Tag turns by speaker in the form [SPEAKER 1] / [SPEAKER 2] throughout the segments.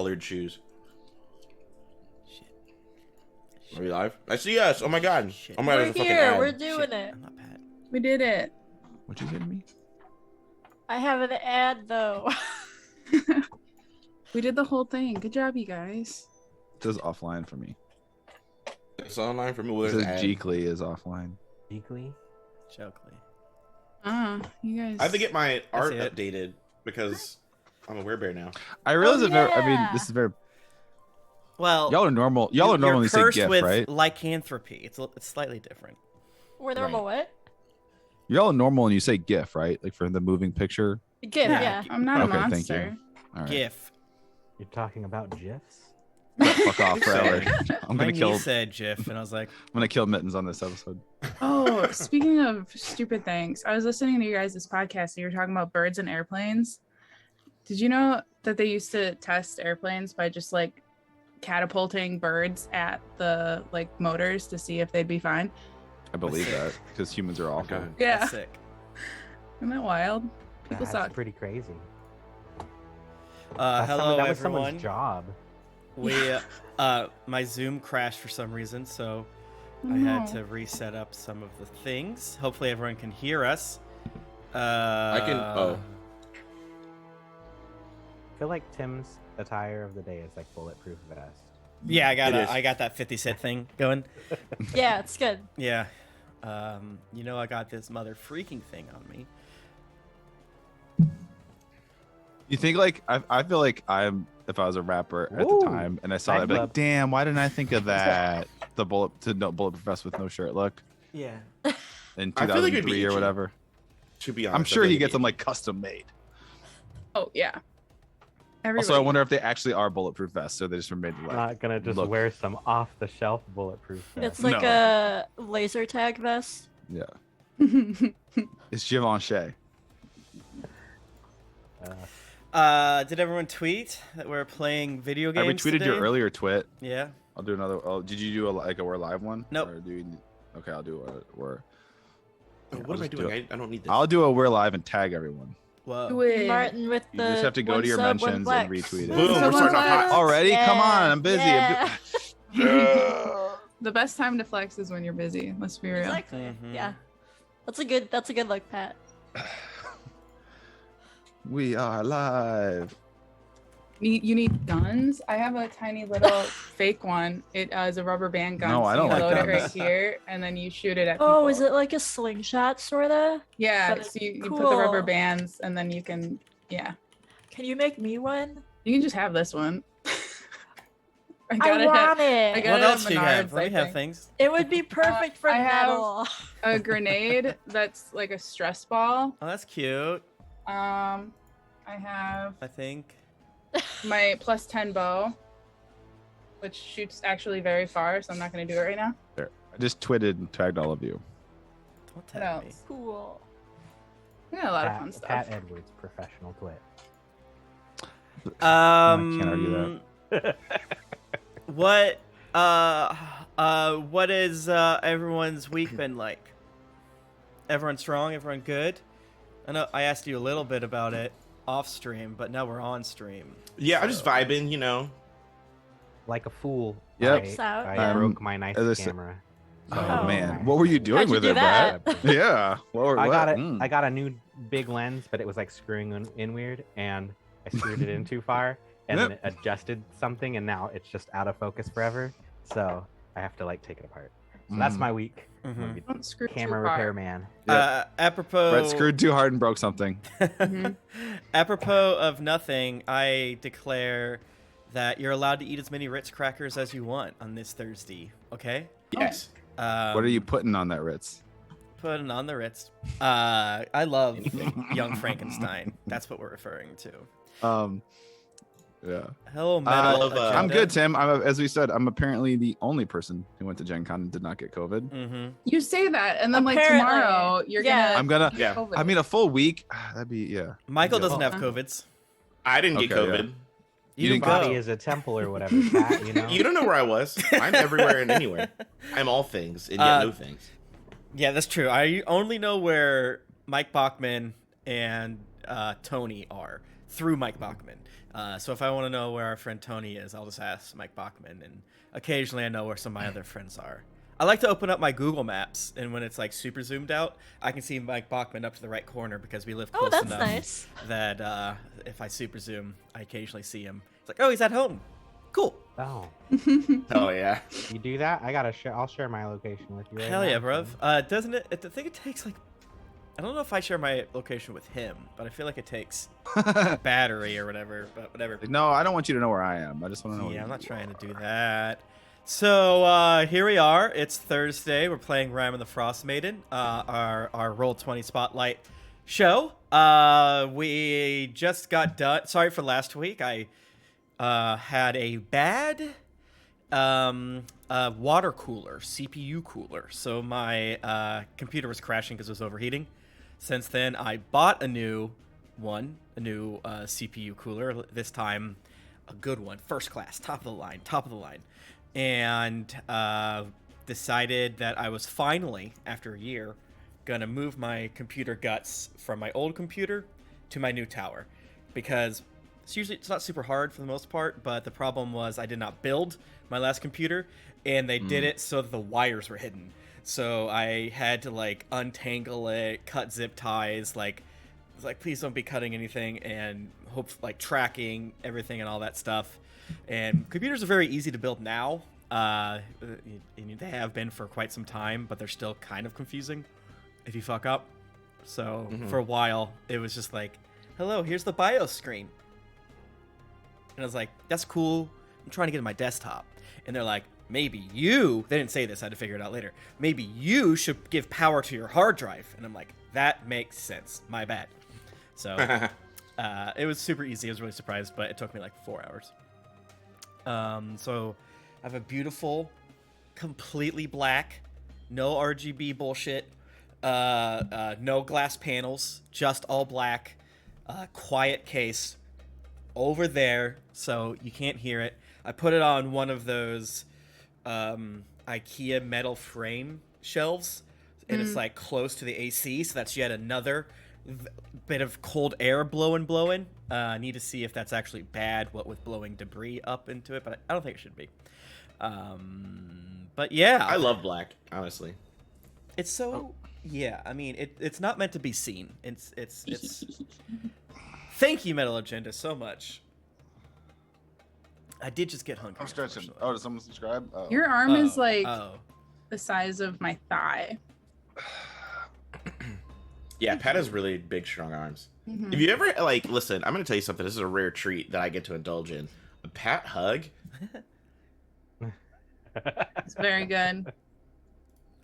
[SPEAKER 1] colored shoes.
[SPEAKER 2] Shit.
[SPEAKER 1] Are we live? I see us. Oh my god.
[SPEAKER 2] Shit.
[SPEAKER 1] Oh my god,
[SPEAKER 3] We're
[SPEAKER 1] there's a fucking
[SPEAKER 3] here.
[SPEAKER 1] ad.
[SPEAKER 3] We're doing
[SPEAKER 2] Shit,
[SPEAKER 3] it.
[SPEAKER 2] I'm not Pat.
[SPEAKER 4] We did it.
[SPEAKER 5] What'd you say to me?
[SPEAKER 3] I have an ad though.
[SPEAKER 4] We did the whole thing. Good job, you guys.
[SPEAKER 5] It says offline for me.
[SPEAKER 1] It's online for me. Well,
[SPEAKER 5] It
[SPEAKER 1] there's
[SPEAKER 5] says
[SPEAKER 1] an ad.
[SPEAKER 5] Geekly is offline.
[SPEAKER 6] Geekly.
[SPEAKER 2] Chokely.
[SPEAKER 4] You guys.
[SPEAKER 1] I have to get my art
[SPEAKER 2] it.
[SPEAKER 1] updated because I'm a werebear now.
[SPEAKER 5] I realize it very. I mean,
[SPEAKER 3] yeah.
[SPEAKER 5] this is very.
[SPEAKER 2] Well,
[SPEAKER 5] Y'all are normal. Y'all are
[SPEAKER 2] you're
[SPEAKER 5] normally say
[SPEAKER 2] cursed
[SPEAKER 5] GIF,
[SPEAKER 2] with
[SPEAKER 5] right?
[SPEAKER 2] lycanthropy. It's slightly different.
[SPEAKER 3] We're normal. What?
[SPEAKER 5] You're all normal and you say GIF, right? Like for the moving picture.
[SPEAKER 3] Gift. Yeah.
[SPEAKER 4] I'm not
[SPEAKER 5] Okay,
[SPEAKER 4] a
[SPEAKER 5] thank
[SPEAKER 4] monster.
[SPEAKER 5] you. All right.
[SPEAKER 2] GIF.
[SPEAKER 6] You're talking about GIFs?
[SPEAKER 5] Fuck off forever. I'm
[SPEAKER 2] My
[SPEAKER 5] gonna kill.
[SPEAKER 2] niece said GIF, and I was like,
[SPEAKER 5] I'm gonna kill Mittens on this episode.
[SPEAKER 4] Oh, speaking of stupid things, I was listening to you guys' podcast and you were talking about birds and airplanes. Did you know that they used to test airplanes by just like catapulting birds at the like motors to see if they'd be fine?
[SPEAKER 5] I believe that because humans are awful.
[SPEAKER 1] Okay.
[SPEAKER 4] Yeah.
[SPEAKER 2] that's sick.
[SPEAKER 4] Isn't that wild? People
[SPEAKER 6] That's
[SPEAKER 4] suck.
[SPEAKER 6] pretty crazy.
[SPEAKER 2] Hello,
[SPEAKER 6] that was
[SPEAKER 2] everyone.
[SPEAKER 6] someone's job.
[SPEAKER 2] We, my Zoom crashed for some reason, so I
[SPEAKER 4] No.
[SPEAKER 2] had to reset up some of the things. Hopefully, everyone can hear us.
[SPEAKER 1] I can. Oh.
[SPEAKER 6] I feel like Tim's attire of the day is like bulletproof vest.
[SPEAKER 2] Yeah,
[SPEAKER 1] It is.
[SPEAKER 2] I got that 50 cent thing going.
[SPEAKER 3] Yeah, it's good.
[SPEAKER 2] Yeah. You know, I got this mother freaking thing on me.
[SPEAKER 5] You think like I feel like if I was a rapper at
[SPEAKER 6] Ooh.
[SPEAKER 5] the time and I saw that, I'd be like, damn, why didn't I think of that? The bulletproof vest with no shirt look
[SPEAKER 2] Yeah.
[SPEAKER 5] in
[SPEAKER 1] I feel like it'd be
[SPEAKER 5] 2003 or
[SPEAKER 1] itchy.
[SPEAKER 5] whatever.
[SPEAKER 1] To be honest,
[SPEAKER 5] I'm sure
[SPEAKER 1] I feel
[SPEAKER 5] he
[SPEAKER 1] like
[SPEAKER 5] gets them
[SPEAKER 1] it-
[SPEAKER 5] like custom made.
[SPEAKER 4] Oh yeah.
[SPEAKER 5] Also, I wonder if they actually are bulletproof vests or they just were made to
[SPEAKER 6] I'm
[SPEAKER 5] like.
[SPEAKER 6] not gonna just
[SPEAKER 5] look.
[SPEAKER 6] wear some off-the-shelf bulletproof vest.
[SPEAKER 3] It's like
[SPEAKER 5] No.
[SPEAKER 3] a laser tag vest.
[SPEAKER 5] Yeah, it's Givenchy.
[SPEAKER 2] Did everyone tweet that we're playing video
[SPEAKER 5] I
[SPEAKER 2] games
[SPEAKER 5] retweeted
[SPEAKER 2] today?
[SPEAKER 5] your earlier tweet.
[SPEAKER 2] Yeah.
[SPEAKER 5] I'll do another. Oh, did you do a we're live one?
[SPEAKER 2] Nope.
[SPEAKER 5] Or do you, okay, I'll do a we're.
[SPEAKER 1] Oh,
[SPEAKER 5] Yeah,
[SPEAKER 1] what
[SPEAKER 5] I'll
[SPEAKER 1] am I
[SPEAKER 5] just do
[SPEAKER 1] doing? I don't need this.
[SPEAKER 5] I'll do a we're live and tag everyone.
[SPEAKER 2] Whoa.
[SPEAKER 4] Do it.
[SPEAKER 3] Martin with
[SPEAKER 5] You
[SPEAKER 3] the.
[SPEAKER 5] just have to go
[SPEAKER 3] one
[SPEAKER 5] to your
[SPEAKER 3] sub, one
[SPEAKER 5] mentions
[SPEAKER 3] flex.
[SPEAKER 5] and retweet it.
[SPEAKER 1] Boom, we're
[SPEAKER 4] Someone
[SPEAKER 1] starting off hot.
[SPEAKER 4] flex.
[SPEAKER 5] Already? Come
[SPEAKER 3] Yeah.
[SPEAKER 5] on, I'm busy.
[SPEAKER 3] Yeah.
[SPEAKER 4] The best time to flex is when you're busy. Let's be real.
[SPEAKER 3] Exactly.
[SPEAKER 2] Mhm.
[SPEAKER 3] Yeah. That's a good look, Pat.
[SPEAKER 5] We are live.
[SPEAKER 4] You need guns? I have a tiny little fake one. It is a rubber band gun.
[SPEAKER 5] No, I
[SPEAKER 4] so
[SPEAKER 5] don't
[SPEAKER 4] you
[SPEAKER 5] like
[SPEAKER 4] load it right
[SPEAKER 5] guns.
[SPEAKER 4] here, and then you shoot it at people.
[SPEAKER 3] Oh, is it like a slingshot sorta?
[SPEAKER 4] Yeah,
[SPEAKER 3] But
[SPEAKER 4] so you put the rubber
[SPEAKER 3] cool.
[SPEAKER 4] bands, and then you can, yeah.
[SPEAKER 3] Can you make me one?
[SPEAKER 4] You can just have this one. I
[SPEAKER 3] I
[SPEAKER 4] got
[SPEAKER 3] want
[SPEAKER 4] I
[SPEAKER 3] it.
[SPEAKER 4] got
[SPEAKER 2] What
[SPEAKER 4] it at
[SPEAKER 2] else do you have?
[SPEAKER 4] Menards,
[SPEAKER 2] Let
[SPEAKER 4] I
[SPEAKER 2] me have
[SPEAKER 4] think.
[SPEAKER 2] things.
[SPEAKER 3] It would be perfect for
[SPEAKER 4] I have-
[SPEAKER 3] metal.
[SPEAKER 4] a grenade that's like a stress ball.
[SPEAKER 2] Oh, that's cute.
[SPEAKER 4] I have
[SPEAKER 2] I think.
[SPEAKER 4] my +10 bow, which shoots actually very far, so I'm not gonna do it right now.
[SPEAKER 5] There. I just tweeted and tagged all of you.
[SPEAKER 2] Don't
[SPEAKER 4] What
[SPEAKER 2] tell me.
[SPEAKER 4] else?
[SPEAKER 3] Cool.
[SPEAKER 4] We got a lot of fun stuff.
[SPEAKER 6] Pat Edwards, professional twit.
[SPEAKER 5] can't argue
[SPEAKER 2] What what is everyone's week been like? Everyone strong? Everyone good? I know I asked you a little bit about it off stream, but now we're on stream.
[SPEAKER 1] Yeah, I'm just
[SPEAKER 2] So-
[SPEAKER 1] vibing, you know.
[SPEAKER 6] Like a fool.
[SPEAKER 5] Yep.
[SPEAKER 3] Peace out,
[SPEAKER 6] I
[SPEAKER 3] yeah.
[SPEAKER 6] broke my nice
[SPEAKER 5] as I said-
[SPEAKER 6] camera.
[SPEAKER 5] Oh,
[SPEAKER 3] Oh.
[SPEAKER 5] man, what were you doing
[SPEAKER 3] How'd you
[SPEAKER 5] with
[SPEAKER 3] do
[SPEAKER 5] it,
[SPEAKER 3] that?
[SPEAKER 5] Brad? Yeah. What,
[SPEAKER 6] I got
[SPEAKER 5] what?
[SPEAKER 6] it. I got a new big lens, but it was like screwing in weird, and I screwed it in too far, and then it adjusted something, and now it's just out of focus forever. So I have to like take it apart. So that's my week. I'm gonna
[SPEAKER 2] Mhm.
[SPEAKER 6] be
[SPEAKER 4] Don't screw
[SPEAKER 6] camera
[SPEAKER 4] too hard.
[SPEAKER 6] repairman.
[SPEAKER 2] Apropos
[SPEAKER 5] Brett screwed too hard and broke something.
[SPEAKER 4] Mhm.
[SPEAKER 2] Apropos of nothing, I declare that you're allowed to eat as many Ritz crackers as you want on this Thursday. Okay.
[SPEAKER 1] Yes.
[SPEAKER 5] What are you putting on that Ritz?
[SPEAKER 2] Putting on the Ritz? I love Young Frankenstein. That's what we're referring to.
[SPEAKER 5] Yeah.
[SPEAKER 2] Hello, metal.
[SPEAKER 1] love,
[SPEAKER 2] agenda.
[SPEAKER 5] I'm good, Tim. As we said, I'm apparently the only person who went to Gen Con and did not get COVID.
[SPEAKER 2] Mm-hmm.
[SPEAKER 4] You say that, and then like
[SPEAKER 3] Apparently.
[SPEAKER 4] tomorrow you're
[SPEAKER 3] Yeah.
[SPEAKER 5] I'm gonna.
[SPEAKER 1] Yeah.
[SPEAKER 4] COVID.
[SPEAKER 5] I mean, a full week. That'd be yeah.
[SPEAKER 2] Michael
[SPEAKER 5] Yeah.
[SPEAKER 2] doesn't have
[SPEAKER 4] Well,
[SPEAKER 2] COVIDs.
[SPEAKER 1] I didn't get
[SPEAKER 5] Okay,
[SPEAKER 1] COVID.
[SPEAKER 5] yeah.
[SPEAKER 2] You
[SPEAKER 5] You
[SPEAKER 2] didn't
[SPEAKER 5] didn't
[SPEAKER 2] go.
[SPEAKER 6] Body is a temple or whatever, Pat. You know.
[SPEAKER 1] You don't know where I was. I'm everywhere and anywhere. I'm all things and yet no things.
[SPEAKER 2] Yeah, that's true. I only know where Mike Bachman and Tony are. through Mike Bachman. So if I want to know where our friend Tony is, I'll just ask Mike Bachman, and occasionally I know where some of my other friends are. I like to open up my Google Maps, and when it's like super zoomed out, I can see Mike Bachman up to the right corner because we live close
[SPEAKER 3] Oh, that's
[SPEAKER 2] enough
[SPEAKER 3] nice.
[SPEAKER 2] that if I super zoom, I occasionally see him. It's like, oh, he's at home. Cool.
[SPEAKER 6] Oh,
[SPEAKER 1] Oh yeah.
[SPEAKER 6] you do that? I gotta share. I'll share my location with you. Right
[SPEAKER 2] Hell
[SPEAKER 6] now,
[SPEAKER 2] yeah,
[SPEAKER 6] so-
[SPEAKER 2] bruv. Doesn't it? I think it takes like. I don't know if I share my location with him, but I feel like it takes battery or whatever. But whatever.
[SPEAKER 5] No, I don't want you to know where I am. I just want to know. where
[SPEAKER 2] Yeah, I'm
[SPEAKER 5] you
[SPEAKER 2] not trying to
[SPEAKER 5] are.
[SPEAKER 2] do that. So here we are. It's Thursday. We're playing Rime and the Frostmaiden, our Roll20 Spotlight show. We just got done. Sorry for last week. I had a bad water cooler, CPU cooler. So my computer was crashing because it was overheating. Since then, I bought a new CPU cooler. This time, a good one, first class, top of the line, and decided that I was finally, after a year, gonna move my computer guts from my old computer to my new tower, because it's not super hard for the most part, but the problem was I did not build my last computer, and they did it so that the wires were hidden. So I had to like untangle it, cut zip ties, like please don't be cutting anything, and hope like tracking everything and all that stuff. And computers are very easy to build now. They have been for quite some time, but they're still kind of confusing if you fuck up. So for a while, it was just like, hello, here's the BIOS screen. And I was like, that's cool. I'm trying to get to my desktop. And they're like, maybe they didn't say this, I had to figure it out later. Maybe you should give power to your hard drive. And I'm like, that makes sense. My bad. So it was super easy. I was really surprised, but it took me like 4 hours. So I have a beautiful, completely black, no RGB bullshit, no glass panels, just all black, quiet case over there, so you can't hear it. I put it on one of those IKEA metal frame shelves, and it's like close to the AC, so that's yet another bit of cold air blowing. I need to see if that's actually bad, what with blowing debris up into it, but I don't think it should be. But yeah,
[SPEAKER 1] I love black, honestly.
[SPEAKER 2] it's so yeah. I mean, it's not meant to be seen. It's. Thank you, Metal Agenda, so much. I did just get hungry.
[SPEAKER 5] I'm stretching.
[SPEAKER 2] unfortunately.
[SPEAKER 5] Oh, did someone subscribe? Oh.
[SPEAKER 4] Your arm is
[SPEAKER 2] Oh,
[SPEAKER 4] like
[SPEAKER 2] oh.
[SPEAKER 4] the size of my thigh.
[SPEAKER 1] Yeah, Pat has really big, strong arms.
[SPEAKER 4] Mhm.
[SPEAKER 1] If you ever listen, I'm gonna tell you something. This is a rare treat that I get to indulge in. A Pat hug.
[SPEAKER 4] It's very good.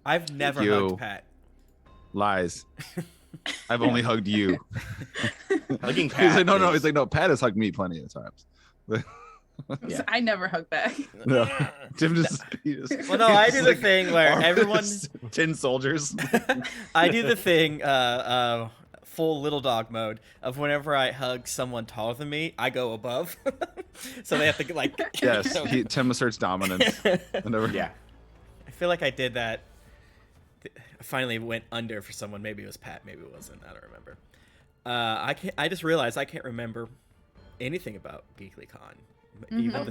[SPEAKER 2] I've never
[SPEAKER 5] you.
[SPEAKER 2] hugged Pat.
[SPEAKER 5] Lies. I've only hugged you.
[SPEAKER 1] Hugging
[SPEAKER 5] He's
[SPEAKER 1] Pat.
[SPEAKER 5] like, no.
[SPEAKER 1] is-
[SPEAKER 5] He's like, no. Pat has hugged me plenty of times.
[SPEAKER 1] Yeah.
[SPEAKER 4] I never hug back.
[SPEAKER 5] No, Jim just.
[SPEAKER 2] Well, no, I
[SPEAKER 5] he's
[SPEAKER 2] do the
[SPEAKER 5] like
[SPEAKER 2] thing where
[SPEAKER 5] armed
[SPEAKER 2] everyone.
[SPEAKER 5] with tin soldiers.
[SPEAKER 2] I do the thing, full little dog mode of whenever I hug someone taller than me, I go above, so they have to like.
[SPEAKER 5] Yes, Tim asserts dominance. Whenever.
[SPEAKER 1] Yeah.
[SPEAKER 2] I feel like I did that. I finally went under for someone. Maybe it was Pat. Maybe it wasn't. I don't remember. I can't. I just realized I can't remember anything about GeeklyCon, even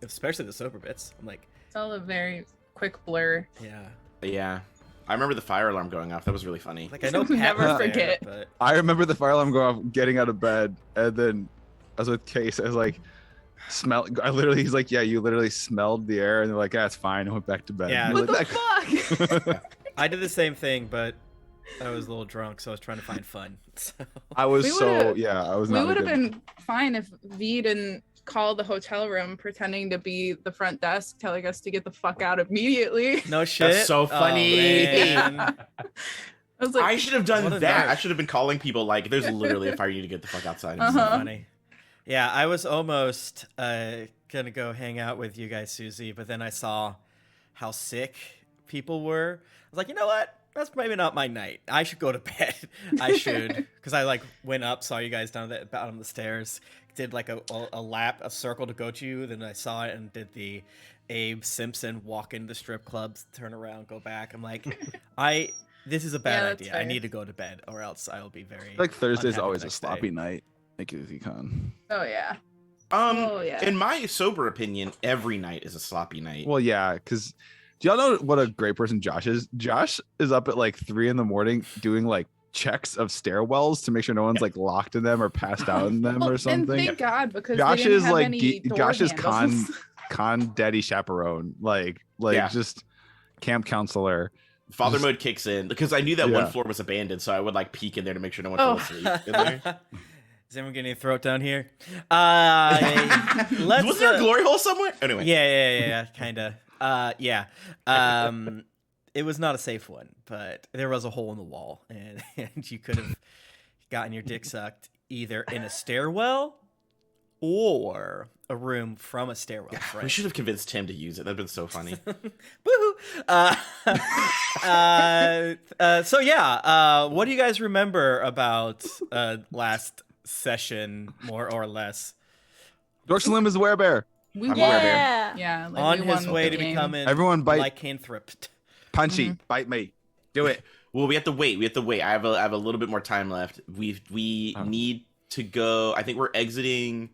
[SPEAKER 2] especially the sober bits. I'm like,
[SPEAKER 4] It's all a very quick blur.
[SPEAKER 2] yeah.
[SPEAKER 1] Yeah. I remember the fire alarm going off. That was really funny.
[SPEAKER 2] Like I know Pat
[SPEAKER 4] Never
[SPEAKER 2] was there,
[SPEAKER 4] forget.
[SPEAKER 2] but
[SPEAKER 5] I remember the fire alarm going off, getting out of bed, and then I was with Case. I was like, he's like, yeah, you literally smelled the air, and they're like, yeah, it's fine. I went back to bed.
[SPEAKER 2] Yeah.
[SPEAKER 5] I'm
[SPEAKER 4] What
[SPEAKER 5] like,
[SPEAKER 4] the fuck?
[SPEAKER 2] I did the same thing, but I was a little drunk, so I was trying to find fun. So.
[SPEAKER 5] I was
[SPEAKER 4] We
[SPEAKER 5] so
[SPEAKER 4] would've-
[SPEAKER 5] yeah. I was
[SPEAKER 4] We
[SPEAKER 5] not.
[SPEAKER 4] would have
[SPEAKER 5] a good-
[SPEAKER 4] been fine if V didn't call the hotel room pretending to be the front desk, telling us to get the fuck out immediately.
[SPEAKER 2] No shit.
[SPEAKER 1] so
[SPEAKER 2] Oh,
[SPEAKER 1] funny.
[SPEAKER 2] man.
[SPEAKER 4] I was like,
[SPEAKER 1] I should have
[SPEAKER 2] What
[SPEAKER 1] done
[SPEAKER 2] a
[SPEAKER 1] that.
[SPEAKER 2] nerd.
[SPEAKER 1] I should have been calling people like, there's literally a fire, you need to get the fuck outside.
[SPEAKER 2] So
[SPEAKER 4] Uh-huh.
[SPEAKER 2] funny. Yeah, I was almost gonna go hang out with you guys, Susie, but then I saw how sick people were. I was like, you know what? That's maybe not my night. I should go to bed. I should, because I like went up, saw you guys down the bottom of the stairs, did like a lap, a circle to go to you. Then I saw it and did the Abe Simpson walk into the strip clubs, turn around, go back. I'm like, this is a bad
[SPEAKER 4] Yeah, that's
[SPEAKER 2] idea. I
[SPEAKER 4] fair.
[SPEAKER 2] need to go to bed, or else I'll be very
[SPEAKER 5] I feel like Thursday's
[SPEAKER 2] unhappy
[SPEAKER 5] always
[SPEAKER 2] the
[SPEAKER 5] a
[SPEAKER 2] next
[SPEAKER 5] sloppy
[SPEAKER 2] day.
[SPEAKER 5] night Thank you, Con.
[SPEAKER 4] Oh yeah.
[SPEAKER 1] In my sober opinion, every night is a sloppy night.
[SPEAKER 5] Well, yeah, because do y'all know what a great person Josh is? Josh is up at like 3 a.m. doing like checks of stairwells to make sure no one's like locked in them or passed out in them or
[SPEAKER 4] And
[SPEAKER 5] something.
[SPEAKER 4] thank God, because
[SPEAKER 5] Josh
[SPEAKER 4] they didn't
[SPEAKER 5] is
[SPEAKER 4] have
[SPEAKER 5] like
[SPEAKER 4] any door
[SPEAKER 5] Josh is
[SPEAKER 4] handles.
[SPEAKER 5] con daddy chaperone, like
[SPEAKER 1] Yeah.
[SPEAKER 5] just camp counselor.
[SPEAKER 1] Father
[SPEAKER 5] Just-
[SPEAKER 1] mode kicks in because I knew that one
[SPEAKER 5] Yeah.
[SPEAKER 1] floor was abandoned, so I would like peek in there to make sure no one
[SPEAKER 4] Oh.
[SPEAKER 1] fell asleep in there.
[SPEAKER 2] Is anyone getting a throat down here? Let's.
[SPEAKER 1] Was there a glory hole somewhere? Anyway.
[SPEAKER 2] Yeah, kind of. Yeah. It was not a safe one, but there was a hole in the wall, and you could have gotten your dick sucked either in a stairwell or a room from a stairwell.
[SPEAKER 1] We should have convinced Tim to use it. That'd been so funny.
[SPEAKER 2] Woohoo! So yeah, what do you guys remember about last session, more or less?
[SPEAKER 5] Dork Slim is a werebear.
[SPEAKER 4] We
[SPEAKER 1] I'm
[SPEAKER 4] won.
[SPEAKER 1] aware.
[SPEAKER 3] Yeah.
[SPEAKER 4] Yeah. Like
[SPEAKER 2] On
[SPEAKER 4] we
[SPEAKER 2] his
[SPEAKER 4] won
[SPEAKER 2] way
[SPEAKER 4] the
[SPEAKER 2] to
[SPEAKER 4] game.
[SPEAKER 2] becoming
[SPEAKER 5] Everyone bite.
[SPEAKER 2] lycanthroped.
[SPEAKER 5] Punchy, bite me. Do it.
[SPEAKER 1] Well, we have to wait. I have a little bit more time left. We need to go. I think we're exiting.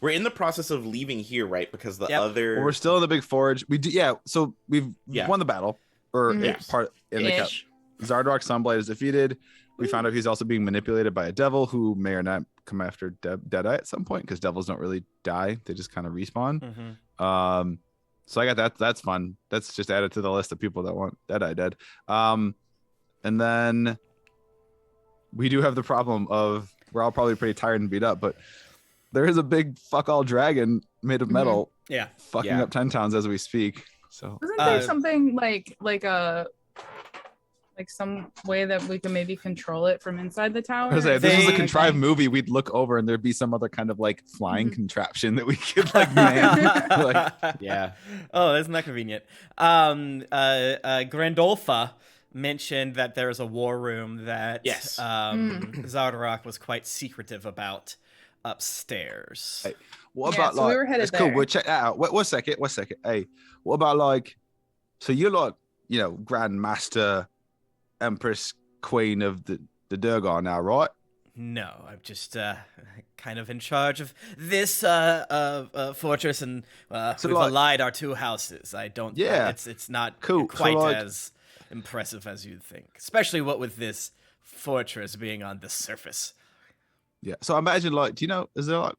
[SPEAKER 1] We're in the process of leaving here, right? Because the
[SPEAKER 2] Yep.
[SPEAKER 1] other.
[SPEAKER 5] Well, we're still in the big forge. We do, yeah. So we've
[SPEAKER 1] Yeah.
[SPEAKER 5] won the battle, or
[SPEAKER 4] Mhm.
[SPEAKER 1] Yes.
[SPEAKER 5] part in the cup.
[SPEAKER 4] Ish.
[SPEAKER 5] Zardorak Sunblight is defeated. We found out he's also being manipulated by a devil who may or not come after Deadeye at some point because devils don't really die; they just kind of respawn.
[SPEAKER 2] Mm-hmm.
[SPEAKER 5] So I got that. That's fun. That's just added to the list of people that want Deadeye dead. And then we do have the problem of we're all probably pretty tired and beat up, but there is a big fuck all dragon made of metal
[SPEAKER 2] Yeah.
[SPEAKER 5] fucking
[SPEAKER 1] Yeah.
[SPEAKER 5] up 10 towns as we speak. So
[SPEAKER 4] Wasn't there
[SPEAKER 2] Uh,
[SPEAKER 4] something like some way that we can maybe control it from inside the tower?
[SPEAKER 5] I was like, if this was a
[SPEAKER 2] They-
[SPEAKER 5] contrived movie, we'd look over and there'd be some other kind of like flying contraption that we could like man. Like,
[SPEAKER 1] Yeah.
[SPEAKER 2] Oh, isn't that convenient? Grandolpha mentioned that there's a war room that
[SPEAKER 1] Yes.
[SPEAKER 2] Zardorak was quite secretive about upstairs.
[SPEAKER 5] Hey, what
[SPEAKER 4] Yeah,
[SPEAKER 5] about
[SPEAKER 4] so we
[SPEAKER 5] like
[SPEAKER 4] were headed
[SPEAKER 5] it's cool,
[SPEAKER 4] there.
[SPEAKER 5] we'll check that out. Wait, one second. Hey, what about like so you're like, Grand Master Empress Queen of the Durgar now, right?
[SPEAKER 2] No, I'm just kind of in charge of this fortress, and
[SPEAKER 5] So,
[SPEAKER 2] we've
[SPEAKER 5] like-
[SPEAKER 2] allied our two houses. I don't.
[SPEAKER 5] Yeah.
[SPEAKER 2] It's not
[SPEAKER 5] Cool. So,
[SPEAKER 2] quite
[SPEAKER 5] like-
[SPEAKER 2] as impressive as you'd think, especially what with this fortress being on the surface.
[SPEAKER 5] Yeah. So imagine like, is there like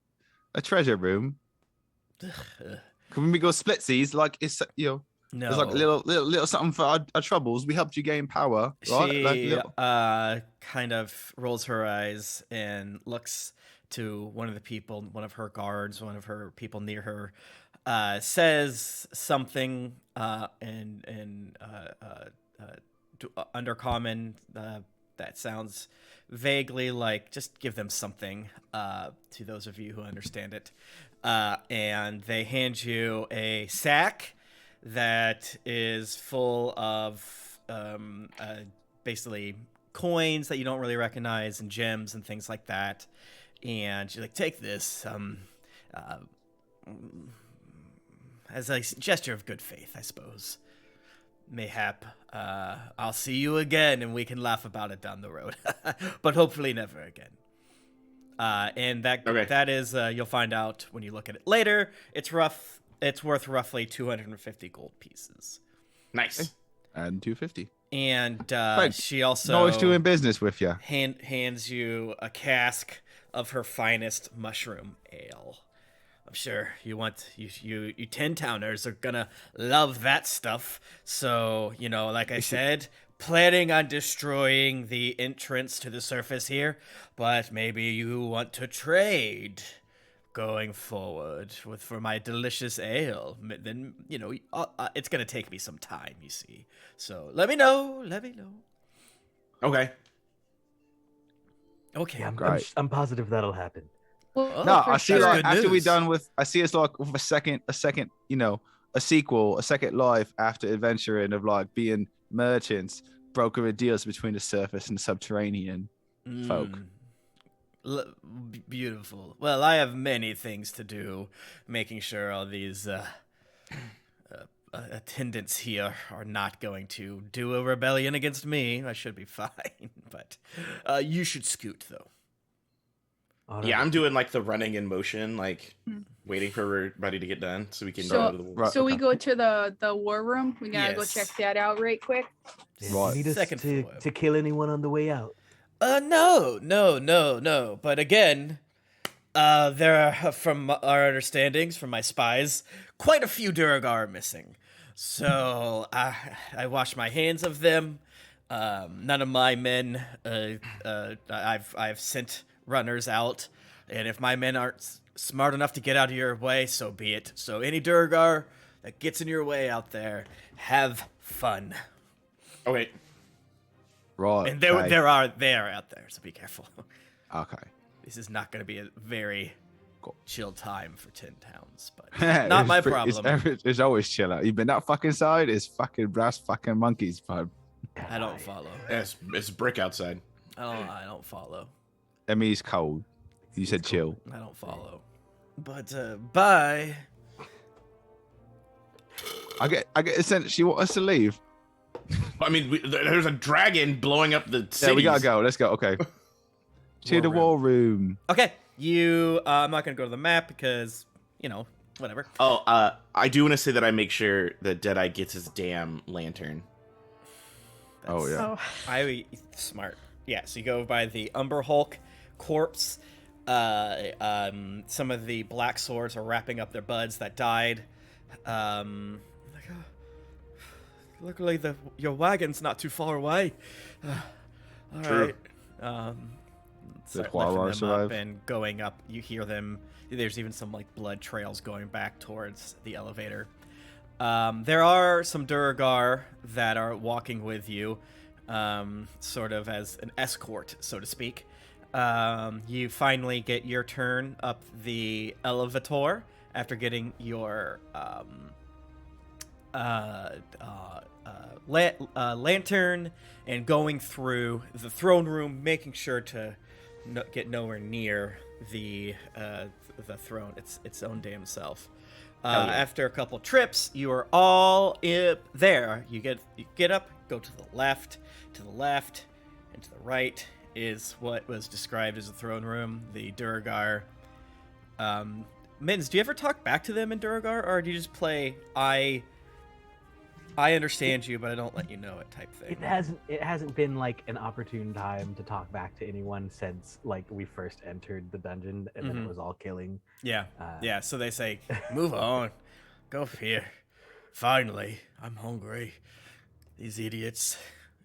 [SPEAKER 5] a treasure room? Can we go splitsies? Like it's
[SPEAKER 2] No,
[SPEAKER 5] there's like a little something for our troubles. We helped you gain power, right?
[SPEAKER 2] She
[SPEAKER 5] Like, little-
[SPEAKER 2] kind of rolls her eyes and looks to one of the people, one of her guards, one of her people near her, says something in Undercommon that sounds vaguely like just give them something to those of you who understand it. And they hand you a sack that is full of basically coins that you don't really recognize and gems and things like that. And you're like, take this as a gesture of good faith, I suppose. Mayhap I'll see you again and we can laugh about it down the road. But hopefully never again. And that is you'll find out when you look at it later. It's worth roughly 250 gold pieces.
[SPEAKER 1] Nice.
[SPEAKER 5] and 250.
[SPEAKER 2] And
[SPEAKER 5] Thanks.
[SPEAKER 2] she also
[SPEAKER 5] Always doing business with you.
[SPEAKER 2] hands you a cask of her finest mushroom ale. I'm sure you 10 towners are gonna love that stuff. So, like I said, planning on destroying the entrance to the surface here, but maybe you want to trade going forward for my delicious ale. Then, it's gonna take me some time, you see. So let me know.
[SPEAKER 1] Okay.
[SPEAKER 2] Okay.
[SPEAKER 6] Yeah,
[SPEAKER 5] Great.
[SPEAKER 6] I'm positive that'll happen.
[SPEAKER 4] Well,
[SPEAKER 5] No,
[SPEAKER 4] for
[SPEAKER 5] I see
[SPEAKER 2] That's
[SPEAKER 5] like
[SPEAKER 2] good
[SPEAKER 5] after we
[SPEAKER 2] news.
[SPEAKER 5] done with I see us like with a second, a sequel, a second life after adventuring of like being merchants, brokering deals between the surface and the subterranean folk.
[SPEAKER 2] Beautiful. Well, I have many things to do, making sure all these attendants here are not going to do a rebellion against me. I should be fine, but you should scoot, though.
[SPEAKER 6] Oh,
[SPEAKER 1] Yeah,
[SPEAKER 6] no.
[SPEAKER 1] I'm doing like the running in motion, like
[SPEAKER 4] Hmm.
[SPEAKER 1] waiting for everybody to get done so we can
[SPEAKER 4] So-
[SPEAKER 1] go to the war.
[SPEAKER 5] Right,
[SPEAKER 4] So we
[SPEAKER 5] okay.
[SPEAKER 4] go to the war room. We gotta go
[SPEAKER 2] Yes.
[SPEAKER 4] check that out right quick.
[SPEAKER 6] Yeah,
[SPEAKER 5] Right.
[SPEAKER 6] you need us
[SPEAKER 2] Second
[SPEAKER 6] to,
[SPEAKER 2] floor.
[SPEAKER 6] to kill anyone on the way out.
[SPEAKER 2] No. But again, there are, from our understandings, from my spies, quite a few Duragar are missing. So I wash my hands of them. None of my men. I've sent runners out, and if my men aren't smart enough to get out of your way, so be it. So any Duragar that gets in your way out there, have fun.
[SPEAKER 1] Okay.
[SPEAKER 5] Right.
[SPEAKER 2] And they are out there, so be careful.
[SPEAKER 5] Okay.
[SPEAKER 2] This is not going to be a very
[SPEAKER 5] Cool.
[SPEAKER 2] chill time for 10 towns, but not my problem.
[SPEAKER 5] It's always chill out. You've been that fucking side. It's fucking brass fucking monkeys, bud.
[SPEAKER 2] I don't follow.
[SPEAKER 1] Yeah, it's brick outside.
[SPEAKER 2] I don't follow.
[SPEAKER 5] Emmy's cold. You said chill.
[SPEAKER 2] I don't follow. But bye.
[SPEAKER 5] I get a sense she want us to leave.
[SPEAKER 1] I mean, there's a dragon blowing up the city.
[SPEAKER 5] Yeah, we gotta go. Let's go. Okay. To the war room.
[SPEAKER 2] Okay, you. I'm not gonna go to the map because whatever.
[SPEAKER 1] Oh, I do want to say that I make sure that Deadeye gets his damn lantern.
[SPEAKER 5] Oh, yeah.
[SPEAKER 2] Smart. Yeah. So you go by the Umber Hulk corpse. Some of the black swords are wrapping up their buds that died. Luckily, your wagon's not too far away. All
[SPEAKER 1] True.
[SPEAKER 2] right. Start
[SPEAKER 5] Huara
[SPEAKER 2] lifting them
[SPEAKER 5] survive?
[SPEAKER 2] up and going up. You hear them. There's even some like blood trails going back towards the elevator. There are some Duragar that are walking with you, sort of as an escort, so to speak. You finally get your turn up the elevator after getting your lantern and going through the throne room, making sure to get nowhere near the throne, its own damn self.
[SPEAKER 1] Hell yeah.
[SPEAKER 2] After a couple trips, you are all there. You get up, go to the left, and to the right is what was described as the throne room, the Duragar. Mins, do you ever talk back to them in Duragar, or do you just play I understand you, but I don't let you know it type thing?
[SPEAKER 6] It hasn't been like an opportune time to talk back to anyone since like we first entered the dungeon, and then it was all killing.
[SPEAKER 2] Yeah, yeah. So they say, "Move on, go here." Finally, I'm hungry. These idiots.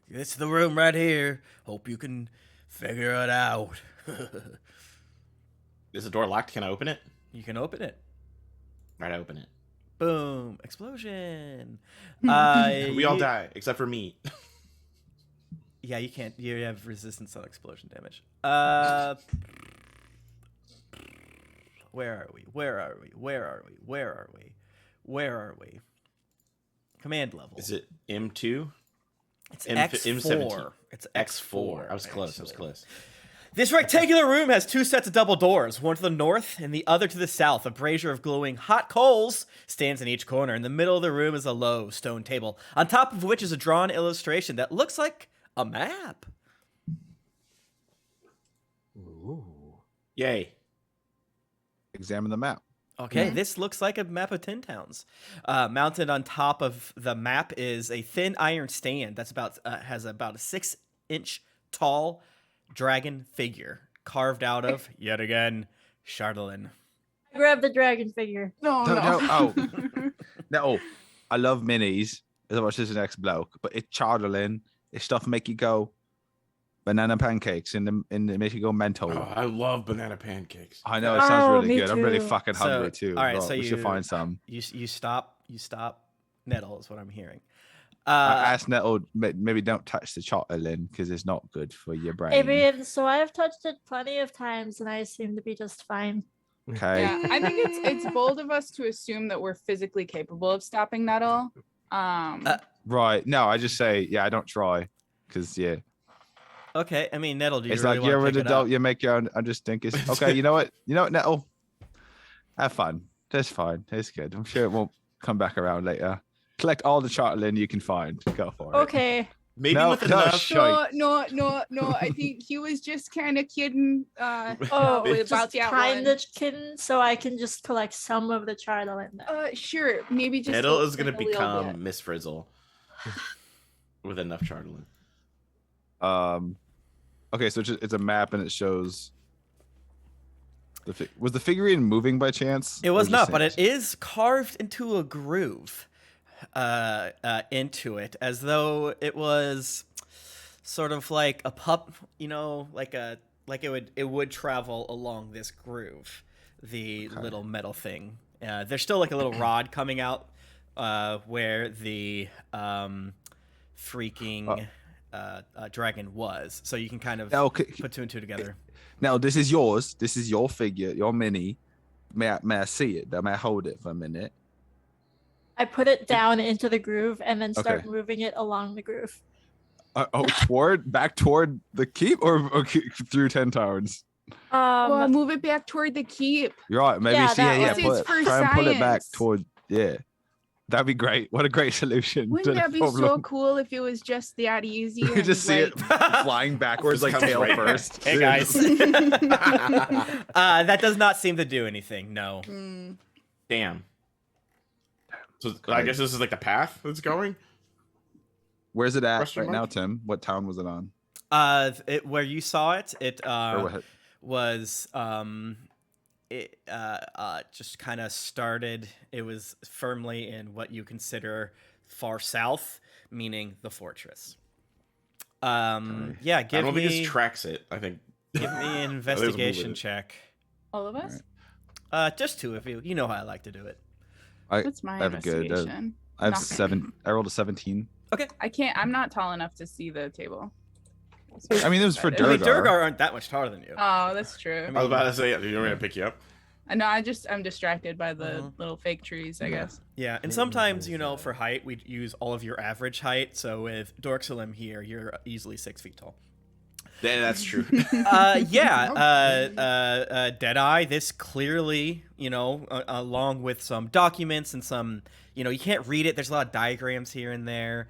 [SPEAKER 2] It's the room right here. Hope you can figure it out.
[SPEAKER 1] Is the door locked? Can I open it?
[SPEAKER 2] You can open it.
[SPEAKER 1] Right, I open it.
[SPEAKER 2] Boom! Explosion.
[SPEAKER 1] We all die except for me.
[SPEAKER 2] Yeah, you can't. You have resistance on explosion damage. Where are we? Command level.
[SPEAKER 1] Is it M2?
[SPEAKER 2] It's
[SPEAKER 1] M-
[SPEAKER 2] X4.
[SPEAKER 1] M17.
[SPEAKER 2] It's
[SPEAKER 1] X4. I was close.
[SPEAKER 2] actually. This rectangular room has two sets of double doors, one to the north and the other to the south. A brazier of glowing hot coals stands in each corner. In the middle of the room is a low stone table, on top of which is a drawn illustration that looks like a map.
[SPEAKER 6] Ooh.
[SPEAKER 1] Yay.
[SPEAKER 5] Examine the map.
[SPEAKER 2] Okay, this looks like a map of 10 towns. Mounted on top of the map is a thin iron stand that's has about a 6-inch tall dragon figure carved out of, yet again, Chardolin.
[SPEAKER 3] Grab the dragon figure.
[SPEAKER 4] No.
[SPEAKER 5] No, I love minis as much as the next bloke, but it's chardolin. It's stuff make you go banana pancakes and it make you go mental.
[SPEAKER 1] Oh, I love banana pancakes.
[SPEAKER 5] I know it sounds really
[SPEAKER 3] me
[SPEAKER 5] good. I'm really
[SPEAKER 3] too.
[SPEAKER 5] fucking hungry too.
[SPEAKER 2] All right,
[SPEAKER 5] Right,
[SPEAKER 2] so
[SPEAKER 5] we should
[SPEAKER 2] you-
[SPEAKER 5] find some.
[SPEAKER 2] You stop Nettle is what I'm hearing.
[SPEAKER 5] I asked Nettle, maybe don't touch the chardolin because it's not good for your brain.
[SPEAKER 3] I mean, so I've touched it plenty of times and I seem to be just fine.
[SPEAKER 5] Okay.
[SPEAKER 4] Yeah, I think it's bold of us to assume that we're physically capable of stopping Nettle.
[SPEAKER 5] Right. No, I just say, yeah, I don't try. Because, yeah.
[SPEAKER 2] Okay, I mean, Nettle, do you
[SPEAKER 5] It's
[SPEAKER 2] really
[SPEAKER 5] like you're
[SPEAKER 2] want
[SPEAKER 5] an
[SPEAKER 2] to pick
[SPEAKER 5] adult,
[SPEAKER 2] it
[SPEAKER 5] you make your own. I just think it's okay. You know what? Nettle? Have fun. That's fine. It's good. I'm sure it won't come back around later. Collect all the chardolin you can find. Go for it.
[SPEAKER 3] Okay.
[SPEAKER 1] Maybe
[SPEAKER 5] No,
[SPEAKER 1] with
[SPEAKER 5] no,
[SPEAKER 1] enough.
[SPEAKER 5] shite.
[SPEAKER 4] No. I think he was just kind of kidding.
[SPEAKER 3] Oh,
[SPEAKER 4] Probably
[SPEAKER 3] just
[SPEAKER 4] about that
[SPEAKER 3] kind
[SPEAKER 4] one.
[SPEAKER 3] of kidding, so I can just collect some of the charlotte in there.
[SPEAKER 4] Sure. Maybe just.
[SPEAKER 1] Nettle is gonna
[SPEAKER 3] a little bit.
[SPEAKER 1] become Miss Frizzle with enough charlatan.
[SPEAKER 5] Okay, so it's a map and it shows. Was the figurine moving by chance?
[SPEAKER 2] It
[SPEAKER 5] Or
[SPEAKER 2] was
[SPEAKER 5] just
[SPEAKER 2] not, but
[SPEAKER 5] saying-
[SPEAKER 2] it is carved into a groove into it, as though it was sort of like a pup, like it would travel along this groove, the little metal thing. There's still like a little rod coming out where the freaking dragon was, so you can kind of
[SPEAKER 5] Okay.
[SPEAKER 2] put two and two together.
[SPEAKER 5] Now this is yours. This is your figure, your mini. May I see it? May I hold it for a minute?
[SPEAKER 3] I put it down into the groove and then start
[SPEAKER 5] Okay.
[SPEAKER 3] moving it along the groove.
[SPEAKER 5] Back toward the keep or through 10 towns?
[SPEAKER 4] Well, move it back toward the keep.
[SPEAKER 5] You're right. Maybe
[SPEAKER 3] Yeah,
[SPEAKER 5] see,
[SPEAKER 3] that
[SPEAKER 5] yeah,
[SPEAKER 3] one.
[SPEAKER 4] This is for
[SPEAKER 5] try and pull it back
[SPEAKER 4] science.
[SPEAKER 5] toward. Yeah, that'd be great. What a great solution. to
[SPEAKER 4] Wouldn't
[SPEAKER 5] the
[SPEAKER 4] that be so
[SPEAKER 5] problem.
[SPEAKER 4] cool if it was just that easy?
[SPEAKER 5] You could
[SPEAKER 4] and,
[SPEAKER 5] just see it
[SPEAKER 4] like-
[SPEAKER 5] flying backwards,
[SPEAKER 1] Just
[SPEAKER 5] like
[SPEAKER 1] comes
[SPEAKER 5] tail
[SPEAKER 1] right back.
[SPEAKER 5] first.
[SPEAKER 2] Hey
[SPEAKER 5] Yeah,
[SPEAKER 2] guys,
[SPEAKER 5] just-
[SPEAKER 2] that does not seem to do anything. No.
[SPEAKER 4] Mm.
[SPEAKER 1] Damn. So I guess this is like the path that's going.
[SPEAKER 5] Where's it at
[SPEAKER 1] Question
[SPEAKER 5] right now,
[SPEAKER 1] mark?
[SPEAKER 5] Tim? What town was it on?
[SPEAKER 2] Where you saw it,
[SPEAKER 5] Or what?
[SPEAKER 2] was just kind of started. It was firmly in what you consider far south, meaning the fortress. Yeah,
[SPEAKER 1] I
[SPEAKER 2] give
[SPEAKER 1] don't think
[SPEAKER 2] me
[SPEAKER 1] this tracks it. I think.
[SPEAKER 2] give me an
[SPEAKER 1] moving
[SPEAKER 2] investigation
[SPEAKER 1] it.
[SPEAKER 2] check.
[SPEAKER 4] All of us?
[SPEAKER 2] Just two of you. You know how I like to do it.
[SPEAKER 4] What's my
[SPEAKER 5] I have a good,
[SPEAKER 4] investigation?
[SPEAKER 5] I have
[SPEAKER 4] Nothing.
[SPEAKER 5] I rolled a 17.
[SPEAKER 4] I can't. I'm not tall enough to see the table.
[SPEAKER 5] I mean, it was for
[SPEAKER 2] I mean,
[SPEAKER 5] Durgar.
[SPEAKER 2] Durgar aren't that much taller than you.
[SPEAKER 4] Oh, that's true.
[SPEAKER 1] I was about to say, you want me to pick you up?
[SPEAKER 4] No, I'm distracted by the little fake trees, I guess.
[SPEAKER 2] Yeah, and sometimes, for height, we use all of your average height. So with Dorksalim here, you're easily 6 feet tall.
[SPEAKER 1] Yeah, that's true.
[SPEAKER 2] Deadeye, this clearly, along with some documents and some, you can't read it. There's a lot of diagrams here and there.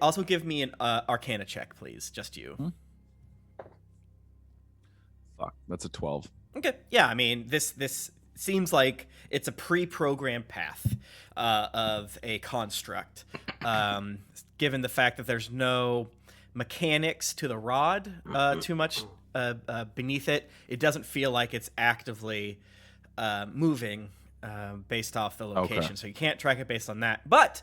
[SPEAKER 2] Also give me an Arcana check, please. Just you.
[SPEAKER 5] Fuck, that's a 12.
[SPEAKER 2] Okay. Yeah, I mean, this seems like it's a pre-programmed path of a construct. Given the fact that there's no mechanics to the rod too much beneath it, it doesn't feel like it's actively moving based off the location.
[SPEAKER 5] Okay.
[SPEAKER 2] So you can't track it based on that. But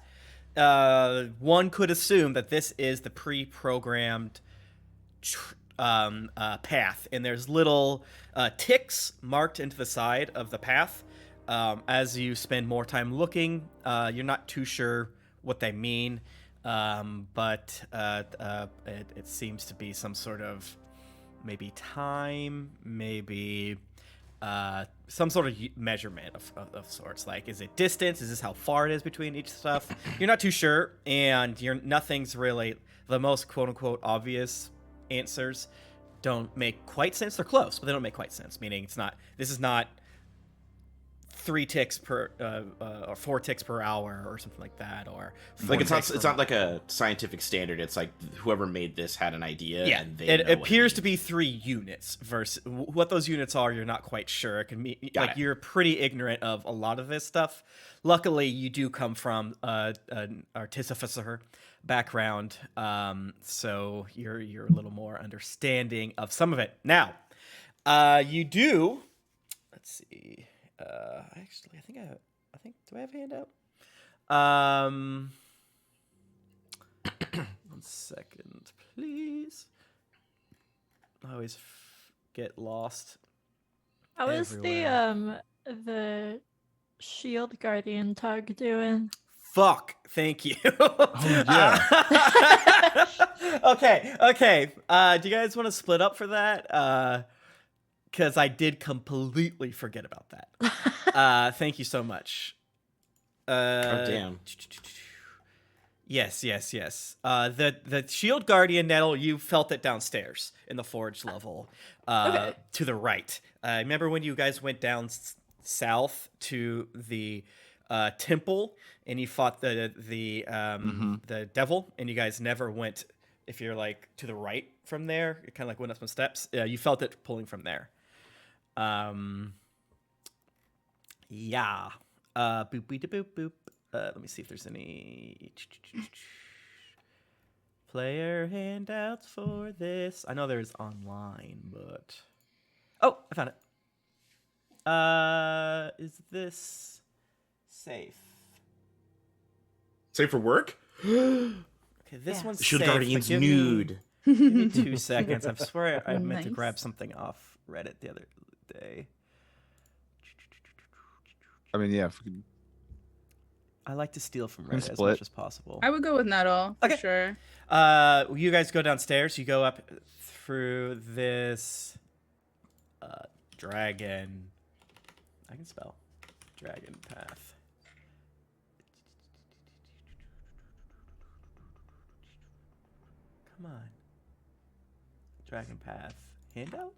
[SPEAKER 2] one could assume that this is the pre-programmed path, and there's little ticks marked into the side of the path. As you spend more time looking, you're not too sure what they mean, but it seems to be some sort of maybe time, maybe some sort of measurement of sorts. Like, is it distance? Is this how far it is between each stuff? You're not too sure, and nothing's really the most quote-unquote obvious answers don't make quite sense. They're close, but they don't make quite sense, meaning this is not 3 ticks per or 4 ticks per hour or something like that, or
[SPEAKER 1] Like
[SPEAKER 2] 4
[SPEAKER 1] it's not like a scientific standard. It's like whoever made this had an idea.
[SPEAKER 2] yeah,
[SPEAKER 1] and
[SPEAKER 2] it appears to be 3 units versus what those units are. You're not quite sure. It can be
[SPEAKER 1] Got it.
[SPEAKER 2] you're pretty ignorant of a lot of this stuff. Luckily, you do come from an artificer background, so you're a little more understanding of some of it. Now, you do. Let's see. Actually, I think do I have a handout? 1 second, please. I always get lost.
[SPEAKER 3] How is the shield guardian tug doing?
[SPEAKER 2] Fuck. Thank you.
[SPEAKER 5] yeah.
[SPEAKER 2] Okay. Do you guys want to split up for that? Because I did completely forget about that. Thank you so much.
[SPEAKER 1] Oh damn.
[SPEAKER 2] Yes. The shield guardian nettle, you felt it downstairs in the forge level,
[SPEAKER 3] Okay.
[SPEAKER 2] to the right. Remember when you guys went down south to the temple and you fought the devil, and you guys never went if you're like to the right from there, it kind of like went up some steps. You felt it pulling from there. Yeah. Boop boop boop boop. Let me see if there's any player handouts for this. I know there's online, but oh, I found it. Is this safe?
[SPEAKER 1] Safe for work?
[SPEAKER 2] Okay, this one's
[SPEAKER 1] Shield
[SPEAKER 2] safe, but
[SPEAKER 1] Guardian's
[SPEAKER 2] give
[SPEAKER 1] nude.
[SPEAKER 2] Give me 2 seconds. I swear I meant to
[SPEAKER 4] Nice.
[SPEAKER 2] grab something off Reddit the other day.
[SPEAKER 5] I mean, yeah. If we could,
[SPEAKER 2] I like to steal from
[SPEAKER 5] Can
[SPEAKER 2] Reddit as
[SPEAKER 5] split.
[SPEAKER 2] much as possible.
[SPEAKER 4] I would go with Nettle for
[SPEAKER 2] Okay.
[SPEAKER 4] sure.
[SPEAKER 2] You guys go downstairs. You go up through this dragon. I can spell dragon path. Come on, dragon path handout.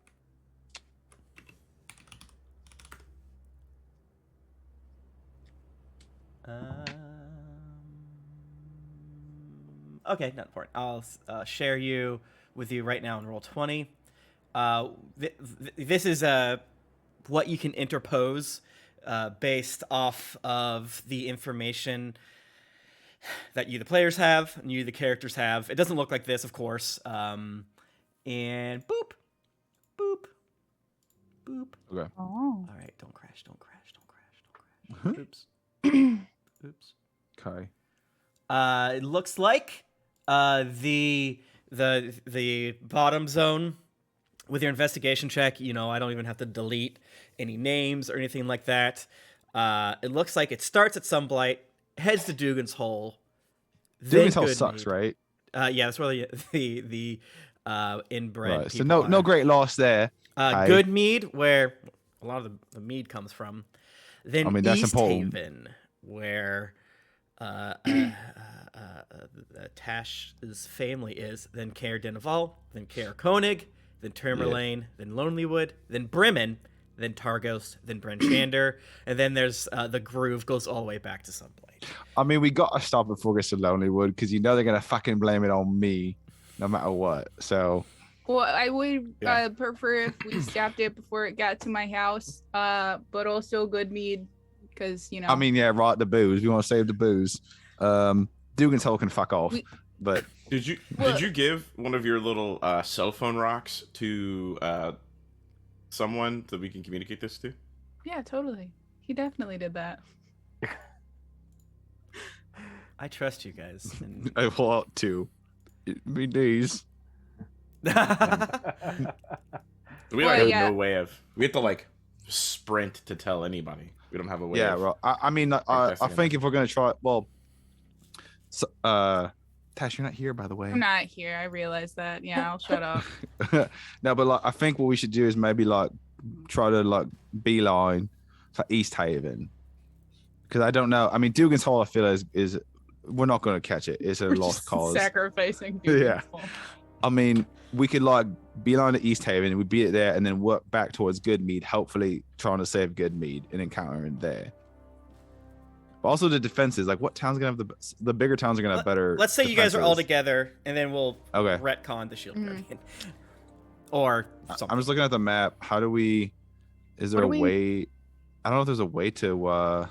[SPEAKER 2] Okay, not important. I'll share you with you right now in roll 20. This is what you can interpose based off of the information that you, the players, have, and you, the characters, have. It doesn't look like this, of course. And boop, boop, boop.
[SPEAKER 5] okay.
[SPEAKER 4] Oh.
[SPEAKER 2] All right, don't crash, don't crash, don't crash, don't crash. Oops. Oops.
[SPEAKER 5] Okay.
[SPEAKER 2] It looks like the bottom zone with your investigation check. You know, I don't even have to delete any names or anything like that. It looks like it starts at Sunblight, heads to Dugan's Hole.
[SPEAKER 5] Dugan's Hole sucks, right?
[SPEAKER 2] Yeah, that's where the inbred.
[SPEAKER 5] Right. So
[SPEAKER 2] people
[SPEAKER 5] no
[SPEAKER 2] are.
[SPEAKER 5] great loss there.
[SPEAKER 2] Good mead, where a lot of the mead comes from. Then
[SPEAKER 5] I mean, that's
[SPEAKER 2] East
[SPEAKER 5] important.
[SPEAKER 2] Haven, where Tash's family is. Then Caer Dineval, then Caer Koenig, then Tourmaline, then Lonelywood, then Bremen, then Targos, then Brenchander, and then there's the groove goes all the way back to Sunblight.
[SPEAKER 5] I mean, we got to stop before it gets to Lonelywood because you know they're gonna fucking blame it on me, no matter what. So
[SPEAKER 4] Well, I would
[SPEAKER 1] Yeah.
[SPEAKER 4] prefer if we stopped it before it got to my house. But also good mead, because you know.
[SPEAKER 5] I mean, yeah, right. The booze. We want to save the booze. Dugan's Hole can fuck off. But
[SPEAKER 1] Did you give one of your little cell phone rocks to someone that we can communicate this to?
[SPEAKER 4] Yeah, totally. He definitely did that.
[SPEAKER 2] I trust you guys. And...
[SPEAKER 5] I pull out two. Me knees.
[SPEAKER 1] We
[SPEAKER 4] Well,
[SPEAKER 1] have
[SPEAKER 4] yeah.
[SPEAKER 1] no way of. We have to like sprint to tell anybody. We don't have a way.
[SPEAKER 5] Yeah,
[SPEAKER 1] of,
[SPEAKER 5] well, I mean, I think if we're gonna try, well, so, Tash, you're not here, by the way.
[SPEAKER 4] I'm not here. I realize that. Yeah, I'll shut up.
[SPEAKER 5] No, but like, I think what we should do is maybe like try to like beeline for East Haven, because I don't know. I mean, Dugan's Hole, I feel is we're not gonna catch it. It's a
[SPEAKER 4] We're
[SPEAKER 5] lost
[SPEAKER 4] just
[SPEAKER 5] cause.
[SPEAKER 4] sacrificing.
[SPEAKER 5] Yeah.
[SPEAKER 4] people.
[SPEAKER 5] I mean, we could like beeline to East Haven, we beat it there, and then work back towards Goodmead, hopefully trying to save Goodmead and encountering there. But also the defenses, like what towns gonna have the bigger towns are gonna have better.
[SPEAKER 2] Let's say you guys are all
[SPEAKER 5] defenses.
[SPEAKER 2] together, and then we'll
[SPEAKER 5] Okay.
[SPEAKER 2] retcon the Shield
[SPEAKER 4] Mhm.
[SPEAKER 2] Guardian. Or something.
[SPEAKER 5] I'm just looking at the map. How do we? Is there
[SPEAKER 4] What
[SPEAKER 5] a
[SPEAKER 4] do we-
[SPEAKER 5] way? I don't know if there's a way to.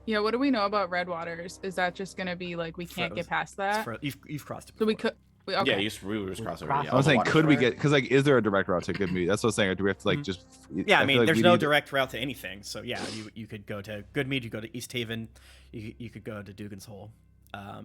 [SPEAKER 4] Yeah, what do we know about Red Waters? Is that just gonna be like we can't get past that?
[SPEAKER 2] You've crossed it.
[SPEAKER 4] So we
[SPEAKER 2] before.
[SPEAKER 4] could. Okay.
[SPEAKER 1] Yeah, we were just cross over.
[SPEAKER 6] cross
[SPEAKER 1] Yeah,
[SPEAKER 5] I
[SPEAKER 1] all
[SPEAKER 5] was
[SPEAKER 1] the
[SPEAKER 5] saying,
[SPEAKER 1] water
[SPEAKER 5] could we
[SPEAKER 1] spread.
[SPEAKER 5] get? Because like, is there a direct route to Goodmead? That's what I was saying. Or do we have to like just?
[SPEAKER 2] Yeah, I
[SPEAKER 5] feel
[SPEAKER 2] mean,
[SPEAKER 5] like
[SPEAKER 2] there's
[SPEAKER 5] we
[SPEAKER 2] no
[SPEAKER 5] need-
[SPEAKER 2] direct route to anything. So yeah, you could go to Goodmead, you go to East Haven, you could go to Dugan's Hole.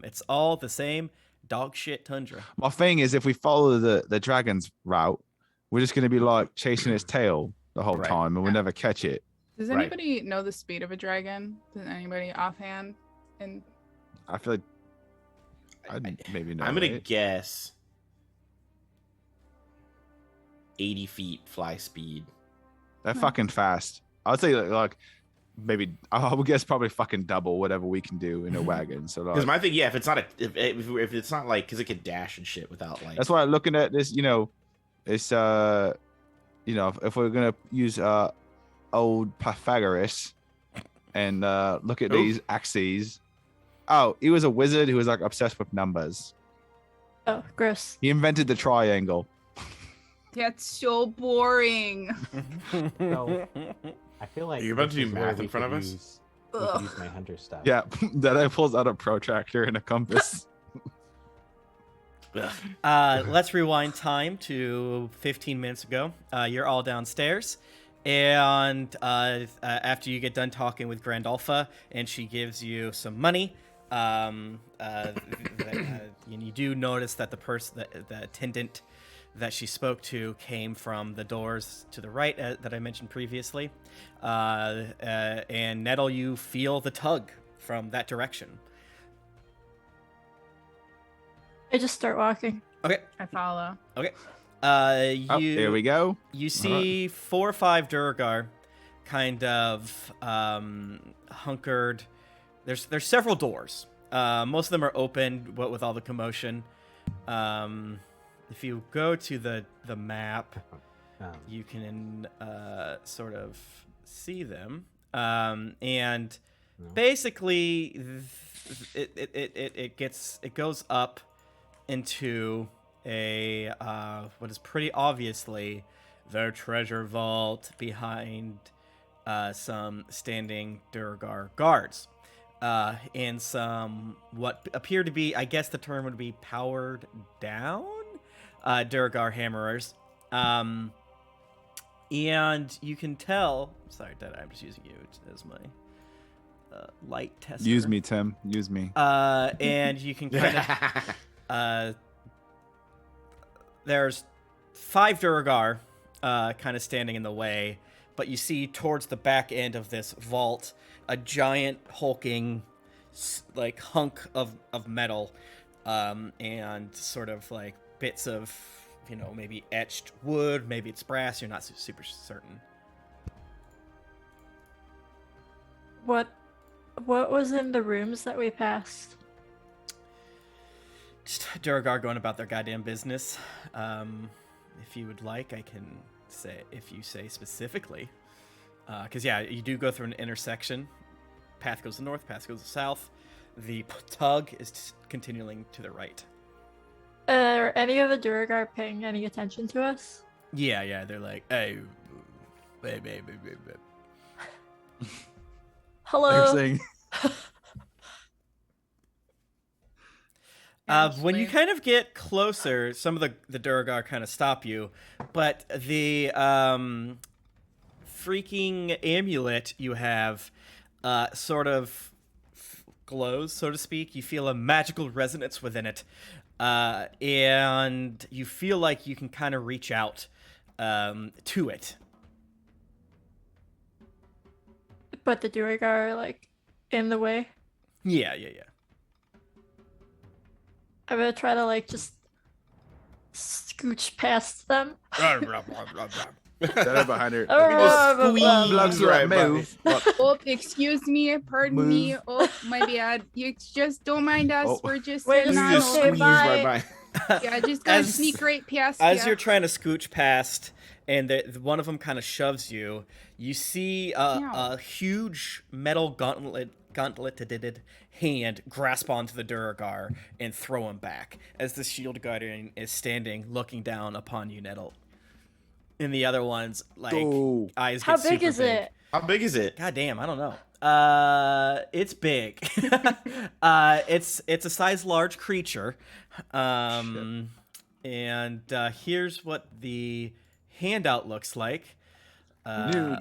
[SPEAKER 2] It's all the same dog shit tundra.
[SPEAKER 5] My thing is, if we follow the dragon's route, we're just gonna be like chasing its tail the whole
[SPEAKER 1] Right.
[SPEAKER 5] time, and we'll never catch it.
[SPEAKER 4] Does
[SPEAKER 1] Right.
[SPEAKER 4] anybody know the speed of a dragon? Does anybody offhand? And
[SPEAKER 5] I feel like I'd maybe know.
[SPEAKER 1] I'm gonna
[SPEAKER 5] right?
[SPEAKER 1] guess 80 feet fly speed.
[SPEAKER 5] They're fucking fast. I'd say like maybe I would guess probably fucking double whatever we can do in a wagon. So
[SPEAKER 1] Because
[SPEAKER 5] like,
[SPEAKER 1] my thing, yeah, if it's not if it's not like because it could dash and shit without like.
[SPEAKER 5] that's why looking at this, it's if we're gonna use old Pythagoras and look at
[SPEAKER 1] Who?
[SPEAKER 5] these axes. Oh, he was a wizard who was like obsessed with numbers.
[SPEAKER 3] Oh, gross.
[SPEAKER 5] He invented the triangle.
[SPEAKER 4] That's so boring.
[SPEAKER 6] So I feel like
[SPEAKER 1] Are you about
[SPEAKER 6] this
[SPEAKER 1] to do
[SPEAKER 6] is where
[SPEAKER 1] math in
[SPEAKER 6] we
[SPEAKER 1] front
[SPEAKER 6] could
[SPEAKER 1] of us?
[SPEAKER 6] use- We could use my hunter stuff.
[SPEAKER 5] Yeah, Deadeye pulls out a protractor and a compass.
[SPEAKER 1] Ugh.
[SPEAKER 2] Let's rewind time to 15 minutes ago. You're all downstairs, and after you get done talking with Grandalfa, and she gives you some money, and you do notice that the attendant that she spoke to came from the doors to the right that I mentioned previously. And Nettle, you feel the tug from that direction.
[SPEAKER 3] I just start walking.
[SPEAKER 2] Okay.
[SPEAKER 4] I follow.
[SPEAKER 2] Okay.
[SPEAKER 5] Oh, here we go.
[SPEAKER 2] You see 4 or 5 Durgar kind of hunkered. There's several doors. Most of them are open, what with all the commotion. If you go to the map, you can sort of see them. And basically, it goes up into a what is pretty obviously their treasure vault behind some standing Durgar guards. And some what appear to be, I guess the term would be powered down Durgar hammerers. And you can tell, sorry, Dad, I'm just using you as my light tester.
[SPEAKER 5] Use me, Tim. Use me.
[SPEAKER 2] And you can kind of there's 5 Durgar kind of standing in the way, but you see towards the back end of this vault a giant hulking like hunk of metal, and sort of like bits of, you know, maybe etched wood, maybe it's brass, you're not super certain.
[SPEAKER 3] What was in the rooms that we passed?
[SPEAKER 2] Just Durgar going about their goddamn business. If you would like, I can say, if you say specifically. Because, yeah, you do go through an intersection. Path goes to the north, path goes to the south. The tug is continuing to the right.
[SPEAKER 3] Are any of the Durgar paying any attention to us?
[SPEAKER 2] Yeah, they're like, hey, babe.
[SPEAKER 3] Hello?
[SPEAKER 5] They're saying,
[SPEAKER 2] When you kind of get closer, some of the Durgar kind of stop you, but the freaking amulet you have sort of glows, so to speak. You feel a magical resonance within it, and you feel like you can kind of reach out to it.
[SPEAKER 3] But the Durgar are like in the way.
[SPEAKER 2] Yeah.
[SPEAKER 3] I'm gonna try to like just scooch past them.
[SPEAKER 5] Deadeye behind her.
[SPEAKER 1] Squeeze right by me.
[SPEAKER 4] Oh, excuse me, pardon me.
[SPEAKER 5] Move.
[SPEAKER 4] Oh, my bad. You just don't mind us.
[SPEAKER 5] Oh.
[SPEAKER 4] We're just
[SPEAKER 3] Wait,
[SPEAKER 4] sitting
[SPEAKER 1] You
[SPEAKER 4] on
[SPEAKER 1] just
[SPEAKER 3] okay,
[SPEAKER 4] over.
[SPEAKER 1] squeeze
[SPEAKER 3] bye.
[SPEAKER 1] right by.
[SPEAKER 4] Yeah, just gotta
[SPEAKER 2] As-
[SPEAKER 4] sneak right past
[SPEAKER 2] As
[SPEAKER 4] ya.
[SPEAKER 2] you're trying to scooch past, and one of them kind of shoves you, you see a huge metal gauntleted hand grasp onto the Durgar and throw him back as the shield guardian is standing looking down upon you, Nettle. And the other one's like
[SPEAKER 5] Go.
[SPEAKER 2] eyes
[SPEAKER 3] How
[SPEAKER 2] get
[SPEAKER 3] big
[SPEAKER 2] super
[SPEAKER 3] is it?
[SPEAKER 1] How big is it?
[SPEAKER 2] God damn, I don't know. It's big. It's a size large creature. And here's what the handout looks like.
[SPEAKER 5] New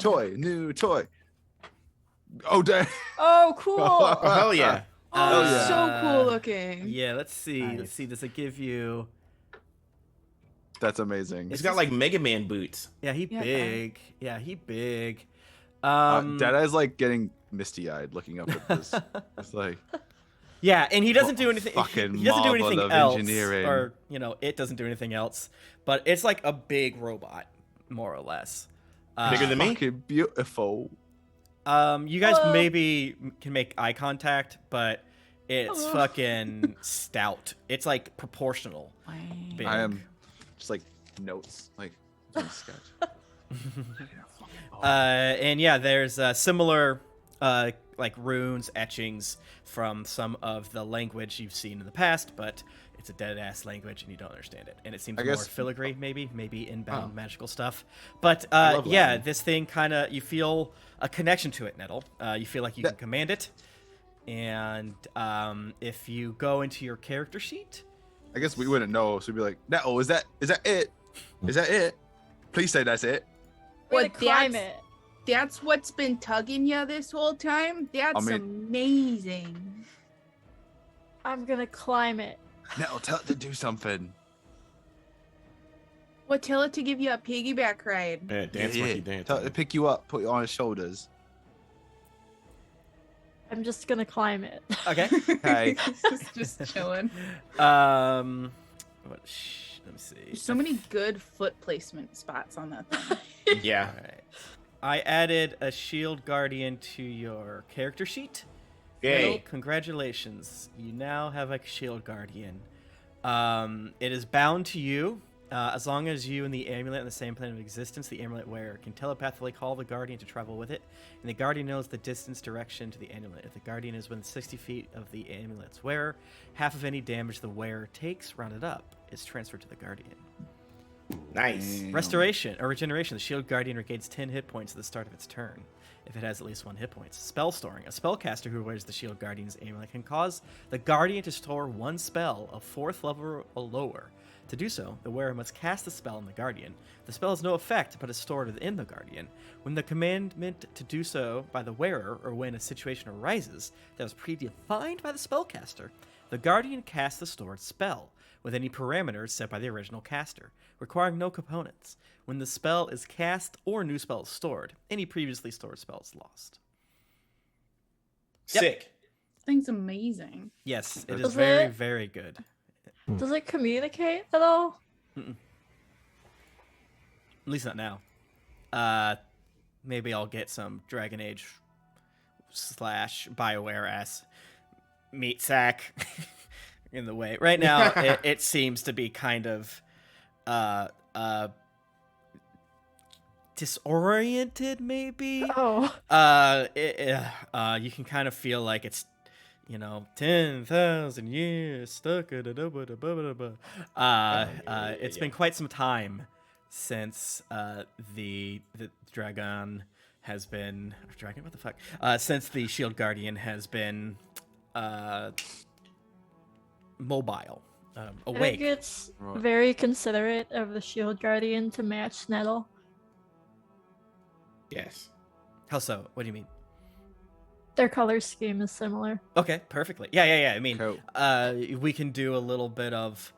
[SPEAKER 5] toy. Oh, dang.
[SPEAKER 3] Oh, cool.
[SPEAKER 1] Oh, hell yeah.
[SPEAKER 4] Oh,
[SPEAKER 5] yeah.
[SPEAKER 4] so cool looking.
[SPEAKER 2] Yeah, let's see.
[SPEAKER 6] Nice.
[SPEAKER 2] Let's see. Does it give you?
[SPEAKER 5] That's amazing.
[SPEAKER 1] He's got like Mega Man boots.
[SPEAKER 2] Yeah, he
[SPEAKER 4] Yeah.
[SPEAKER 2] big. Yeah, he big.
[SPEAKER 5] Deadeye's like getting misty-eyed looking up at this. It's like,
[SPEAKER 2] Yeah, and he doesn't do anything.
[SPEAKER 5] fucking
[SPEAKER 2] He doesn't do
[SPEAKER 5] marvel
[SPEAKER 2] anything
[SPEAKER 5] of
[SPEAKER 2] else,
[SPEAKER 5] engineering.
[SPEAKER 2] or it doesn't do anything else. But it's like a big robot, more or less.
[SPEAKER 1] Bigger than me?
[SPEAKER 5] fucking beautiful.
[SPEAKER 2] You guys
[SPEAKER 3] Hello.
[SPEAKER 2] maybe can make eye contact, but it's
[SPEAKER 3] Hello.
[SPEAKER 2] fucking stout. It's like proportional. Big.
[SPEAKER 5] I am just like notes, like doing sketch.
[SPEAKER 2] And yeah, there's similar like runes, etchings from some of the language you've seen in the past, but it's a dead-ass language and you don't understand it. And it seems
[SPEAKER 5] I
[SPEAKER 2] more
[SPEAKER 5] guess-
[SPEAKER 2] filigree, maybe inbound magical stuff. But
[SPEAKER 1] love
[SPEAKER 2] yeah,
[SPEAKER 1] Latin.
[SPEAKER 2] this thing kind of, you feel a connection to it, Nettle. You feel like you can command it. And if you go into your character sheet,
[SPEAKER 5] I guess we wouldn't know, so we'd be like, "No, is that it? Is that it? Please say that's it."
[SPEAKER 3] We're gonna
[SPEAKER 4] What,
[SPEAKER 3] climb
[SPEAKER 4] that's-
[SPEAKER 3] it.
[SPEAKER 4] That's what's been tugging you this whole time? That's
[SPEAKER 5] mean-
[SPEAKER 4] amazing.
[SPEAKER 3] I'm gonna climb it.
[SPEAKER 5] No, tell it to do something.
[SPEAKER 4] What, tell it to give you a piggyback ride.
[SPEAKER 1] Yeah, dance monkey dance.
[SPEAKER 5] Tell it to pick you up, put you on his shoulders.
[SPEAKER 3] I'm just gonna climb it.
[SPEAKER 2] okay.
[SPEAKER 5] Okay.
[SPEAKER 4] just chilling.
[SPEAKER 2] Let me see.
[SPEAKER 4] There's so many good foot placement spots on that thing.
[SPEAKER 1] Yeah.
[SPEAKER 2] All right. I added a shield guardian to your character sheet.
[SPEAKER 1] Yay.
[SPEAKER 2] So, congratulations. You now have a shield guardian. It is bound to you. As long as you and the amulet on the same plane of existence, the amulet wearer can telepathically call the guardian to travel with it, and the guardian knows the distance direction to the amulet. If the guardian is within 60 feet of the amulet's wearer, half of any damage the wearer takes, rounded up, is transferred to the guardian.
[SPEAKER 1] Nice.
[SPEAKER 2] Restoration or regeneration. The shield guardian regains 10 hit points at the start of its turn, if it has at least 1 hit point. Spell storing. A spellcaster who wears the shield guardian's amulet can cause the guardian to store 1 spell of 4th level or lower. To do so, the wearer must cast the spell on the guardian. The spell has no effect, but is stored within the guardian. When the commandment to do so by the wearer, or when a situation arises that was predefined by the spellcaster, the guardian casts the stored spell, with any parameters set by the original caster, requiring no components. When the spell is cast or new spell is stored, any previously stored spell is lost. Yep.
[SPEAKER 1] Sick.
[SPEAKER 4] This thing's amazing.
[SPEAKER 2] Yes, it is
[SPEAKER 3] Does
[SPEAKER 2] very,
[SPEAKER 3] it-
[SPEAKER 2] very good.
[SPEAKER 3] Does it communicate at all?
[SPEAKER 2] At least not now. Maybe I'll get some Dragon Age / BioWare ass meat sack in the way. Right now, it seems to be kind of disoriented, maybe.
[SPEAKER 3] Oh.
[SPEAKER 2] You can kind of feel like it's 10,000 years stuck at it's been quite some time since the dragon has been since the shield guardian has been mobile,
[SPEAKER 3] I think
[SPEAKER 2] awake.
[SPEAKER 3] it's
[SPEAKER 5] Right.
[SPEAKER 3] very considerate of the shield guardian to match Nettle.
[SPEAKER 1] Yes.
[SPEAKER 2] How so? What do you mean?
[SPEAKER 3] Their color scheme is similar.
[SPEAKER 2] Okay, perfectly. Yeah. I mean,
[SPEAKER 5] Cool.
[SPEAKER 2] we can do a little bit of,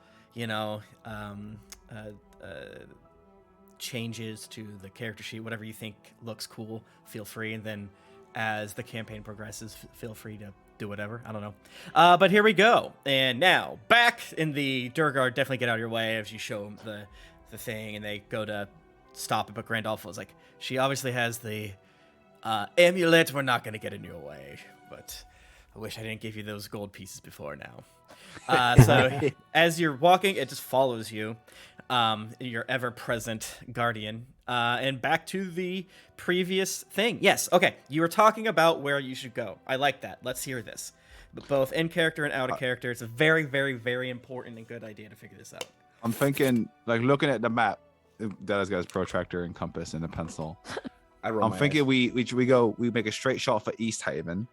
[SPEAKER 2] changes to the character sheet, whatever you think looks cool. Feel free, and then as the campaign progresses, feel free to do whatever. I don't know. But here we go. And now back in the Durgard. Definitely get out of your way as you show them the thing, and they go to stop it. But Grandolph was like, she obviously has the amulet. We're not going to get in your way, but I wish I didn't give you those gold pieces before now. So as you're walking, it just follows you, your ever-present guardian, and back to the previous thing. Yes, okay, you were talking about where you should go. I like that. Let's hear this. But both in character and out of character, it's a very, very, very important and good idea to figure this out.
[SPEAKER 5] I'm thinking, like, looking at the map, that has got his protractor and compass and a pencil. I'm thinking we make a straight shot for East Haven,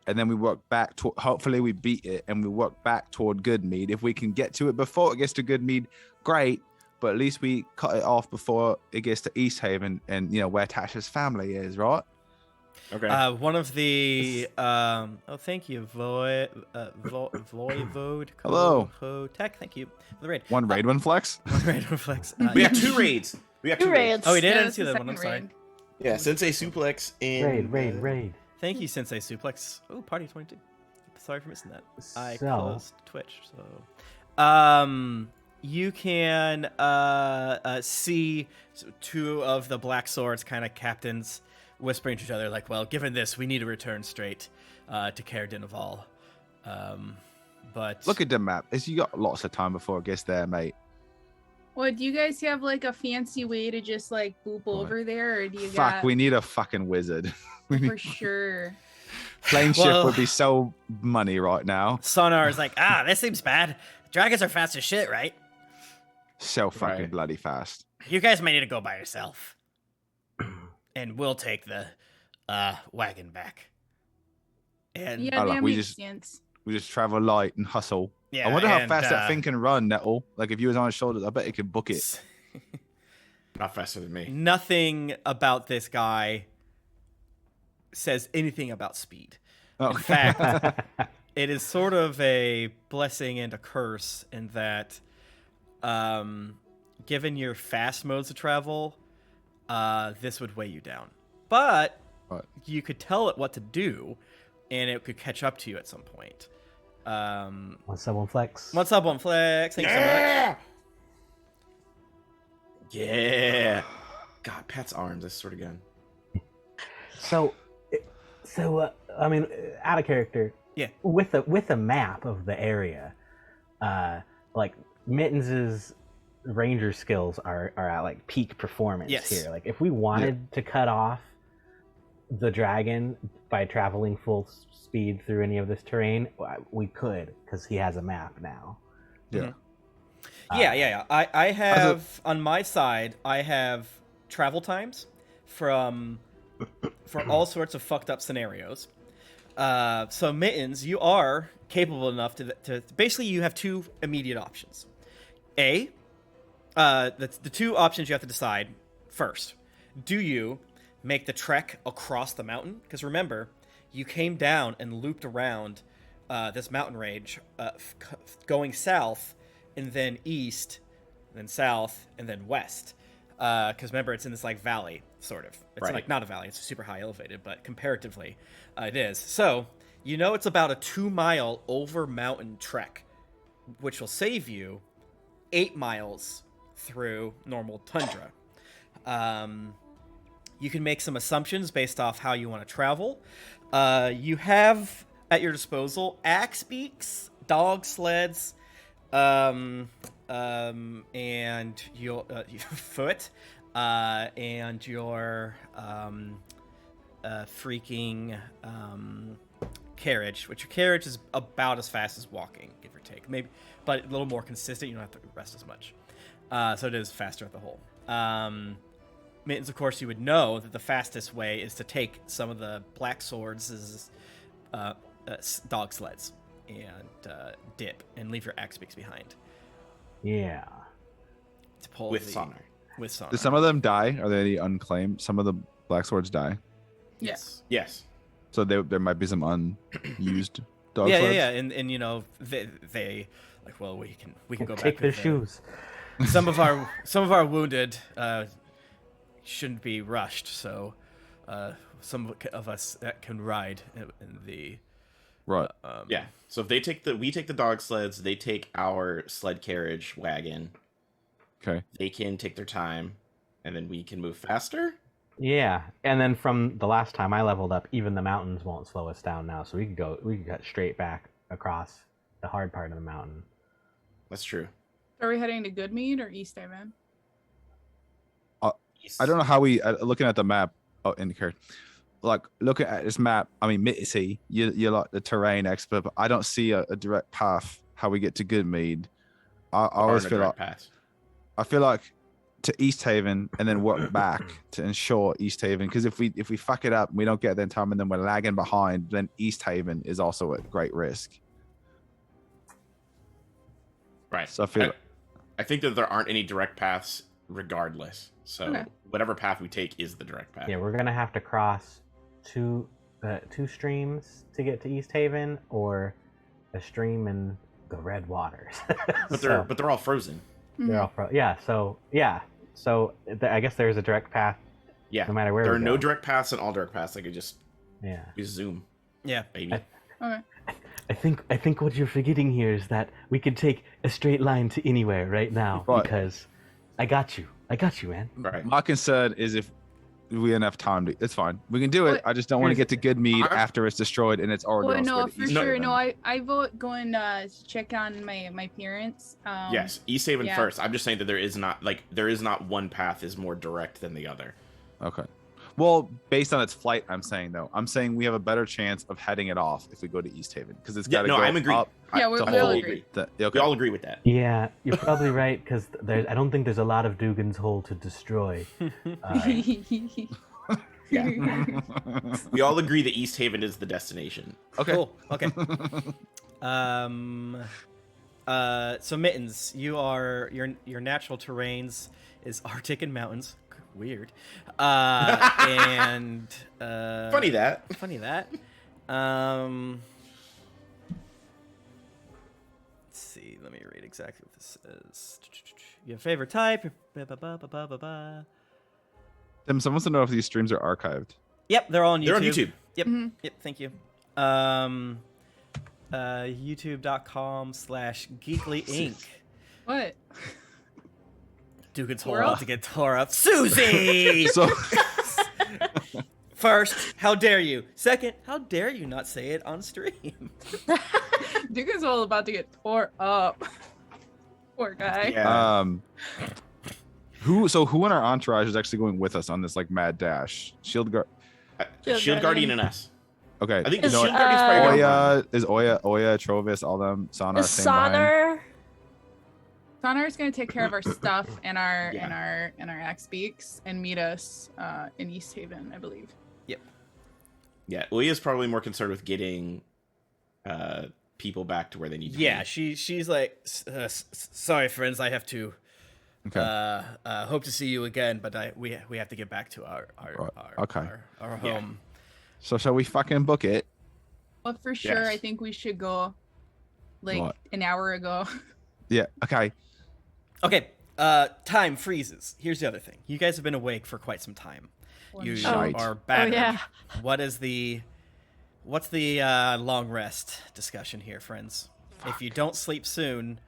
[SPEAKER 5] and then we work back to, hopefully we beat it, and we work back toward Goodmead. If we can get to it before it gets to Goodmead, great, but at least we cut it off before it gets to East Haven and where Tasha's family is, right?
[SPEAKER 1] Okay.
[SPEAKER 2] One of the thank you, Voivode.
[SPEAKER 5] Hello.
[SPEAKER 2] Tech, thank you for the raid.
[SPEAKER 5] One raid, one flex.
[SPEAKER 2] Raid reflex.
[SPEAKER 1] we got 2 raids. We got
[SPEAKER 3] Two
[SPEAKER 1] 2
[SPEAKER 3] raids.
[SPEAKER 2] Oh, we did. I
[SPEAKER 4] Yeah,
[SPEAKER 2] didn't
[SPEAKER 4] it's
[SPEAKER 2] see
[SPEAKER 4] the
[SPEAKER 2] that one. I'm
[SPEAKER 4] second
[SPEAKER 2] sorry.
[SPEAKER 4] raid.
[SPEAKER 1] Yeah, Sensei Suplex and
[SPEAKER 6] Raid.
[SPEAKER 2] Thank you, Sensei Suplex. Oh, Party 22. Sorry for missing that. I
[SPEAKER 6] So-
[SPEAKER 2] closed Twitch, so you can see 2 of the Black Swords kind of captains whispering to each other, like, well, given this, we need to return straight to Caer Dineval. But
[SPEAKER 5] Look at the map. You got lots of time before it gets there, mate.
[SPEAKER 4] Well, do you guys have like a fancy way to just like boop over there, or do you
[SPEAKER 5] Fuck,
[SPEAKER 4] got
[SPEAKER 5] we need a fucking wizard. We need-
[SPEAKER 4] for sure?
[SPEAKER 5] Plane ship
[SPEAKER 2] Well-
[SPEAKER 5] would be so money right now.
[SPEAKER 2] Sonar is like, this seems bad. Dragons are fast as shit, right?
[SPEAKER 5] So fucking
[SPEAKER 1] Right.
[SPEAKER 5] bloody fast.
[SPEAKER 2] You guys may need to go by yourself. And we'll take the wagon back. And
[SPEAKER 4] Yeah,
[SPEAKER 5] Oh, like,
[SPEAKER 4] that
[SPEAKER 5] we
[SPEAKER 4] makes
[SPEAKER 5] just-
[SPEAKER 4] sense.
[SPEAKER 5] We just travel light and hustle.
[SPEAKER 2] yeah,
[SPEAKER 5] I wonder how
[SPEAKER 2] and,
[SPEAKER 5] fast that thing can run, Nettle. Like if you was on his shoulders, I bet it could book it.
[SPEAKER 1] Not faster than me.
[SPEAKER 2] Nothing about this guy says anything about speed.
[SPEAKER 5] Oh.
[SPEAKER 2] In fact, it is sort of a blessing and a curse in that, given your fast modes of travel, this would weigh you down. But
[SPEAKER 5] Right.
[SPEAKER 2] you could tell it what to do, and it could catch up to you at some point.
[SPEAKER 6] What's up, one flex?
[SPEAKER 2] What's up, One Flex? Thanks so much.
[SPEAKER 1] Yeah. God, Pat's arms. I swear to God.
[SPEAKER 6] So, I mean, out of character.
[SPEAKER 2] Yeah.
[SPEAKER 6] With a map of the area, like Mittens's ranger skills are at like peak performance
[SPEAKER 2] Yes.
[SPEAKER 6] here. Like if we wanted to cut off the dragon by traveling full speed through any of this terrain, we could, because he has a map now.
[SPEAKER 5] Yeah.
[SPEAKER 2] Yeah. I have on my side. I have travel times for all sorts of fucked up scenarios. So Mittens, you are capable enough to basically you have two immediate options. The two options you have to decide first. Do you make the trek across the mountain? Because remember, you came down and looped around this mountain range, going south and then east, and then south and then west. Because remember, it's in this like valley, sort of. It's
[SPEAKER 1] Right.
[SPEAKER 2] like not a valley; it's super high elevated, but comparatively, it is. So you know it's about a 2-mile over mountain trek, which will save you 8 miles through normal tundra. You can make some assumptions based off how you want to travel. You have at your disposal axe beaks, dog sleds, and your foot, and your freaking carriage. Which your carriage is about as fast as walking, give or take, maybe, but a little more consistent. You don't have to rest as much, so it is faster at the whole. Mittens, of course, you would know that the fastest way is to take some of the black swords as dog sleds and dip and leave your axe beaks behind
[SPEAKER 6] Yeah.
[SPEAKER 2] to pull
[SPEAKER 1] With sonar.
[SPEAKER 2] With sonar.
[SPEAKER 5] Do some of them die? Are they any unclaimed? Some of the black swords die.
[SPEAKER 4] Yes.
[SPEAKER 1] Yes.
[SPEAKER 5] So there might be some unused dog
[SPEAKER 2] yeah,
[SPEAKER 5] sleds.
[SPEAKER 2] yeah, and you know they like, well, we can go
[SPEAKER 6] Take
[SPEAKER 2] back
[SPEAKER 6] their
[SPEAKER 2] with the-
[SPEAKER 6] shoes.
[SPEAKER 2] some of our wounded shouldn't be rushed, so some of us that can ride in the
[SPEAKER 5] Right.
[SPEAKER 1] Yeah. So if we take the dog sleds, they take our sled carriage wagon.
[SPEAKER 5] Okay.
[SPEAKER 1] They can take their time, and then we can move faster.
[SPEAKER 6] Yeah, and then from the last time I leveled up, even the mountains won't slow us down now, so we could cut straight back across the hard part of the mountain.
[SPEAKER 1] That's true.
[SPEAKER 4] Are we heading to Goodmead or East Haven?
[SPEAKER 5] I don't know how we looking at the map. Oh, in the character. Like looking at this map. I mean, Mitzi, you're like the terrain expert, but I don't see a direct path how we get to Goodmead. I always feel like I feel like to East Haven and then work back to ensure East Haven, because if we fuck it up and we don't get there in time and then we're lagging behind, then East Haven is also at great risk.
[SPEAKER 1] Right.
[SPEAKER 5] So I feel
[SPEAKER 1] I think that there aren't any direct paths regardless. So
[SPEAKER 4] Okay.
[SPEAKER 1] whatever path we take is the direct path.
[SPEAKER 6] Yeah, we're gonna have to cross two streams to get to East Haven, or a stream in the Red Waters.
[SPEAKER 1] But they're all frozen.
[SPEAKER 6] They're all so I guess there's a direct path.
[SPEAKER 1] Yeah.
[SPEAKER 6] No matter where
[SPEAKER 1] there
[SPEAKER 6] we
[SPEAKER 1] are no
[SPEAKER 6] go.
[SPEAKER 1] direct paths and all direct paths. I could just
[SPEAKER 6] Yeah.
[SPEAKER 1] zoom,
[SPEAKER 2] yeah.
[SPEAKER 1] baby.
[SPEAKER 4] Okay.
[SPEAKER 6] I think what you're forgetting here is that we could take a straight line to anywhere right now,
[SPEAKER 5] Right.
[SPEAKER 6] because I got you, man.
[SPEAKER 1] Right.
[SPEAKER 5] my concern is if we don't have time to. It's fine. We can do it.
[SPEAKER 4] But-
[SPEAKER 5] I just don't want to get to Goodmead
[SPEAKER 1] I'm-
[SPEAKER 5] after it's destroyed and it's already.
[SPEAKER 4] Well,
[SPEAKER 5] on its way
[SPEAKER 4] no,
[SPEAKER 5] to
[SPEAKER 4] for
[SPEAKER 5] East
[SPEAKER 4] sure.
[SPEAKER 5] Haven.
[SPEAKER 4] No, I vote going to check on my parents.
[SPEAKER 1] Yes, East Haven
[SPEAKER 4] yeah.
[SPEAKER 1] first. I'm just saying that there is not one path is more direct than the other.
[SPEAKER 5] Okay. Well, based on its flight, I'm saying we have a better chance of heading it off if we go to East Haven because it's got to go
[SPEAKER 1] I'm agree.
[SPEAKER 5] up.
[SPEAKER 4] Yeah, we
[SPEAKER 5] to
[SPEAKER 4] all
[SPEAKER 5] hold
[SPEAKER 4] agree.
[SPEAKER 5] okay.
[SPEAKER 1] We all agree with that.
[SPEAKER 6] Yeah, you're probably right because I don't think there's a lot of Dugan's Hole to destroy.
[SPEAKER 1] We all agree that East Haven is the destination.
[SPEAKER 5] Okay.
[SPEAKER 2] Cool. Okay. So Mittens, your natural terrains is Arctic and mountains. Weird. And
[SPEAKER 1] Funny that.
[SPEAKER 2] Let's see. Let me read exactly what this says. Your favorite type.
[SPEAKER 5] Tim, someone wants to know if these streams are archived.
[SPEAKER 2] Yep, they're all on YouTube.
[SPEAKER 1] They're on YouTube.
[SPEAKER 2] Yep. Yep. Thank you. YouTube.com/Geekly Inc.
[SPEAKER 4] What?
[SPEAKER 2] Dugan's Hole
[SPEAKER 4] Squirrel?
[SPEAKER 2] about to get tore up. Susie!
[SPEAKER 5] So
[SPEAKER 2] First, how dare you? Second, how dare you not say it on stream?
[SPEAKER 4] Dugan's all about to get tore up. Poor guy.
[SPEAKER 1] Yeah.
[SPEAKER 5] who in our entourage is actually going with us on this like mad dash? Shield guard.
[SPEAKER 1] Shield Guardian and us.
[SPEAKER 5] Okay.
[SPEAKER 1] I think
[SPEAKER 3] Is,
[SPEAKER 1] Shield Guardian's probably going
[SPEAKER 5] Oya is Oya, Trovis, all them, Sonar,
[SPEAKER 3] Is
[SPEAKER 5] same line.
[SPEAKER 3] Sonar?
[SPEAKER 4] Sonar's gonna take care of our stuff and our
[SPEAKER 1] Yeah.
[SPEAKER 4] axe beaks and meet us in East Haven, I believe.
[SPEAKER 1] Yeah, Uya's probably more concerned with getting people back to where they need to
[SPEAKER 2] Yeah,
[SPEAKER 1] be.
[SPEAKER 2] she's like, sorry, friends, I have to.
[SPEAKER 5] Okay.
[SPEAKER 2] Hope to see you again, but we have to get back to our
[SPEAKER 5] Okay.
[SPEAKER 2] our
[SPEAKER 1] Yeah.
[SPEAKER 2] home.
[SPEAKER 5] So shall we fucking book it?
[SPEAKER 4] But for sure,
[SPEAKER 1] Yes.
[SPEAKER 4] I think we should go like
[SPEAKER 5] What?
[SPEAKER 4] an hour ago.
[SPEAKER 5] Yeah. Okay.
[SPEAKER 2] Okay. Time freezes. Here's the other thing. You guys have been awake for quite some time. You
[SPEAKER 5] Shite.
[SPEAKER 2] are battered.
[SPEAKER 3] yeah.
[SPEAKER 2] What's the long rest discussion here, friends? If you don't sleep soon,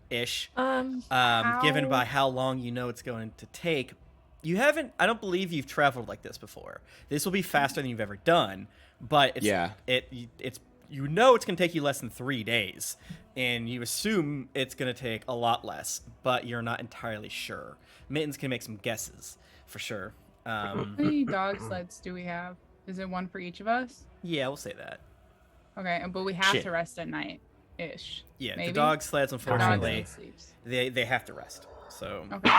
[SPEAKER 2] ish, given by how long you know it's going to take, you haven't. I don't believe you've traveled like this before. This will be faster than you've ever done, but it's it's you know it's going to take you less than 3 days, and you assume it's going to take a lot less, but you're not entirely sure. Mittens can make some guesses for sure.
[SPEAKER 4] How many dog sleds do we have? Is it one for each of us?
[SPEAKER 2] Yeah, we'll say that.
[SPEAKER 4] Okay, but we have
[SPEAKER 1] Shit.
[SPEAKER 4] to rest at night, ish.
[SPEAKER 2] Yeah,
[SPEAKER 4] Maybe?
[SPEAKER 2] the dog sleds,
[SPEAKER 4] Dog
[SPEAKER 2] unfortunately,
[SPEAKER 4] sleeps.
[SPEAKER 2] they have to rest. So,
[SPEAKER 4] Okay.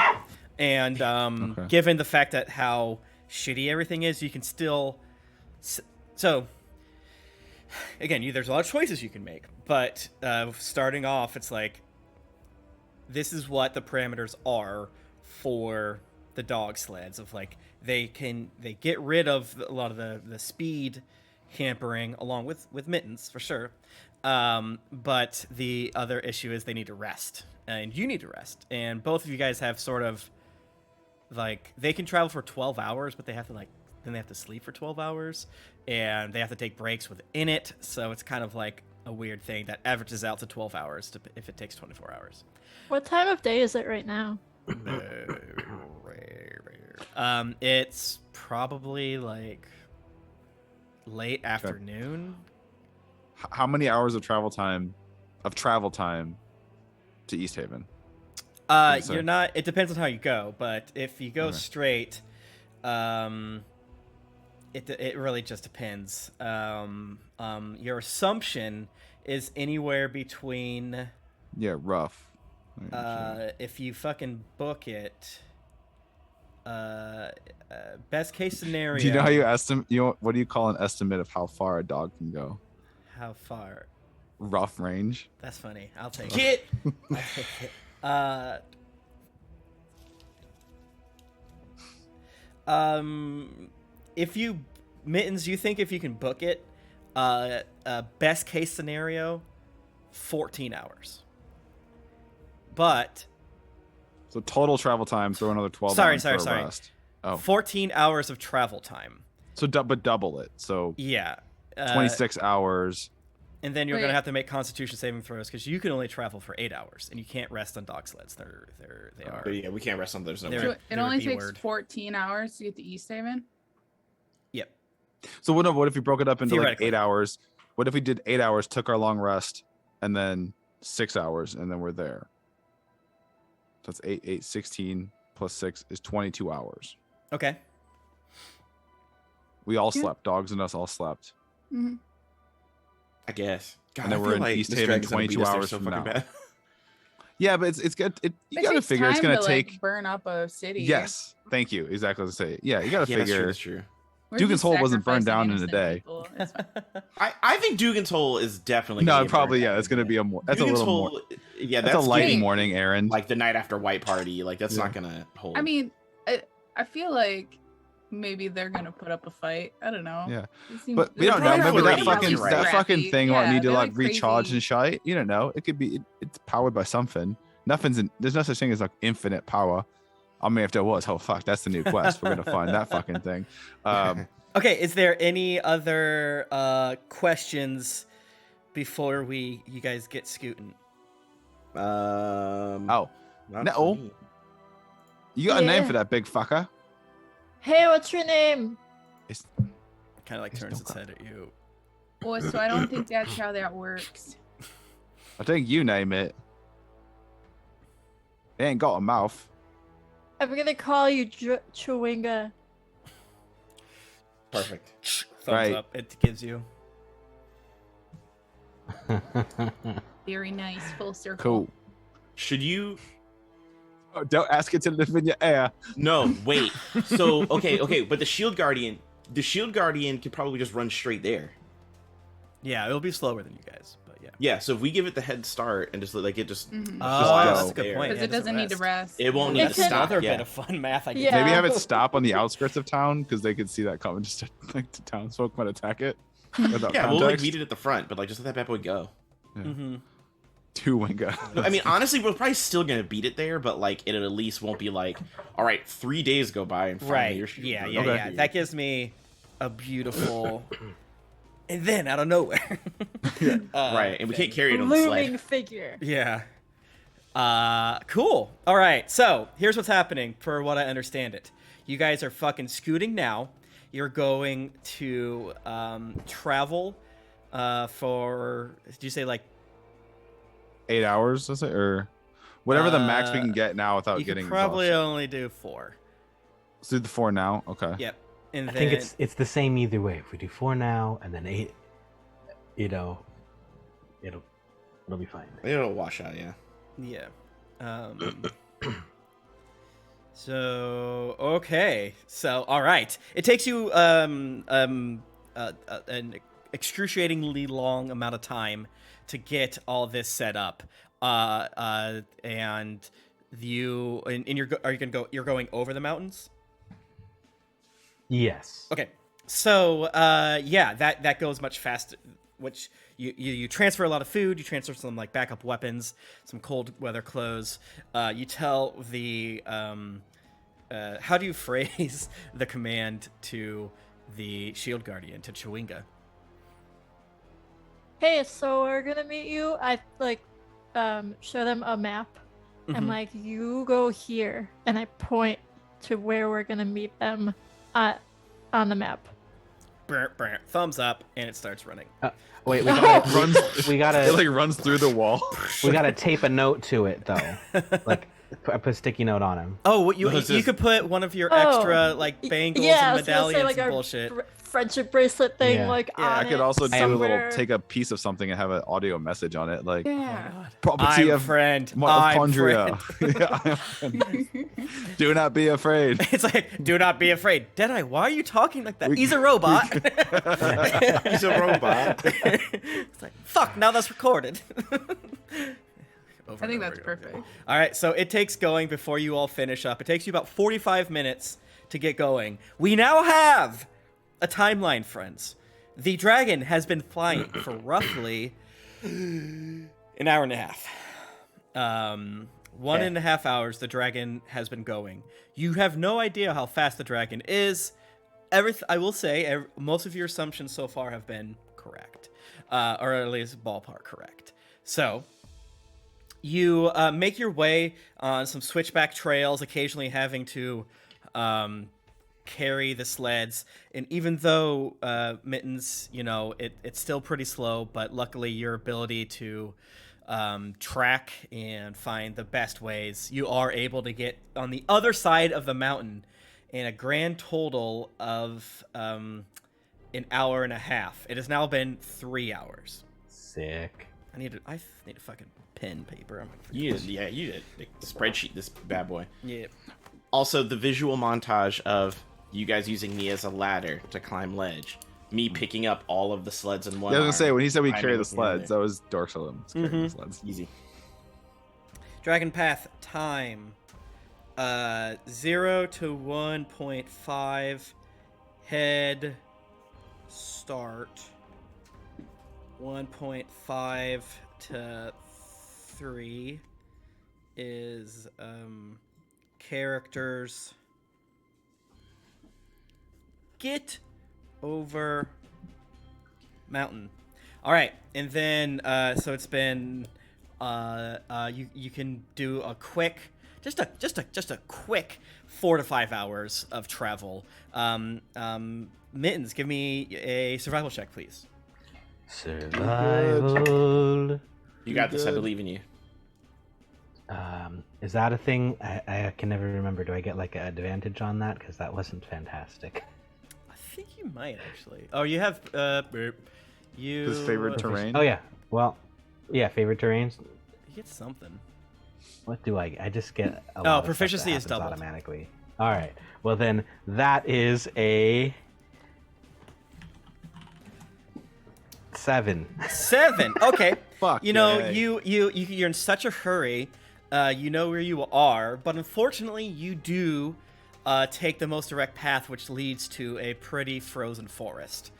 [SPEAKER 2] and
[SPEAKER 5] Okay.
[SPEAKER 2] given the fact that how shitty everything is, you can still. So, again, there's a lot of choices you can make, but starting off, it's like this is what the parameters are for the dog sleds. Of like they get rid of a lot of the speed hampering along with Mittens for sure. But the other issue is they need to rest, and you need to rest. And both of you guys have sort of like they can travel for 12 hours, but they have to then they have to sleep for 12 hours, and they have to take breaks within it. So it's kind of like a weird thing that averages out to 12 hours if it takes 24 hours.
[SPEAKER 3] What time of day is it right now?
[SPEAKER 2] It's probably like late afternoon.
[SPEAKER 5] How many hours of travel time to East Haven?
[SPEAKER 2] You're not. It depends on how you go, but if you go
[SPEAKER 5] Okay.
[SPEAKER 2] straight, it really just depends. Your assumption is anywhere between.
[SPEAKER 5] Yeah, rough.
[SPEAKER 2] If you fucking book it, best case scenario.
[SPEAKER 5] Do you know how you estimate? What do you call an estimate of how far a dog can go?
[SPEAKER 2] How far?
[SPEAKER 5] Rough range.
[SPEAKER 2] That's funny. I'll take
[SPEAKER 1] Get
[SPEAKER 2] it. I'll take it. If you Mittens, you think if you can book it, best case scenario, 14 hours. But
[SPEAKER 5] So total travel time. Throw another 12.
[SPEAKER 2] Sorry,
[SPEAKER 5] hours for a
[SPEAKER 2] sorry.
[SPEAKER 5] rest. Oh,
[SPEAKER 2] 14 hours of travel time.
[SPEAKER 5] so but double it. So
[SPEAKER 2] Yeah.
[SPEAKER 5] 26 hours.
[SPEAKER 2] And then you're
[SPEAKER 4] Wait.
[SPEAKER 2] gonna have to make Constitution saving throws because you can only travel for 8 hours, and you can't rest on dog sleds. They are.
[SPEAKER 1] But yeah, we can't rest on. There's no
[SPEAKER 2] There-
[SPEAKER 1] way.
[SPEAKER 4] So it
[SPEAKER 2] there
[SPEAKER 4] only
[SPEAKER 2] would be
[SPEAKER 4] takes
[SPEAKER 2] word.
[SPEAKER 4] 14 hours to get to East Haven?
[SPEAKER 2] Yep.
[SPEAKER 5] So what if we broke it up into like
[SPEAKER 2] Theoretically.
[SPEAKER 5] 8 hours? What if we did 8 hours, took our long rest, and then 6 hours, and then we're there? That's 8, 16 plus 6 is 22 hours.
[SPEAKER 2] Okay.
[SPEAKER 5] We all
[SPEAKER 4] Yeah.
[SPEAKER 5] slept. Dogs and us all slept.
[SPEAKER 4] Mhm.
[SPEAKER 1] I guess. God,
[SPEAKER 5] And then
[SPEAKER 1] I
[SPEAKER 5] we're
[SPEAKER 1] feel
[SPEAKER 5] in
[SPEAKER 1] like
[SPEAKER 5] East
[SPEAKER 1] this
[SPEAKER 5] Haven
[SPEAKER 1] dragon's gonna beat
[SPEAKER 5] 22
[SPEAKER 1] us there
[SPEAKER 5] hours
[SPEAKER 1] so
[SPEAKER 5] from
[SPEAKER 1] fucking
[SPEAKER 5] now.
[SPEAKER 1] bad.
[SPEAKER 5] Yeah, but it's good. You
[SPEAKER 4] It
[SPEAKER 5] gotta
[SPEAKER 4] takes
[SPEAKER 5] figure it's
[SPEAKER 4] time
[SPEAKER 5] gonna
[SPEAKER 4] to,
[SPEAKER 5] take.
[SPEAKER 4] like, burn up a city.
[SPEAKER 5] Yes, thank you. Exactly what I say. Yeah, you gotta
[SPEAKER 1] Yeah, that's true.
[SPEAKER 5] figure.
[SPEAKER 1] That's true.
[SPEAKER 4] We're
[SPEAKER 5] Dugan's
[SPEAKER 4] just
[SPEAKER 5] Hole wasn't burned
[SPEAKER 4] sacrificing
[SPEAKER 5] down in a
[SPEAKER 4] innocent
[SPEAKER 5] day.
[SPEAKER 4] people. It's fine.
[SPEAKER 1] I think Dugan's Hole is definitely.
[SPEAKER 5] No,
[SPEAKER 1] gonna get
[SPEAKER 5] probably
[SPEAKER 1] burned
[SPEAKER 5] yeah.
[SPEAKER 1] down
[SPEAKER 5] It's gonna
[SPEAKER 1] in
[SPEAKER 5] be
[SPEAKER 1] day.
[SPEAKER 5] a more. That's
[SPEAKER 1] Dugan's
[SPEAKER 5] a little more.
[SPEAKER 1] Hole, yeah,
[SPEAKER 5] That's a light
[SPEAKER 1] getting,
[SPEAKER 5] morning errand.
[SPEAKER 1] like the night after white party. Like that's
[SPEAKER 5] Yeah.
[SPEAKER 1] not gonna hold.
[SPEAKER 4] I mean, I feel like maybe they're gonna put up a fight. I don't know.
[SPEAKER 5] Yeah.
[SPEAKER 4] They seem-
[SPEAKER 5] But we
[SPEAKER 4] they're
[SPEAKER 5] don't know.
[SPEAKER 1] probably
[SPEAKER 5] Maybe that
[SPEAKER 1] already
[SPEAKER 5] fucking
[SPEAKER 1] right.
[SPEAKER 5] that fucking
[SPEAKER 4] scrappy.
[SPEAKER 5] thing might
[SPEAKER 4] Yeah,
[SPEAKER 5] need to
[SPEAKER 4] they're,
[SPEAKER 5] like recharge
[SPEAKER 4] crazy.
[SPEAKER 5] and shite. You don't know. It could be. It's powered by something. Nothing's. There's no such thing as like infinite power. I mean, if there was, oh fuck, that's the new quest. We're gonna find that fucking thing.
[SPEAKER 2] Okay, is there any other questions before you guys get scooting?
[SPEAKER 5] Oh,
[SPEAKER 1] not
[SPEAKER 5] no.
[SPEAKER 1] for me.
[SPEAKER 5] you got a name
[SPEAKER 3] Yeah.
[SPEAKER 5] for that big fucker?
[SPEAKER 3] Hey, what's your name?
[SPEAKER 5] It's
[SPEAKER 2] Kind of like
[SPEAKER 5] There's
[SPEAKER 2] turns
[SPEAKER 5] no
[SPEAKER 2] its head at you.
[SPEAKER 4] Well, so I don't think that's how that works.
[SPEAKER 5] I think you name it. It ain't got a mouth.
[SPEAKER 3] I'm gonna call you Chewinga.
[SPEAKER 1] Perfect.
[SPEAKER 2] Thumbs
[SPEAKER 5] Right.
[SPEAKER 2] up. It gives you.
[SPEAKER 4] Very nice, full circle.
[SPEAKER 5] Cool.
[SPEAKER 1] Should you?
[SPEAKER 5] Oh, don't ask it to live in your air.
[SPEAKER 1] No, wait. So okay, but the shield guardian could probably just run straight there.
[SPEAKER 2] Yeah, it'll be slower than you guys, but yeah.
[SPEAKER 1] Yeah. So if we give it the head start and just like it just
[SPEAKER 4] Mhm.
[SPEAKER 2] Oh,
[SPEAKER 5] go.
[SPEAKER 2] that's a good
[SPEAKER 1] there.
[SPEAKER 2] point.
[SPEAKER 4] Because
[SPEAKER 2] Yeah,
[SPEAKER 4] it doesn't need to rest.
[SPEAKER 1] It won't
[SPEAKER 3] need
[SPEAKER 2] That's
[SPEAKER 3] to stop,
[SPEAKER 2] another
[SPEAKER 1] yeah.
[SPEAKER 2] bit of fun math. I guess.
[SPEAKER 3] Yeah.
[SPEAKER 5] Maybe have it stop on the outskirts of town because they could see that coming. Just like the townsfolk might attack it. Without
[SPEAKER 1] Yeah, we'll like
[SPEAKER 5] context.
[SPEAKER 1] meet it at the front, but like just let that bad boy go.
[SPEAKER 2] Mm-hmm.
[SPEAKER 5] Two winga.
[SPEAKER 1] I mean, honestly, we're probably still gonna beat it there, but like it at least won't be like, all right, 3 days go by and finally
[SPEAKER 2] Right.
[SPEAKER 1] your shield
[SPEAKER 2] Yeah,
[SPEAKER 1] goes
[SPEAKER 2] yeah,
[SPEAKER 1] up.
[SPEAKER 2] yeah. That gives me a beautiful. And then out of nowhere.
[SPEAKER 1] Right, and we can't carry it on the
[SPEAKER 3] Looming
[SPEAKER 1] sled.
[SPEAKER 3] figure.
[SPEAKER 2] Yeah. Cool. All right. So here's what's happening, for what I understand it. You guys are fucking scooting now. You're going to travel for. Did you say like?
[SPEAKER 5] 8 hours, is it, or whatever the max we can get now without
[SPEAKER 2] You
[SPEAKER 5] getting
[SPEAKER 2] could probably
[SPEAKER 5] exhaustion.
[SPEAKER 2] only do 4.
[SPEAKER 5] Let's do the 4 now. Okay.
[SPEAKER 2] Yep. And
[SPEAKER 6] I
[SPEAKER 2] then,
[SPEAKER 6] think it's the same either way. If we do 4 now and then 8, it'll be fine.
[SPEAKER 1] It'll wash out, yeah.
[SPEAKER 2] Yeah. So okay. So all right. It takes you an excruciatingly long amount of time to get all this set up. And you and you're you're going over the mountains?
[SPEAKER 6] Yes.
[SPEAKER 2] Okay. So yeah, that goes much faster. Which you transfer a lot of food, you transfer some like backup weapons, some cold weather clothes. You tell the how do you phrase the command to the shield guardian, to Chewinga?
[SPEAKER 3] Hey, so we're gonna meet you. I like show them a map. I'm
[SPEAKER 2] Mhm.
[SPEAKER 3] like, you go here, and I point to where we're gonna meet them on the map.
[SPEAKER 2] Brr, brr, thumbs up, and it starts running.
[SPEAKER 6] Wait,
[SPEAKER 5] Runs.
[SPEAKER 6] we
[SPEAKER 5] It
[SPEAKER 6] gotta
[SPEAKER 5] like runs through the wall.
[SPEAKER 6] we gotta tape a note to it though. Like I put a sticky note on him.
[SPEAKER 2] Oh, what you
[SPEAKER 1] No, it's
[SPEAKER 2] you
[SPEAKER 1] just-
[SPEAKER 2] could put one of your
[SPEAKER 3] Oh,
[SPEAKER 2] extra like bangles
[SPEAKER 3] yeah, I
[SPEAKER 2] and
[SPEAKER 3] was gonna say,
[SPEAKER 2] medallions
[SPEAKER 3] like,
[SPEAKER 2] and
[SPEAKER 3] our
[SPEAKER 2] bullshit.
[SPEAKER 3] friendship bracelet thing,
[SPEAKER 6] Yeah.
[SPEAKER 3] like
[SPEAKER 2] Yeah.
[SPEAKER 3] on
[SPEAKER 5] I could
[SPEAKER 3] it
[SPEAKER 5] also do a little
[SPEAKER 3] somewhere.
[SPEAKER 5] take a piece of something and have an audio message on it, like
[SPEAKER 4] Yeah.
[SPEAKER 5] property
[SPEAKER 2] I'm
[SPEAKER 5] of
[SPEAKER 2] friend. I'm
[SPEAKER 5] mitochondria.
[SPEAKER 2] friend.
[SPEAKER 5] Yeah, I am friend. Do not be afraid.
[SPEAKER 2] It's like, do not be afraid. Deadeye, why are you talking like that? He's a robot.
[SPEAKER 1] He's a robot.
[SPEAKER 2] It's like, fuck, now that's recorded.
[SPEAKER 4] I think that's perfect.
[SPEAKER 2] All right, so it takes going before you all finish up. It takes you about 45 minutes to get going. We now have a timeline, friends. The dragon has been flying for roughly an hour and a half. 1.5 hours the dragon has been going. You have no idea how fast the dragon is. I will say, most of your assumptions so far have been correct, or at least ballpark correct. So you make your way on some switchback trails, occasionally having to carry the sleds. And even though Mittens, it's still pretty slow, but luckily your ability to track and find the best ways, you are able to get on the other side of the mountain and a grand total of an hour and a half. It has now been 3 hours.
[SPEAKER 6] Sick.
[SPEAKER 2] I need a fucking pen paper. I'm gonna
[SPEAKER 1] You did the spreadsheet, this bad boy.
[SPEAKER 2] Yeah.
[SPEAKER 1] Also, the visual montage of you guys using me as a ladder to climb ledge, me picking up all of the sleds in one.
[SPEAKER 5] Yeah, I was gonna say when he said we
[SPEAKER 1] climbing
[SPEAKER 5] carry the
[SPEAKER 1] with the other.
[SPEAKER 5] sleds, that was Dorsalim carrying the
[SPEAKER 2] Mhm.
[SPEAKER 5] sleds.
[SPEAKER 1] Easy.
[SPEAKER 2] Dragon Path time. 0 to 1.5 head start. 1.5 to 3 is characters get over mountain. All right, and then so it's been you can do a quick just a quick 4 to 5 hours of travel. Mittens, give me a survival check, please.
[SPEAKER 6] Survival.
[SPEAKER 1] You got this. I believe in you.
[SPEAKER 6] Is that a thing? I can never remember. Do I get like an advantage on that? Because that wasn't fantastic.
[SPEAKER 2] I think you might actually. Oh, you have you.
[SPEAKER 5] His favorite terrain.
[SPEAKER 6] Oh yeah. Well, yeah. Favorite terrains.
[SPEAKER 2] You get something.
[SPEAKER 6] What do I? I just get. A lot of
[SPEAKER 2] proficiency
[SPEAKER 6] stuff
[SPEAKER 2] is
[SPEAKER 6] that
[SPEAKER 2] doubled.
[SPEAKER 6] happens automatically. All right. Well then, that is a 7.
[SPEAKER 2] 7. Okay.
[SPEAKER 5] Fuck.
[SPEAKER 2] You know,
[SPEAKER 5] yeah.
[SPEAKER 2] you're in such a hurry. You know where you are, but unfortunately, you do take the most direct path, which leads to a pretty frozen forest.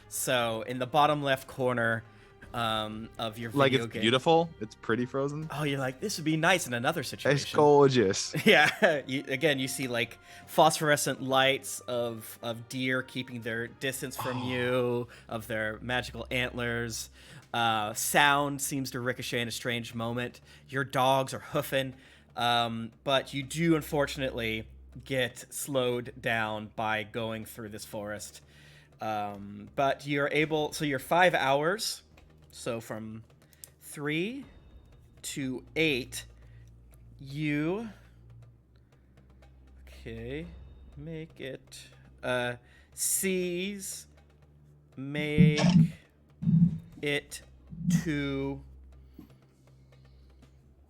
[SPEAKER 2] So, in the bottom left corner of your video
[SPEAKER 5] Like it's
[SPEAKER 2] game,
[SPEAKER 5] beautiful. It's pretty frozen.
[SPEAKER 2] oh, you're like, this would be nice in another situation.
[SPEAKER 5] It's gorgeous.
[SPEAKER 2] Yeah, you see like phosphorescent lights of deer keeping their distance from you, of their magical antlers. Sound seems to ricochet in a strange moment. Your dogs are hoofing, but you do unfortunately get slowed down by going through this forest. But you're able, so you're 5 hours, so from 3 to 8, you, okay, make it, C's, make it to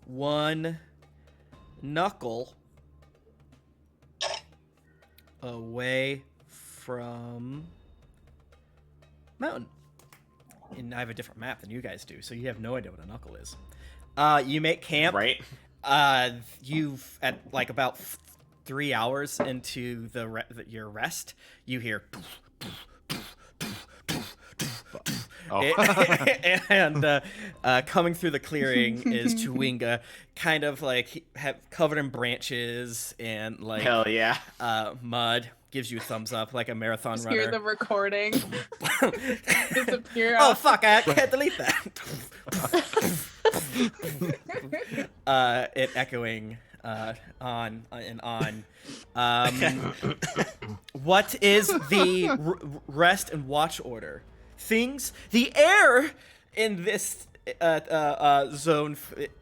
[SPEAKER 2] 1 knuckle away from mountain. And I have a different map than you guys do, so you have no idea what a knuckle is. You make camp.
[SPEAKER 1] Right?
[SPEAKER 2] You've at like about 3 hours into your rest, you hear.
[SPEAKER 5] Oh.
[SPEAKER 2] And coming through the clearing is Chewinga, kind of like covered in branches and like
[SPEAKER 1] Hell yeah.
[SPEAKER 2] mud. Gives you a thumbs up like a marathon
[SPEAKER 4] Just
[SPEAKER 2] runner.
[SPEAKER 4] hear the recording disappear.
[SPEAKER 2] Oh fuck! I can't delete that. It echoing on and on. What is the rest and watch order? The air in this zone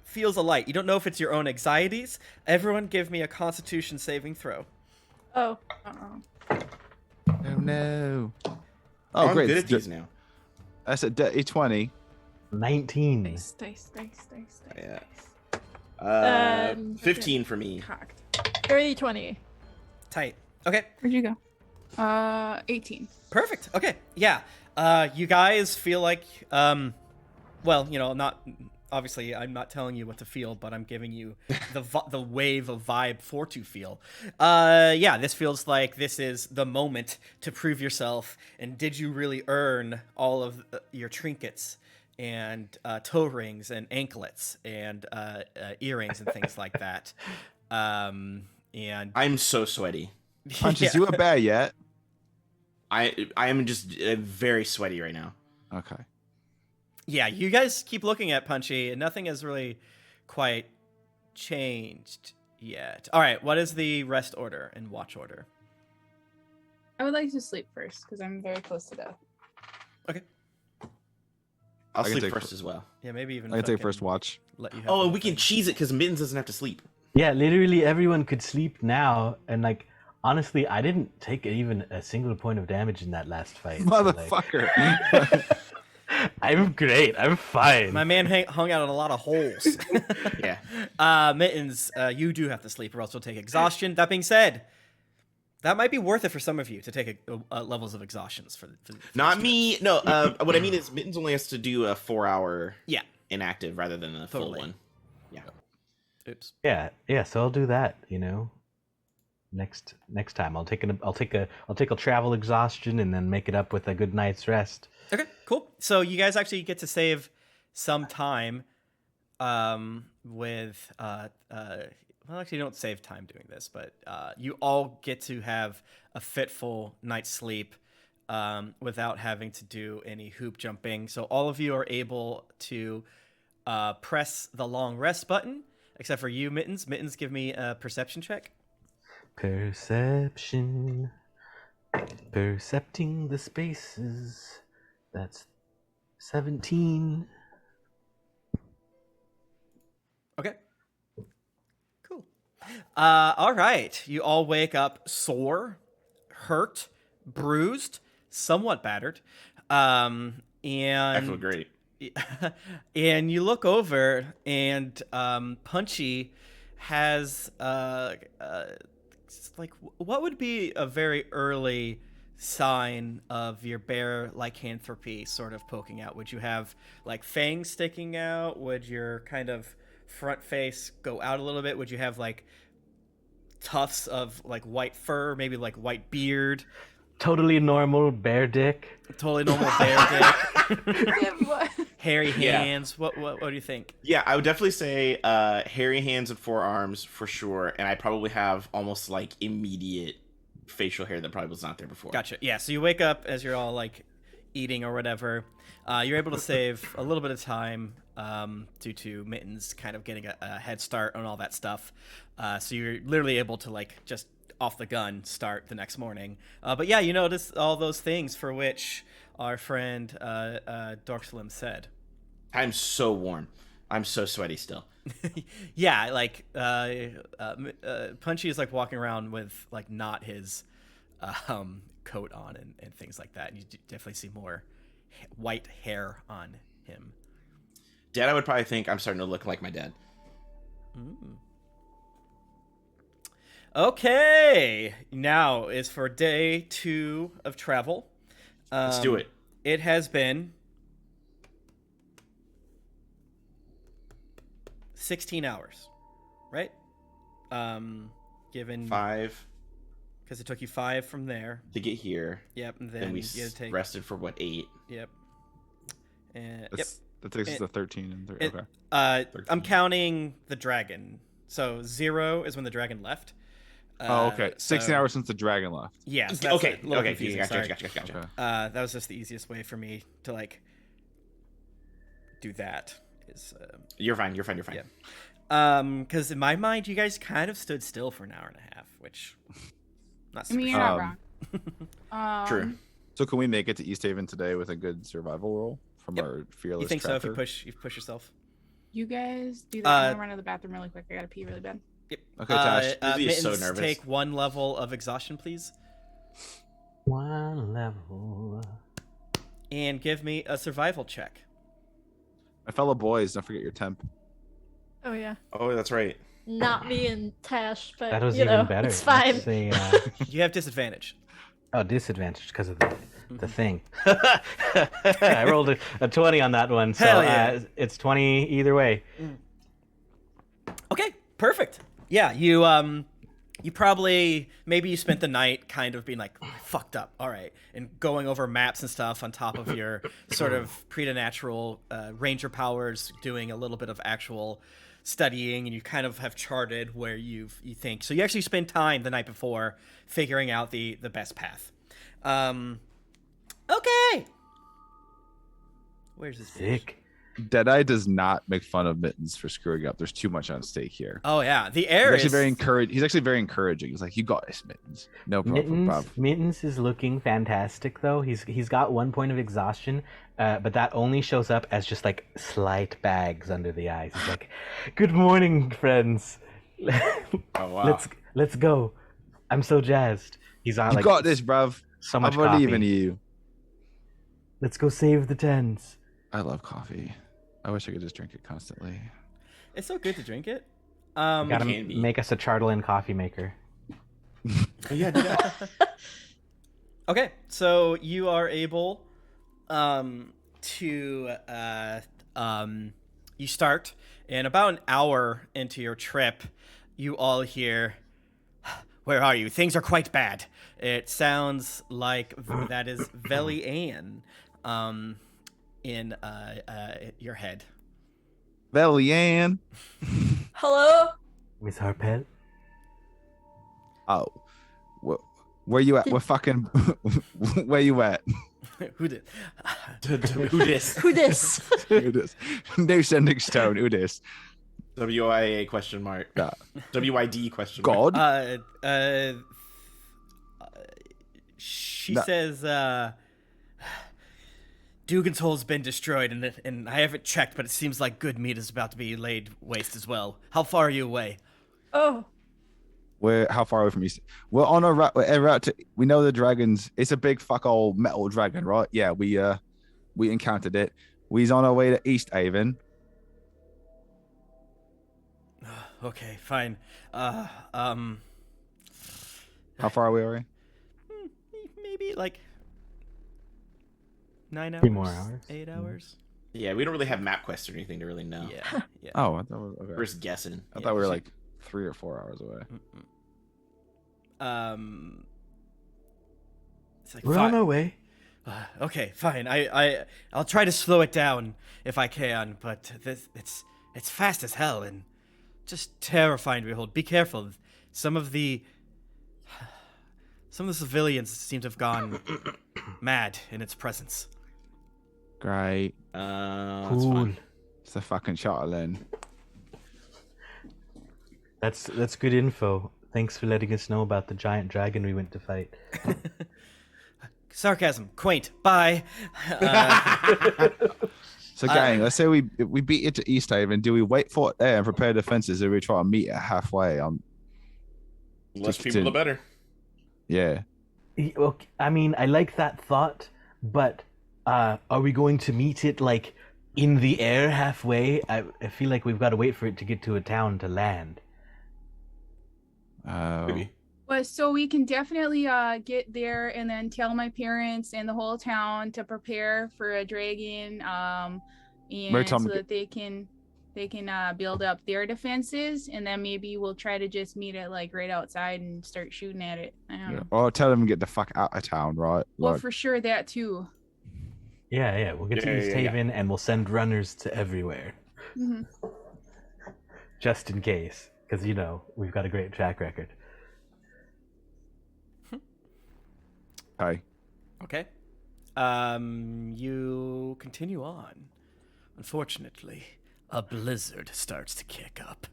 [SPEAKER 2] feels alight. You don't know if it's your own anxieties. Everyone, give me a Constitution saving throw.
[SPEAKER 3] Oh,
[SPEAKER 4] Uh-oh.
[SPEAKER 5] Oh no. Oh
[SPEAKER 1] I'm
[SPEAKER 5] great.
[SPEAKER 1] good at these now.
[SPEAKER 5] That's a A20.
[SPEAKER 6] 19.
[SPEAKER 4] Dice.
[SPEAKER 1] Yeah.
[SPEAKER 3] 15
[SPEAKER 1] 15 for me.
[SPEAKER 4] Cocked.
[SPEAKER 3] 30-20.
[SPEAKER 2] Tight. Okay.
[SPEAKER 4] Where'd you go? 18.
[SPEAKER 2] Perfect. Okay. Yeah. You guys feel like, well, you know, not obviously. I'm not telling you what to feel, but I'm giving you the wave of vibe for to feel. Yeah, this feels like this is the moment to prove yourself. And did you really earn all of your trinkets and toe rings and anklets and earrings and things like that? And
[SPEAKER 1] I'm so sweaty.
[SPEAKER 5] Punches
[SPEAKER 2] yeah.
[SPEAKER 5] you a bear yet?
[SPEAKER 1] I am just very sweaty right now.
[SPEAKER 5] Okay.
[SPEAKER 2] Yeah, you guys keep looking at Punchy, and nothing has really quite changed yet. All right, what is the rest order and watch order?
[SPEAKER 4] I would like to sleep first because I'm very close to death.
[SPEAKER 2] Okay.
[SPEAKER 1] I'll
[SPEAKER 5] I can
[SPEAKER 1] sleep
[SPEAKER 5] take
[SPEAKER 1] first as well.
[SPEAKER 2] Yeah, maybe even.
[SPEAKER 5] I can take
[SPEAKER 2] fucking
[SPEAKER 5] first watch.
[SPEAKER 2] Let you have
[SPEAKER 1] Oh,
[SPEAKER 2] the
[SPEAKER 1] we can
[SPEAKER 2] thing.
[SPEAKER 1] cheese it because Mittens doesn't have to sleep.
[SPEAKER 6] Yeah, literally everyone could sleep now, and like Honestly, I didn't take even a single point of damage in that last fight. so, like,
[SPEAKER 5] Motherfucker.
[SPEAKER 6] I'm great. I'm fine.
[SPEAKER 2] My man hung out in a lot of holes.
[SPEAKER 1] Yeah.
[SPEAKER 2] Mittens, you do have to sleep or else you'll take exhaustion. That being said, that might be worth it for some of you to take levels of exhaustions for
[SPEAKER 1] Not
[SPEAKER 2] this
[SPEAKER 1] me. No. What I mean is, Mittens only has to do a 4-hour
[SPEAKER 2] Yeah.
[SPEAKER 1] inactive rather than a full
[SPEAKER 2] Totally.
[SPEAKER 1] one. Yeah.
[SPEAKER 2] Oops.
[SPEAKER 6] Yeah. So I'll do that. Next time I'll take a travel exhaustion and then make it up with a good night's rest.
[SPEAKER 2] Okay, cool. So you guys actually get to save some time with well, actually you don't save time doing this, but you all get to have a fitful night's sleep without having to do any hoop jumping. So all of you are able to press the long rest button, except for you, Mittens. Mittens, give me a perception check.
[SPEAKER 6] Perception. Percepting the spaces. That's 17.
[SPEAKER 2] Okay. Cool. All right. You all wake up sore, hurt, bruised, somewhat battered. And
[SPEAKER 1] I feel great.
[SPEAKER 2] and you look over and Punchy has like what would be a very early sign of your bear lycanthropy sort of poking out? Would you have like fangs sticking out? Would your kind of front face go out a little bit? Would you have like tufts of like white fur, maybe like white beard?
[SPEAKER 6] Totally normal bear dick.
[SPEAKER 2] Totally normal bear dick. Hairy
[SPEAKER 1] Yeah.
[SPEAKER 2] hands. What do you think?
[SPEAKER 1] Yeah, I would definitely say hairy hands and forearms for sure, and I probably have almost like immediate facial hair that probably was not there before.
[SPEAKER 2] Gotcha. Yeah, so you wake up as you're all like eating or whatever. You're able to save a little bit of time due to Mittens kind of getting a head start on all that stuff. So you're literally able to like just off the gun start the next morning. But yeah, you notice all those things for which our friend Dorkslim said.
[SPEAKER 1] I'm so warm. I'm so sweaty still.
[SPEAKER 2] Yeah, like Punchy is like walking around with like not his coat on and things like that. And you definitely see more white hair on him.
[SPEAKER 1] Dad, I would probably think I'm starting to look like my dad.
[SPEAKER 2] Okay, now is for day 2 of travel.
[SPEAKER 1] Let's do it.
[SPEAKER 2] It has been 16 hours, right? Given
[SPEAKER 1] 5
[SPEAKER 2] because it took you 5 from there.
[SPEAKER 1] to get here.
[SPEAKER 2] Yep, and
[SPEAKER 1] Then
[SPEAKER 2] then
[SPEAKER 1] we
[SPEAKER 2] you had to take.
[SPEAKER 1] rested for what, 8?
[SPEAKER 2] Yep. And yep.
[SPEAKER 5] That takes us to 13 and 30.
[SPEAKER 2] It-
[SPEAKER 5] Okay.
[SPEAKER 2] I'm
[SPEAKER 1] 13.
[SPEAKER 2] counting the dragon. So 0 is when the dragon left.
[SPEAKER 5] Okay. 16
[SPEAKER 2] so-
[SPEAKER 5] hours since the dragon left.
[SPEAKER 2] Yeah. So that's
[SPEAKER 1] Okay.
[SPEAKER 2] a little
[SPEAKER 1] Okay.
[SPEAKER 2] confusing,
[SPEAKER 1] Gotcha.
[SPEAKER 2] sorry.
[SPEAKER 1] Gotcha.
[SPEAKER 5] Okay.
[SPEAKER 2] That was just the easiest way for me to like do that. Is
[SPEAKER 1] You're fine. You're fine.
[SPEAKER 2] Yeah. Because in my mind, you guys kind of stood still for an hour and a half, which not
[SPEAKER 4] I
[SPEAKER 2] super
[SPEAKER 4] mean, you're not wrong.
[SPEAKER 1] True.
[SPEAKER 5] So can we make it to East Haven today with a good survival roll from
[SPEAKER 2] Yep.
[SPEAKER 5] our fearless
[SPEAKER 2] You think so? If
[SPEAKER 5] trapper?
[SPEAKER 2] you push yourself.
[SPEAKER 4] You guys do that. I'm gonna run to the bathroom really quick. I gotta pee really bad.
[SPEAKER 5] Okay, Tash.
[SPEAKER 1] Lizzie is so
[SPEAKER 2] Mittens,
[SPEAKER 1] nervous.
[SPEAKER 2] take 1 level of exhaustion, please,
[SPEAKER 6] One level.
[SPEAKER 2] and give me a survival check.
[SPEAKER 5] My fellow boys, don't forget your temp.
[SPEAKER 3] Oh yeah,
[SPEAKER 1] Oh, that's right.
[SPEAKER 3] not me and Tash, but
[SPEAKER 6] That was
[SPEAKER 3] you
[SPEAKER 6] even
[SPEAKER 3] know,
[SPEAKER 6] better.
[SPEAKER 3] it's fine.
[SPEAKER 6] Let's see,
[SPEAKER 2] You have disadvantage.
[SPEAKER 6] disadvantage because of the thing. I rolled a 20 on that one, so
[SPEAKER 2] Hell yeah.
[SPEAKER 6] it's 20 either way.
[SPEAKER 2] Okay, perfect. Yeah, you probably maybe you spent the night kind of being like fucked up, all right, and going over maps and stuff on top of your sort of preternatural ranger powers, doing a little bit of actual studying, and you kind of have charted where you think. So you actually spend time the night before figuring out the best path. Okay. Where's this bitch?
[SPEAKER 6] Sick.
[SPEAKER 5] Deadeye does not make fun of Mittens for screwing up. There's too much on stake here.
[SPEAKER 2] Oh yeah, the
[SPEAKER 5] He's
[SPEAKER 2] air
[SPEAKER 5] actually
[SPEAKER 2] is
[SPEAKER 5] He's actually very encouraging. He's like, "You got this, Mittens. No problem, Bob."
[SPEAKER 6] Mittens is looking fantastic though. He's got 1 point of exhaustion, but that only shows up as just like slight bags under the eyes. He's like, "Good morning, friends.
[SPEAKER 1] Oh wow.
[SPEAKER 6] Let's go. I'm so jazzed. He's on
[SPEAKER 5] You
[SPEAKER 6] like
[SPEAKER 5] got this, bruv.
[SPEAKER 6] so
[SPEAKER 5] I
[SPEAKER 6] much
[SPEAKER 5] believe
[SPEAKER 6] coffee.
[SPEAKER 5] in you.
[SPEAKER 6] Let's go save the tens.
[SPEAKER 5] I love coffee. I wish I could just drink it constantly.
[SPEAKER 2] It's so good to drink it.
[SPEAKER 6] Gotta
[SPEAKER 1] can be.
[SPEAKER 6] make us a Chartolin coffee maker.
[SPEAKER 1] Oh, yeah, do that.
[SPEAKER 2] Okay, so you are able to you start, and about an hour into your trip, you all hear, "Where are you? Things are quite bad." It sounds like that is Veli Ann in your head.
[SPEAKER 5] Velian.
[SPEAKER 3] Hello?
[SPEAKER 6] Miss Harpel?
[SPEAKER 5] Oh. Where you at? We're fucking. Where you at?
[SPEAKER 2] Who did?
[SPEAKER 1] Who this?
[SPEAKER 3] Who this?
[SPEAKER 5] Who this? No sending stone. Who this?
[SPEAKER 1] WIA question mark.
[SPEAKER 5] Yeah.
[SPEAKER 1] WID question mark.
[SPEAKER 5] God.
[SPEAKER 2] She
[SPEAKER 5] No.
[SPEAKER 2] says, Dugan's hole's been destroyed, and I haven't checked, but it seems like good meat is about to be laid waste as well. How far are you away?
[SPEAKER 3] Oh,
[SPEAKER 5] We're how far away from East? We're on a route. We're en route to. We know the dragons. It's a big fuck all metal dragon, right? Yeah, we encountered it. We's on our way to East Haven.
[SPEAKER 2] Okay, fine.
[SPEAKER 5] How far away are we?
[SPEAKER 2] Maybe like 9 hours.
[SPEAKER 6] 3 more hours.
[SPEAKER 2] 8 hours.
[SPEAKER 1] Yeah, we don't really have map quests or anything to really know.
[SPEAKER 2] Yeah, yeah.
[SPEAKER 5] Oh, I thought we were,
[SPEAKER 1] We're
[SPEAKER 5] okay.
[SPEAKER 1] just guessing.
[SPEAKER 5] I
[SPEAKER 2] yeah,
[SPEAKER 5] thought we were
[SPEAKER 2] she-
[SPEAKER 5] like 3 or 4 hours away.
[SPEAKER 2] It's like
[SPEAKER 6] We're on our way.
[SPEAKER 2] okay, fine. I'll try to slow it down if I can, but it's fast as hell and just terrifying to behold. Be careful. Some of the civilians seem to have gone mad in its presence.
[SPEAKER 5] Great.
[SPEAKER 1] That's
[SPEAKER 6] Cool.
[SPEAKER 1] fine.
[SPEAKER 5] It's the fucking Charlton.
[SPEAKER 6] That's good info. Thanks for letting us know about the giant dragon we went to fight.
[SPEAKER 2] Sarcasm. Quaint. Bye.
[SPEAKER 5] So, gang, let's say we beat it to East Haven. Do we wait for it there and prepare defenses, or we try to meet it halfway?
[SPEAKER 1] Less
[SPEAKER 5] Just
[SPEAKER 1] people,
[SPEAKER 5] to-
[SPEAKER 1] the better.
[SPEAKER 5] Yeah.
[SPEAKER 6] Okay, I mean, I like that thought, but are we going to meet it like in the air halfway? I feel like we've got to wait for it to get to a town to land.
[SPEAKER 1] Maybe.
[SPEAKER 4] Well, so we can definitely get there and then tell my parents and the whole town to prepare for a dragon, and so that they can build up their defenses, and then maybe we'll try to just meet it like right outside and start shooting at it. I don't know.
[SPEAKER 5] Or tell them to get the fuck out of town, right?
[SPEAKER 4] Well,
[SPEAKER 5] Like,
[SPEAKER 4] for sure that too.
[SPEAKER 6] Yeah, we'll get to
[SPEAKER 1] Yeah,
[SPEAKER 6] East
[SPEAKER 1] yeah, yeah.
[SPEAKER 6] Haven and we'll send runners to everywhere,
[SPEAKER 4] Mhm.
[SPEAKER 6] just in case, because we've got a great track record.
[SPEAKER 5] okay.
[SPEAKER 2] Okay. You continue on. Unfortunately, a blizzard starts to kick up.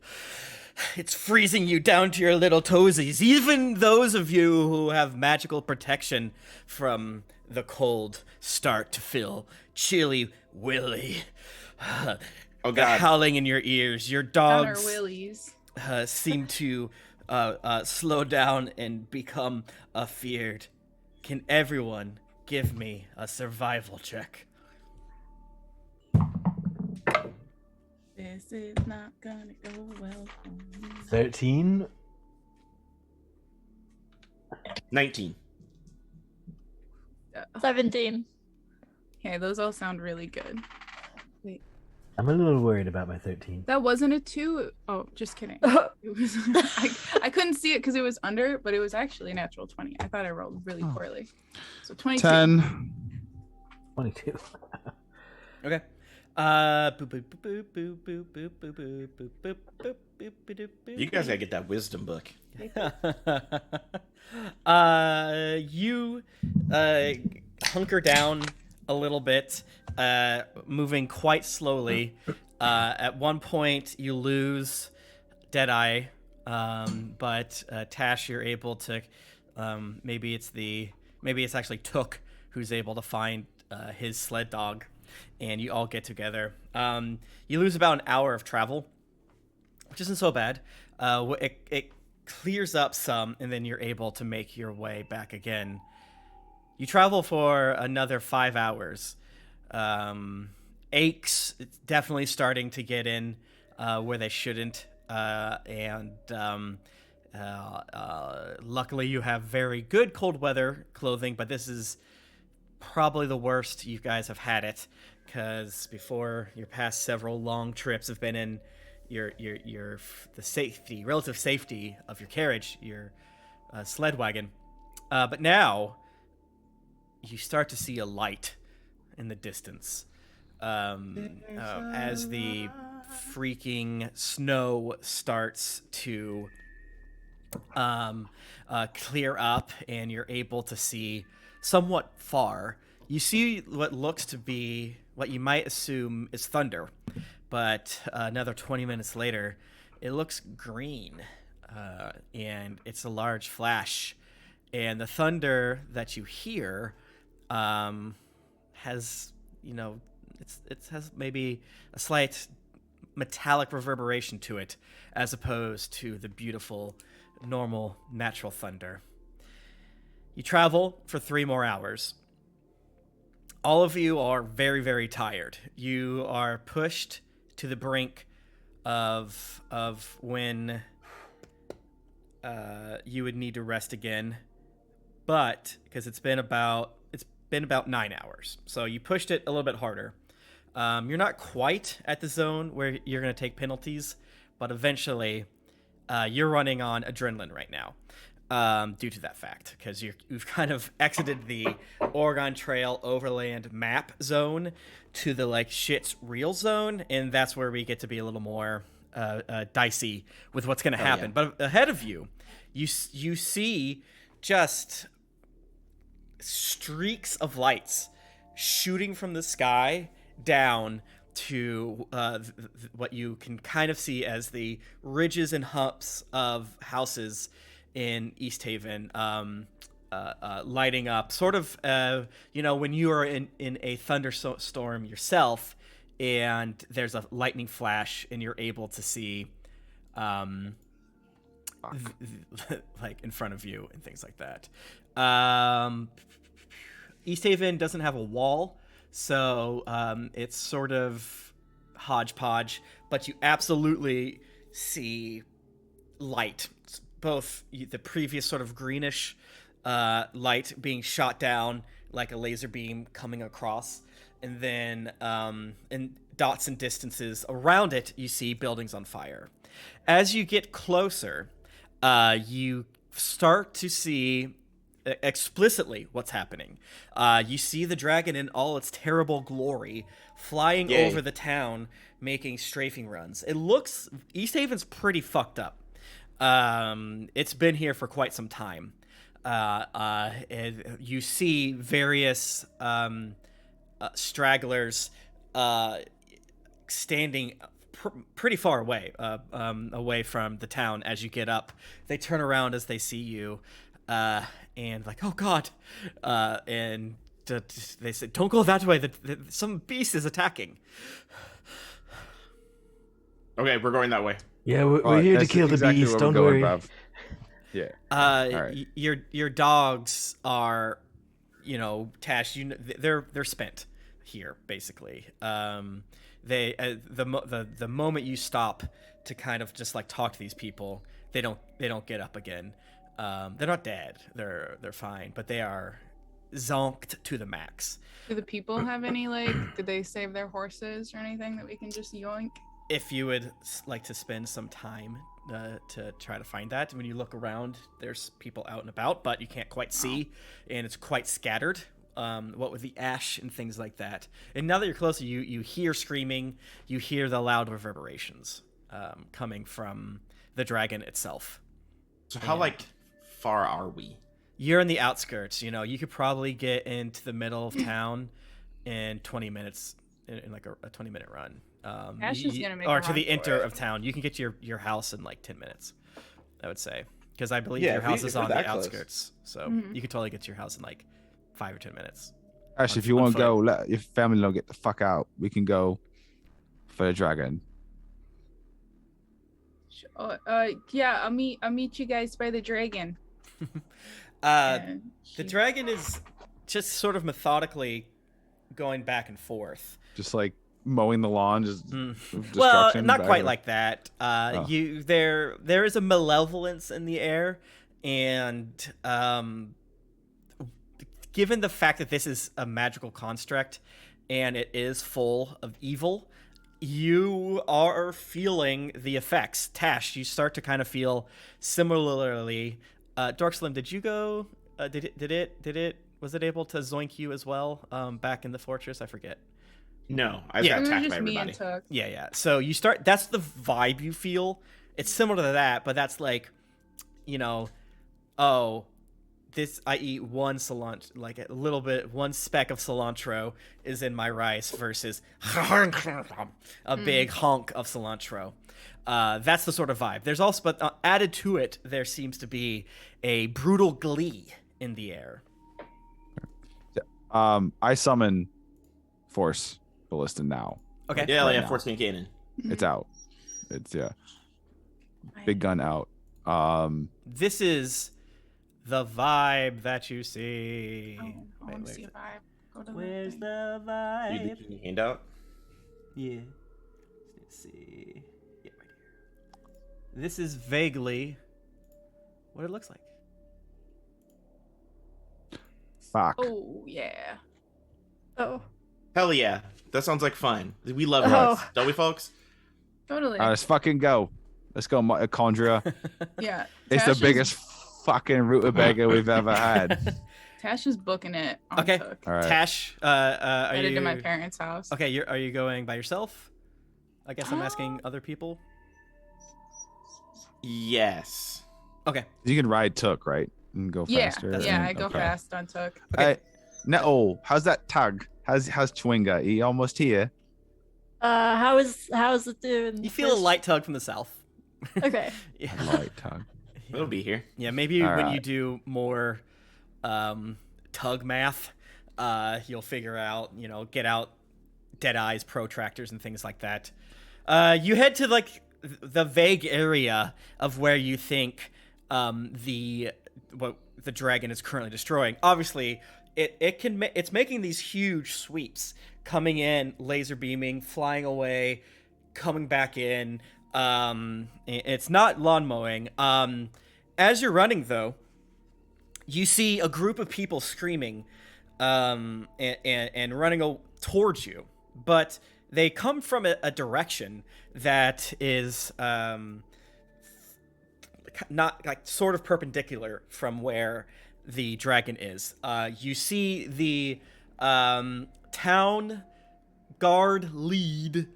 [SPEAKER 2] It's freezing you down to your little toesies. Even those of you who have magical protection from the cold start to feel chilly willy.
[SPEAKER 1] Oh
[SPEAKER 2] The
[SPEAKER 1] god.
[SPEAKER 2] howling in your ears. Your
[SPEAKER 4] On our
[SPEAKER 2] dogs
[SPEAKER 4] willies.
[SPEAKER 2] seem to slow down and become afeared. Can everyone give me a survival check?
[SPEAKER 4] This is not gonna go well for me.
[SPEAKER 6] 13.
[SPEAKER 1] 19.
[SPEAKER 3] 17.
[SPEAKER 4] Okay, those all sound really good.
[SPEAKER 6] I'm a little worried about my 13.
[SPEAKER 4] That wasn't a 2. Oh, just kidding. It was. I couldn't see it because it was under, but it was actually a natural 20. I thought I rolled really poorly. So 22.
[SPEAKER 5] 10.
[SPEAKER 6] 22.
[SPEAKER 2] Okay.
[SPEAKER 1] You guys gotta get that wisdom book.
[SPEAKER 2] You hunker down a little bit, moving quite slowly. At one point, you lose Deadeye, but Tash, you're able to. Maybe it's actually Took who's able to find his sled dog, and you all get together. You lose about an hour of travel, which isn't so bad. It clears up some, and then you're able to make your way back again. You travel for another 5 hours. Aches, it's definitely starting to get in where they shouldn't. Luckily, you have very good cold weather clothing, but this is probably the worst you guys have had it, because before your past several long trips have been in the relative safety of your carriage, your sled wagon. But now you start to see a light in the distance as the freaking snow starts to clear up, and you're able to see somewhat far. You see what looks to be what you might assume is thunder, but another 20 minutes later, it looks green, and it's a large flash. And the thunder that you hear has, it has maybe a slight metallic reverberation to it, as opposed to the beautiful, normal, natural thunder. You travel for 3 more hours. All of you are very, very tired. You are pushed to the brink of when you would need to rest again, but because it's been about 9 hours, so you pushed it a little bit harder. You're not quite at the zone where you're going to take penalties, but eventually you're running on adrenaline right now. Due to that fact, because you've kind of exited the Oregon Trail overland map zone to the like shit's real zone, and that's where we get to be a little more dicey with what's going to happen. Yeah. But ahead of you, you see just streaks of lights shooting from the sky down to what you can kind of see as the ridges and humps of houses in East Haven, lighting up, sort of, when you are in a thunderstorm yourself, and there's a lightning flash, and you're able to see, like in front of you and things like that. East Haven doesn't have a wall, so it's sort of hodgepodge, but you absolutely see light. Both the previous sort of greenish light being shot down like a laser beam coming across, and then in dots and distances around it, you see buildings on fire. As you get closer, you start to see explicitly what's happening. You see the dragon in all its terrible glory flying over the town, making strafing runs. East Haven's pretty fucked up. It's been here for quite some time. You see various stragglers standing pretty far away, away from the town. As you get up, they turn around as they see you, and like, oh god, and they say, "Don't go that way. Some beast is attacking."
[SPEAKER 1] Okay, we're going that way.
[SPEAKER 7] Yeah, we're here to kill the beast. Don't worry.
[SPEAKER 5] Yeah.
[SPEAKER 2] Right. Your dogs are, Tash. They're spent here basically. The moment you stop to kind of just like talk to these people, they don't get up again. They're not dead. They're fine, but they are zonked to the max.
[SPEAKER 4] Do the people have any did they save their horses or anything that we can just yoink?
[SPEAKER 2] If you would like to spend some time to try to find that, when you look around, there's people out and about, but you can't quite see, and it's quite scattered. What with the ash and things like that. And now that you're closer, you hear screaming, you hear the loud reverberations coming from the dragon itself.
[SPEAKER 1] So how far are we?
[SPEAKER 2] You're in the outskirts. You could probably get into the middle of town in 20 minutes, in like a 20-minute run.
[SPEAKER 4] Ash is gonna make
[SPEAKER 2] or to the enter of town. You can get to your house in like 10 minutes, I would say, because I believe your house is on the outskirts, so you could totally get to your house in like 5 or 10 minutes.
[SPEAKER 5] Actually, if you want to go, let your family know, get the fuck out. We can go for the dragon.
[SPEAKER 4] Yeah, I'll meet you guys by the dragon.
[SPEAKER 2] The
[SPEAKER 4] She-
[SPEAKER 2] dragon is just sort of methodically going back and forth.
[SPEAKER 5] Just like mowing the lawn, just
[SPEAKER 2] Well,
[SPEAKER 5] destruction.
[SPEAKER 2] not
[SPEAKER 5] back
[SPEAKER 2] quite
[SPEAKER 5] and-
[SPEAKER 2] like that.
[SPEAKER 5] Oh.
[SPEAKER 2] There is a malevolence in the air, and given the fact that this is a magical construct and it is full of evil, you are feeling the effects. Tash, you start to kind of feel similarly. Darkslim, did you go? Was it able to zoink you as well? Back in the fortress, I forget.
[SPEAKER 1] No, I
[SPEAKER 2] Yeah.
[SPEAKER 1] got
[SPEAKER 4] It was
[SPEAKER 1] attacked by
[SPEAKER 4] just me
[SPEAKER 1] everybody.
[SPEAKER 4] and Tuck.
[SPEAKER 2] Yeah. So you start. That's the vibe you feel. It's similar to that, but that's like, this I eat one cilantro, like a little bit, one speck of cilantro is in my rice versus a big honk of cilantro. That's the sort of vibe. There's also, but added to it, there seems to be a brutal glee in the air.
[SPEAKER 5] I summon Force Ballista now.
[SPEAKER 2] Okay.
[SPEAKER 1] Yeah,
[SPEAKER 5] Right
[SPEAKER 1] yeah,
[SPEAKER 5] now.
[SPEAKER 1] 14 cannon.
[SPEAKER 5] It's out. It's big gun out.
[SPEAKER 2] This is the vibe that you see.
[SPEAKER 4] Oh, I want to see a vibe. Go to the
[SPEAKER 2] Where's
[SPEAKER 4] thing.
[SPEAKER 2] the
[SPEAKER 1] You
[SPEAKER 2] vibe?
[SPEAKER 1] did your handout.
[SPEAKER 2] Yeah. Let's see. Yeah, right here. This is vaguely what it looks like.
[SPEAKER 5] Fuck.
[SPEAKER 4] Oh yeah.
[SPEAKER 3] Oh.
[SPEAKER 1] Hell yeah. That sounds like fun. We love
[SPEAKER 3] Oh.
[SPEAKER 1] ruts, don't we, folks?
[SPEAKER 4] Totally.
[SPEAKER 5] Let's fucking go. Let's go, Conjura.
[SPEAKER 4] Yeah.
[SPEAKER 5] It's
[SPEAKER 4] Tash
[SPEAKER 5] the biggest fucking rutabaga we've ever had.
[SPEAKER 4] Tash is booking it on
[SPEAKER 2] Okay.
[SPEAKER 4] Tuck.
[SPEAKER 5] All right.
[SPEAKER 2] Tash, are
[SPEAKER 4] Headed
[SPEAKER 2] you
[SPEAKER 4] to my parents' house.
[SPEAKER 2] Okay, are you going by yourself? I guess I'm asking other people.
[SPEAKER 1] Yes.
[SPEAKER 2] Okay.
[SPEAKER 5] You can ride Took, right? And go
[SPEAKER 4] Yeah,
[SPEAKER 5] faster.
[SPEAKER 4] yeah,
[SPEAKER 5] and-
[SPEAKER 4] I go
[SPEAKER 5] okay.
[SPEAKER 4] fast on Tuck.
[SPEAKER 2] Okay.
[SPEAKER 5] No, how's that tug? How's Chwinga? He almost here.
[SPEAKER 3] How's it doing?
[SPEAKER 2] You feel a light tug from the south.
[SPEAKER 3] Okay.
[SPEAKER 2] Yeah.
[SPEAKER 5] Light tug.
[SPEAKER 1] It'll be here.
[SPEAKER 2] Yeah, maybe
[SPEAKER 5] All
[SPEAKER 2] when you
[SPEAKER 5] right.
[SPEAKER 2] do more tug math, you'll figure out, get out dead eyes, protractors, and things like that. You head to like the vague area of where you think what the dragon is currently destroying. Obviously, it's making these huge sweeps, coming in, laser beaming, flying away, coming back in. It's not lawn mowing. As you're running, though, you see a group of people screaming and running towards you, but they come from a direction that is not like sort of perpendicular from where the dragon is. You see the town guard lead,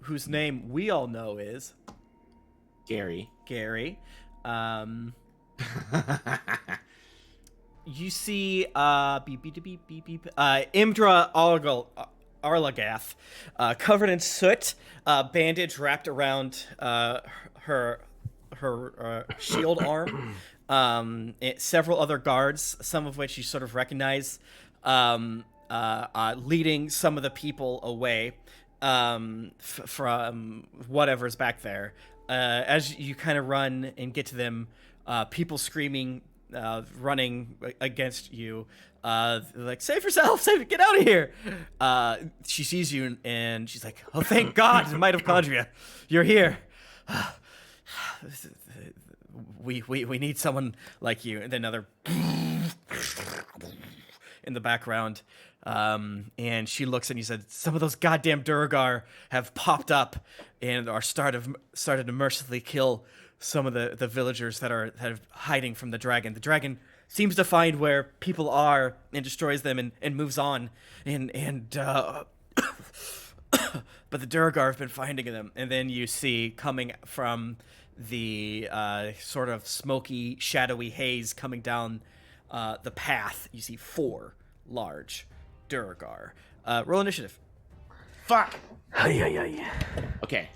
[SPEAKER 2] whose name we all know is
[SPEAKER 1] Gary.
[SPEAKER 2] Gary. You see Imdra Arlagath, covered in soot, bandage wrapped around her shield arm. Several other guards, some of which you sort of recognize, leading some of the people away from whatever's back there. As you kind of run and get to them, people screaming, running against you, like, save yourself, get out of here. She sees you and she's like, oh, thank God, the mitochondria, you're here. We need someone like you. And then another in the background. And she looks and you said, some of those goddamn Durgar have popped up and are started to mercilessly kill some of the villagers that are hiding from the dragon. The dragon seems to find where people are and destroys them and moves on. But the Durgar have been finding them. And then you see coming from the sort of smoky, shadowy haze coming down the path, you see 4 large Durgar. Roll initiative.
[SPEAKER 1] Fuck.
[SPEAKER 7] Ay.
[SPEAKER 1] Okay.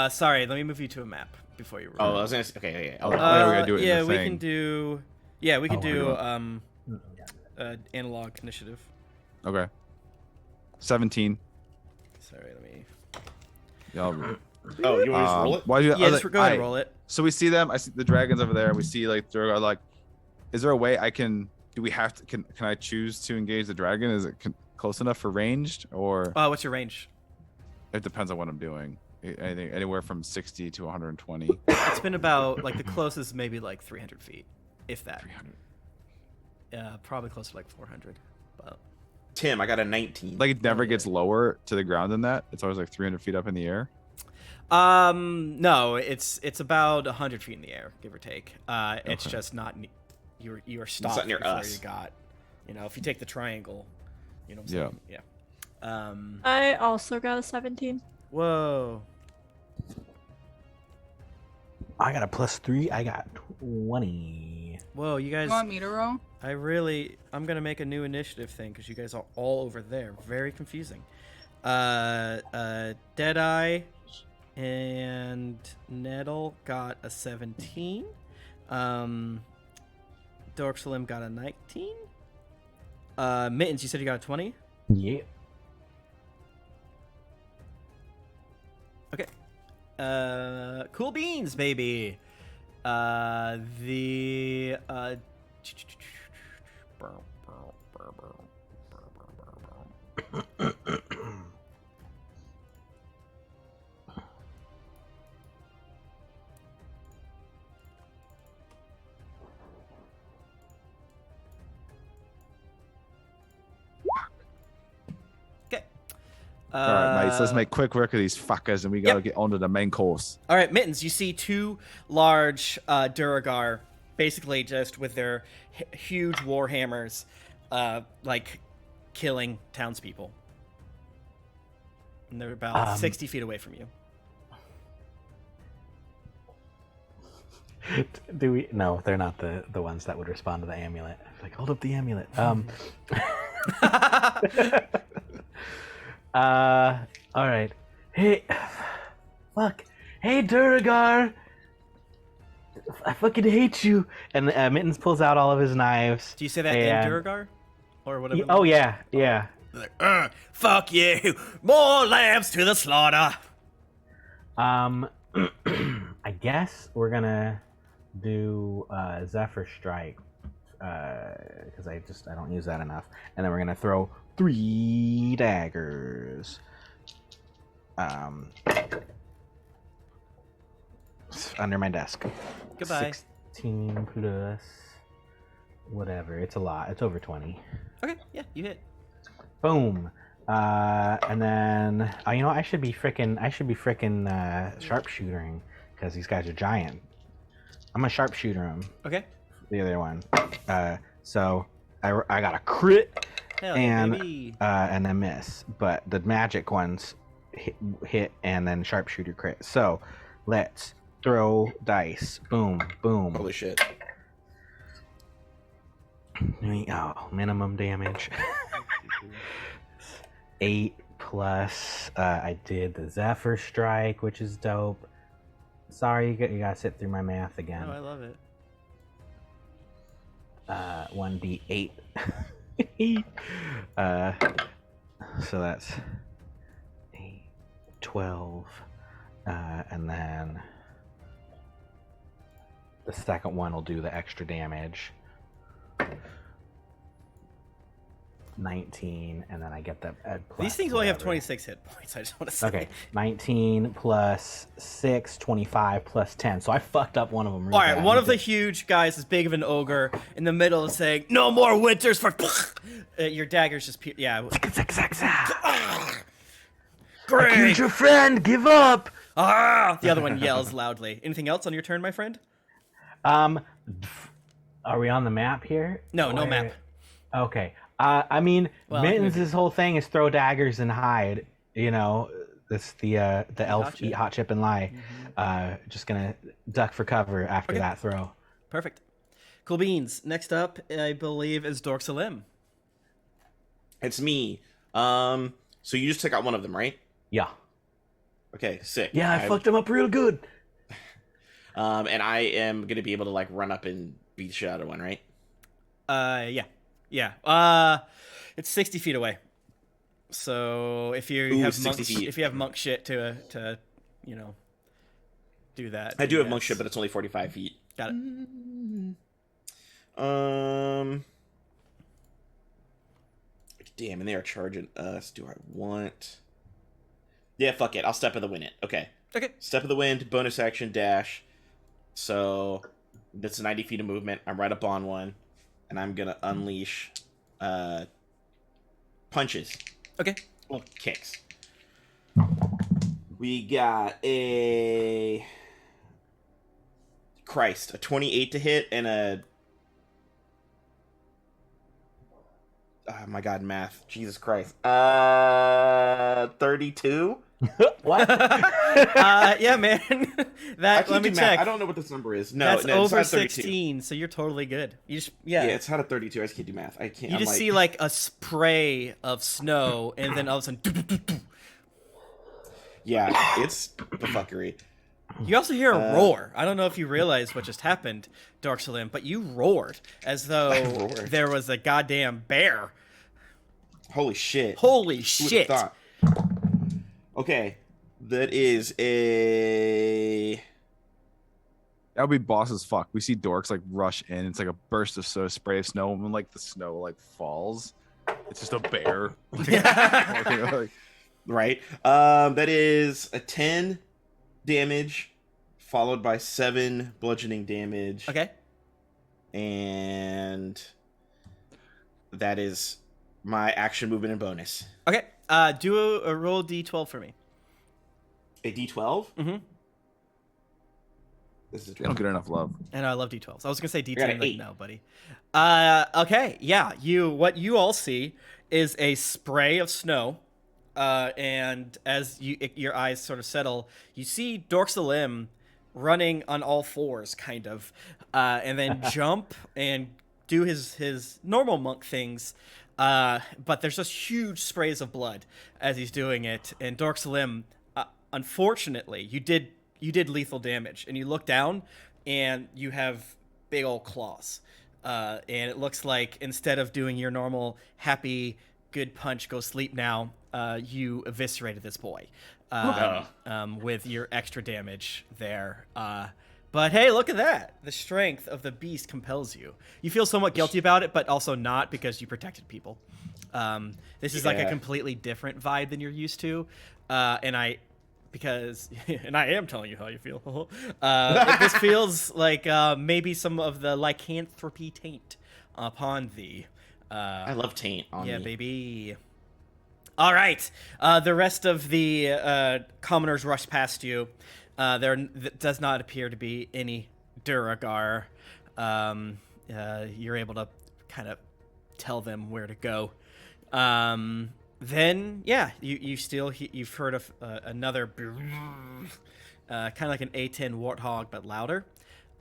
[SPEAKER 2] Sorry, let me move you to a map before you roll.
[SPEAKER 1] Oh, I was gonna say. Okay.
[SPEAKER 5] Oh, yeah, we gotta do it in
[SPEAKER 2] yeah,
[SPEAKER 5] the
[SPEAKER 2] we
[SPEAKER 5] thing.
[SPEAKER 2] can do. Yeah, we can
[SPEAKER 5] Oh,
[SPEAKER 2] do analog initiative.
[SPEAKER 5] Okay. 17.
[SPEAKER 2] Sorry, let me.
[SPEAKER 5] Yeah,
[SPEAKER 1] Oh, you want to just roll it?
[SPEAKER 5] Why do you,
[SPEAKER 2] Yeah, just go ahead and roll it.
[SPEAKER 5] So we see them. I see the dragons over there. We see like they're like. Is there a way I can? Do we have to? Can I choose to engage the dragon? Is it close enough for ranged or?
[SPEAKER 2] What's your range?
[SPEAKER 5] It depends on what I'm doing. Anything anywhere from 60 to 120.
[SPEAKER 2] It's been about like the closest maybe like 300 feet, if that.
[SPEAKER 5] 300.
[SPEAKER 2] Yeah, probably closer to like 400. But
[SPEAKER 1] Tim, I got a 19.
[SPEAKER 5] Like it never gets lower to the ground than that. It's always like 300 feet up in the air.
[SPEAKER 2] No, it's about 100 feet in the air, give or take. It's just not. You were stopped
[SPEAKER 1] not near
[SPEAKER 2] before
[SPEAKER 1] us.
[SPEAKER 2] you got. If you take the triangle, you know what I'm saying? Yeah.
[SPEAKER 3] I also got a 17.
[SPEAKER 2] Whoa.
[SPEAKER 7] I got a +3. I got 20.
[SPEAKER 2] Whoa, you guys.
[SPEAKER 4] You want me to roll?
[SPEAKER 2] I'm gonna make a new initiative thing because you guys are all over there. Very confusing. Deadeye and Nettle got a 17. Dorksalim got a 19. Mittens, you said you got a 20?
[SPEAKER 7] Yeah.
[SPEAKER 2] Okay. Cool beans, baby. The
[SPEAKER 5] All right, mates. Let's make quick work of these fuckers, and we gotta get onto the main course.
[SPEAKER 2] All right, Mittens, you see two large Duragar, basically just with their huge war hammers, like killing townspeople. And they're about 60 feet away from you.
[SPEAKER 7] Do we? No, they're not the ones that would respond to the amulet. Like, hold up the amulet. All right. Hey, fuck. Hey, Duragar. I fucking hate you.
[SPEAKER 6] And Mittens pulls out all of his knives.
[SPEAKER 2] Do you say that in Duragar? Or whatever?
[SPEAKER 6] Oh, yeah, yeah.
[SPEAKER 2] Like, fuck you! More lambs to the slaughter!
[SPEAKER 6] I guess we're gonna do Zephyr Strike. Because I don't use that enough. And then we're gonna throw 3 daggers. Under my desk.
[SPEAKER 2] Goodbye.
[SPEAKER 6] 16 plus whatever. It's a lot. It's over 20.
[SPEAKER 2] Okay, yeah, you hit.
[SPEAKER 6] Boom. And then I should be frickin' sharpshootering because these guys are giant. I'm gonna sharpshooter them.
[SPEAKER 2] Okay.
[SPEAKER 6] The other one. So I got a crit.
[SPEAKER 2] Hell
[SPEAKER 6] And
[SPEAKER 2] yeah, baby.
[SPEAKER 6] and a miss, but the magic ones hit and then sharpshooter crit. So let's throw dice. Boom, boom.
[SPEAKER 1] Holy shit.
[SPEAKER 6] Oh, minimum damage. 8 plus. I did the Zephyr Strike, which is dope. Sorry, you gotta sit through my math again.
[SPEAKER 2] Oh, I love it.
[SPEAKER 6] 1d8. So that's 8, 12, and then the second one will do the extra damage. 19, and then I get the
[SPEAKER 2] These things only have 26 hit points, I just want to say.
[SPEAKER 6] Okay, 19 plus 6, 25 plus 10. So I fucked up one of them. Really
[SPEAKER 2] All right,
[SPEAKER 6] bad.
[SPEAKER 2] one of the huge guys, as big of an ogre, in the middle is saying, "No more winters for." Your daggers just, yeah. Great.
[SPEAKER 7] I killed your friend. Give up.
[SPEAKER 2] Ah! The other one yells loudly. Anything else on your turn, my friend?
[SPEAKER 6] Are we on the map here?
[SPEAKER 2] No, no
[SPEAKER 6] Or-
[SPEAKER 2] map.
[SPEAKER 6] Okay. I mean,
[SPEAKER 2] Well,
[SPEAKER 6] Mittens'
[SPEAKER 2] maybe-
[SPEAKER 6] whole thing is throw daggers and hide. You know, this the elf
[SPEAKER 2] hot chip.
[SPEAKER 6] eat hot chip and lie. Just gonna duck for cover after
[SPEAKER 2] Okay.
[SPEAKER 6] that throw.
[SPEAKER 2] Perfect. Cool beans. Next up, I believe, is Dorksalim.
[SPEAKER 1] It's me. So you just took out one of them, right?
[SPEAKER 6] Yeah.
[SPEAKER 1] Okay, sick.
[SPEAKER 7] Yeah, I fucked him up real good.
[SPEAKER 1] And I am gonna be able to like run up and beat the shit out of one, right?
[SPEAKER 2] Yeah. It's 60 feet away. So if you
[SPEAKER 1] Ooh,
[SPEAKER 2] have
[SPEAKER 1] 60
[SPEAKER 2] monk,
[SPEAKER 1] feet.
[SPEAKER 2] if you have monk shit to do that.
[SPEAKER 1] I do have
[SPEAKER 2] yes.
[SPEAKER 1] monk ship, but it's only 45 feet.
[SPEAKER 2] Got it.
[SPEAKER 1] Damn, and they are charging us. Do I want? Yeah, fuck it. I'll step of the wind it. Okay.
[SPEAKER 2] Okay.
[SPEAKER 1] Step of the wind, bonus action, dash. So that's 90 feet of movement. I'm right up on one, and I'm gonna unleash punches.
[SPEAKER 2] Okay.
[SPEAKER 1] Well, kicks. We got a 28 to hit and a oh my god, math. Jesus Christ. 32?
[SPEAKER 6] What?
[SPEAKER 2] Yeah, man. Let me check.
[SPEAKER 1] Math. I don't know what this number is. No,
[SPEAKER 2] That's
[SPEAKER 1] no, it's
[SPEAKER 2] over
[SPEAKER 1] not 32.
[SPEAKER 2] 16, so you're totally good.
[SPEAKER 1] Yeah, it's not a 32. I just can't do math. I can't.
[SPEAKER 2] You just see like a spray of snow, and then all of a sudden.
[SPEAKER 1] Yeah, it's the fuckery.
[SPEAKER 2] You also hear a roar. I don't know if you realize what just happened, Dark Salim, but you roared as though there was a goddamn bear.
[SPEAKER 1] Holy shit.
[SPEAKER 2] Holy
[SPEAKER 1] Who would've
[SPEAKER 2] shit.
[SPEAKER 1] thought? Okay, that is a...
[SPEAKER 5] That would be boss as fuck. We see dorks like rush in. It's like a burst of spray of snow, and when like the snow like falls, it's just a bear. Like,
[SPEAKER 1] Right. That is a 10 damage, followed by 7 bludgeoning damage.
[SPEAKER 2] Okay.
[SPEAKER 1] And that is my action, movement, and bonus.
[SPEAKER 2] Okay. Do a roll D12 for me.
[SPEAKER 1] A D12?
[SPEAKER 2] Mm-hmm.
[SPEAKER 1] This is
[SPEAKER 5] they don't get enough love.
[SPEAKER 2] I know I love D12s. I was gonna say
[SPEAKER 1] got
[SPEAKER 2] D10,
[SPEAKER 1] an
[SPEAKER 2] like
[SPEAKER 1] 8.
[SPEAKER 2] no, buddy. Okay, yeah. What you all see is a spray of snow, and as your eyes sort of settle, you see Dork Salim running on all fours, kind of, and then jump and do his normal monk things. But there's just huge sprays of blood as he's doing it, and Dork Salim, unfortunately, you did lethal damage, and you look down, and you have big old claws, and it looks like instead of doing your normal happy good punch, go sleep now, you eviscerated this boy with your extra damage there. But hey, look at that. The strength of the beast compels you. You feel somewhat guilty about it, but also not because you protected people. This is like a completely different vibe than you're used to. And I am telling you how you feel. This feels like maybe some of the lycanthropy taint upon thee.
[SPEAKER 1] I love taint on me.
[SPEAKER 2] Yeah, baby. All right. The rest of the commoners rush past you. There does not appear to be any Duragar. You're able to kind of tell them where to go. Then, yeah, you've heard of another kind of like an A10 warthog, but louder.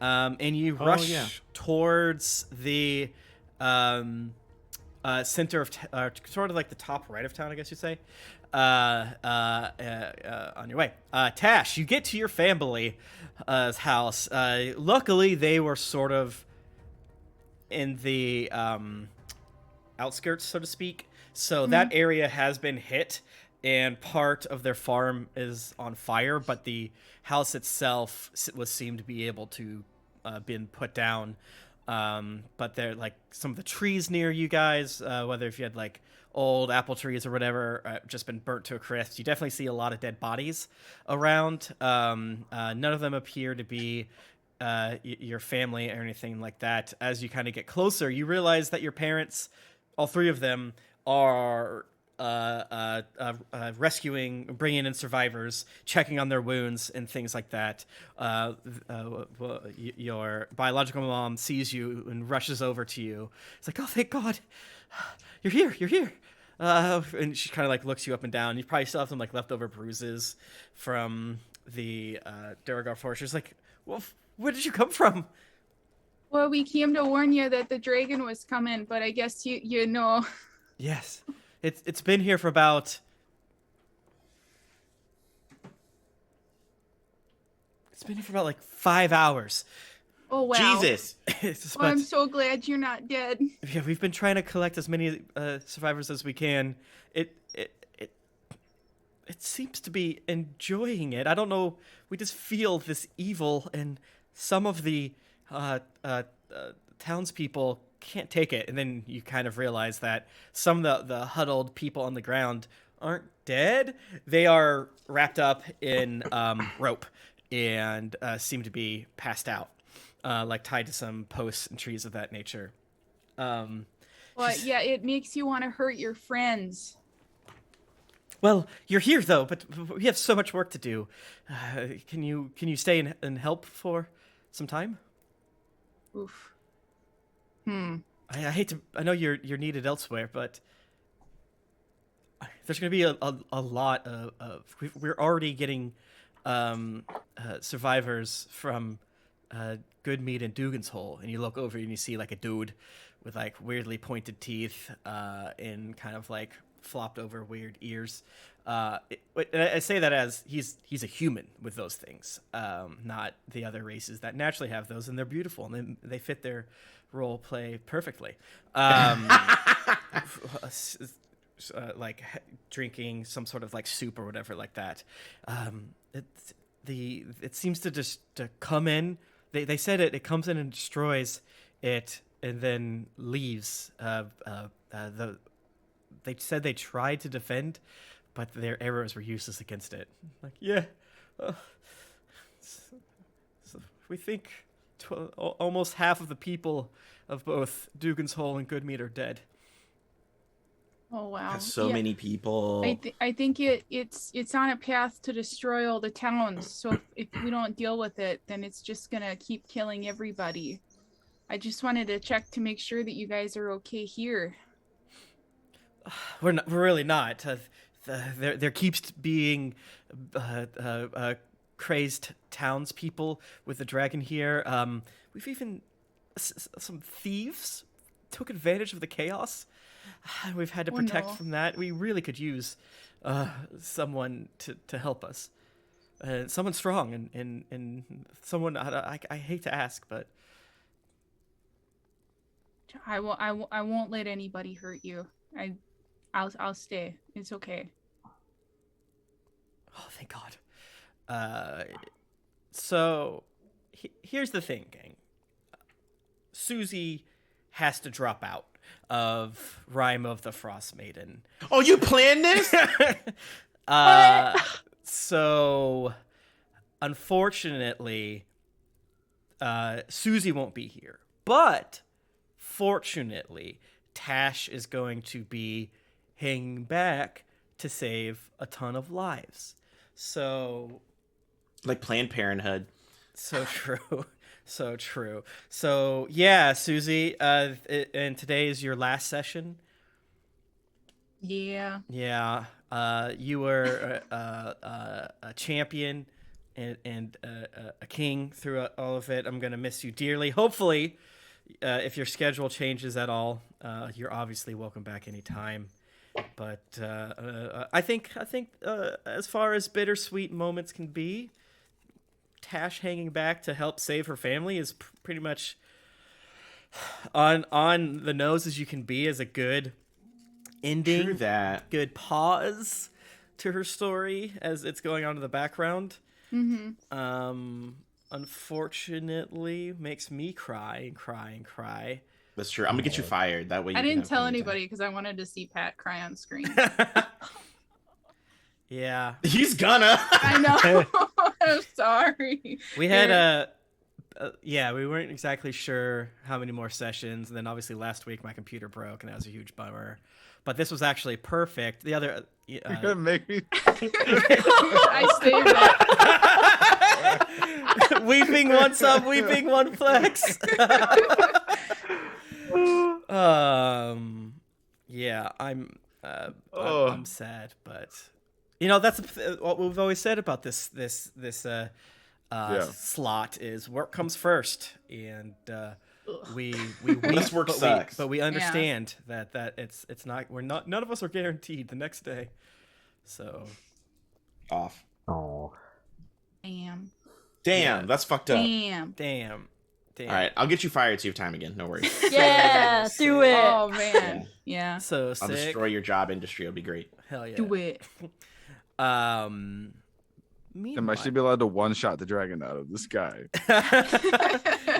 [SPEAKER 2] And you rush towards the center of sort of like the top right of town, I guess you'd say. On your way. Tash, you get to your family's house. Luckily, they were sort of in the outskirts, so to speak. So that area has been hit, and part of their farm is on fire, but the house itself seemed to be able to been put down. But they're like some of the trees near you guys, whether if you had like old apple trees or whatever, just been burnt to a crisp. You definitely see a lot of dead bodies around. None of them appear to be your family or anything like that. As you kind of get closer, you realize that your parents, all three of them, are bringing in survivors, checking on their wounds and things like that. Your biological mom sees you and rushes over to you. It's like, oh, thank God, you're here. And she kind of like looks you up and down. You probably still have some like leftover bruises from the Duragar force. She's like, well, where did you come from?
[SPEAKER 4] Well, we came to warn you that the dragon was coming, but I guess you know.
[SPEAKER 2] Yes, it's been here for about. It's been here for about like 5 hours.
[SPEAKER 4] Oh wow!
[SPEAKER 1] Jesus.
[SPEAKER 4] Well, I'm so glad you're not dead.
[SPEAKER 2] Yeah, we've been trying to collect as many survivors as we can. it seems to be enjoying it. I don't know. We just feel this evil, and some of the townspeople can't take it. And then you kind of realize that some of the huddled people on the ground aren't dead. They are wrapped up in rope and seem to be passed out, like tied to some posts and trees of that nature.
[SPEAKER 4] Well, yeah, it makes you want to hurt your friends.
[SPEAKER 2] Well, you're here though, but we have so much work to do. Can you stay and help for some time?
[SPEAKER 4] Oof.
[SPEAKER 2] I hate to. I know you're needed elsewhere, but there's going to be a lot of. We're already getting survivors from Goodmead and Dugan's Hole, and you look over and you see like a dude with like weirdly pointed teeth and kind of like flopped over weird ears. And I say that as he's a human with those things, not the other races that naturally have those, and they're beautiful and they fit their role play perfectly. Like drinking some sort of like soup or whatever like that. It seems to just to come in. They said it comes in and destroys it and then leaves. They said they tried to defend, but their arrows were useless against it. Like, yeah. So we think almost half of the people of both Dugan's Hole and Goodmead are dead.
[SPEAKER 4] Oh wow!
[SPEAKER 1] That's so many people.
[SPEAKER 4] I think it's on a path to destroy all the towns. So if we don't deal with it, then it's just gonna keep killing everybody. I just wanted to check to make sure that you guys are okay here.
[SPEAKER 2] We're really not. There keeps being crazed townspeople with the dragon here. We've even some thieves took advantage of the chaos. We've had to protect from that. We really could use someone to help us. Someone strong and someone I hate to ask, but
[SPEAKER 4] I won't let anybody hurt you. I'll stay. It's okay.
[SPEAKER 2] Oh, thank God. So here's the thing, gang. Susie has to drop out of Rime of the Frostmaiden.
[SPEAKER 1] Oh, you planned this?
[SPEAKER 2] So unfortunately, Susie won't be here. But fortunately, Tash is going to be hanging back to save a ton of lives. So,
[SPEAKER 1] like Planned Parenthood.
[SPEAKER 2] So true. So true. So yeah, Susie, and today is your last session.
[SPEAKER 4] Yeah.
[SPEAKER 2] Yeah. You were a champion and a king through all of it. I'm gonna miss you dearly. Hopefully, if your schedule changes at all, you're obviously welcome back anytime. But I think as far as bittersweet moments can be, Tash hanging back to help save her family is pretty much on the nose as you can be as a good ending.
[SPEAKER 1] True that.
[SPEAKER 2] Good pause to her story as it's going on in the background.
[SPEAKER 4] Mm-hmm.
[SPEAKER 2] Unfortunately, makes me cry and cry and cry.
[SPEAKER 1] That's true. I'm gonna get you fired. That way you
[SPEAKER 4] I
[SPEAKER 1] can
[SPEAKER 4] didn't
[SPEAKER 1] have
[SPEAKER 4] tell
[SPEAKER 1] plenty of
[SPEAKER 4] anybody because I wanted to see Pat cry on screen.
[SPEAKER 2] Yeah.
[SPEAKER 1] He's gonna.
[SPEAKER 4] I know. I'm sorry.
[SPEAKER 2] We had we weren't exactly sure how many more sessions, and then obviously last week my computer broke, and that was a huge bummer. But this was actually perfect. The other,
[SPEAKER 5] You're gonna make me.
[SPEAKER 4] I saved it.
[SPEAKER 2] Weeping one sub, weeping one flex. Yeah, I'm sad, but you know that's what we've always said about this slot is work comes first, and we
[SPEAKER 1] This work sucks.
[SPEAKER 2] but we understand that it's not none of us are guaranteed the next day, so
[SPEAKER 1] Off.
[SPEAKER 6] Oh.
[SPEAKER 4] Damn.
[SPEAKER 1] Damn, that's fucked up.
[SPEAKER 4] Damn.
[SPEAKER 1] All right, I'll get you fired so you have time again. No worries.
[SPEAKER 3] Yeah, do it.
[SPEAKER 4] Oh man. Yeah.
[SPEAKER 2] So
[SPEAKER 1] I'll
[SPEAKER 2] sick.
[SPEAKER 1] destroy your job industry. It'll be great.
[SPEAKER 2] Hell yeah.
[SPEAKER 4] Do it.
[SPEAKER 5] Then
[SPEAKER 2] Meanwhile,
[SPEAKER 5] I should be allowed to one-shot the dragon out of the sky.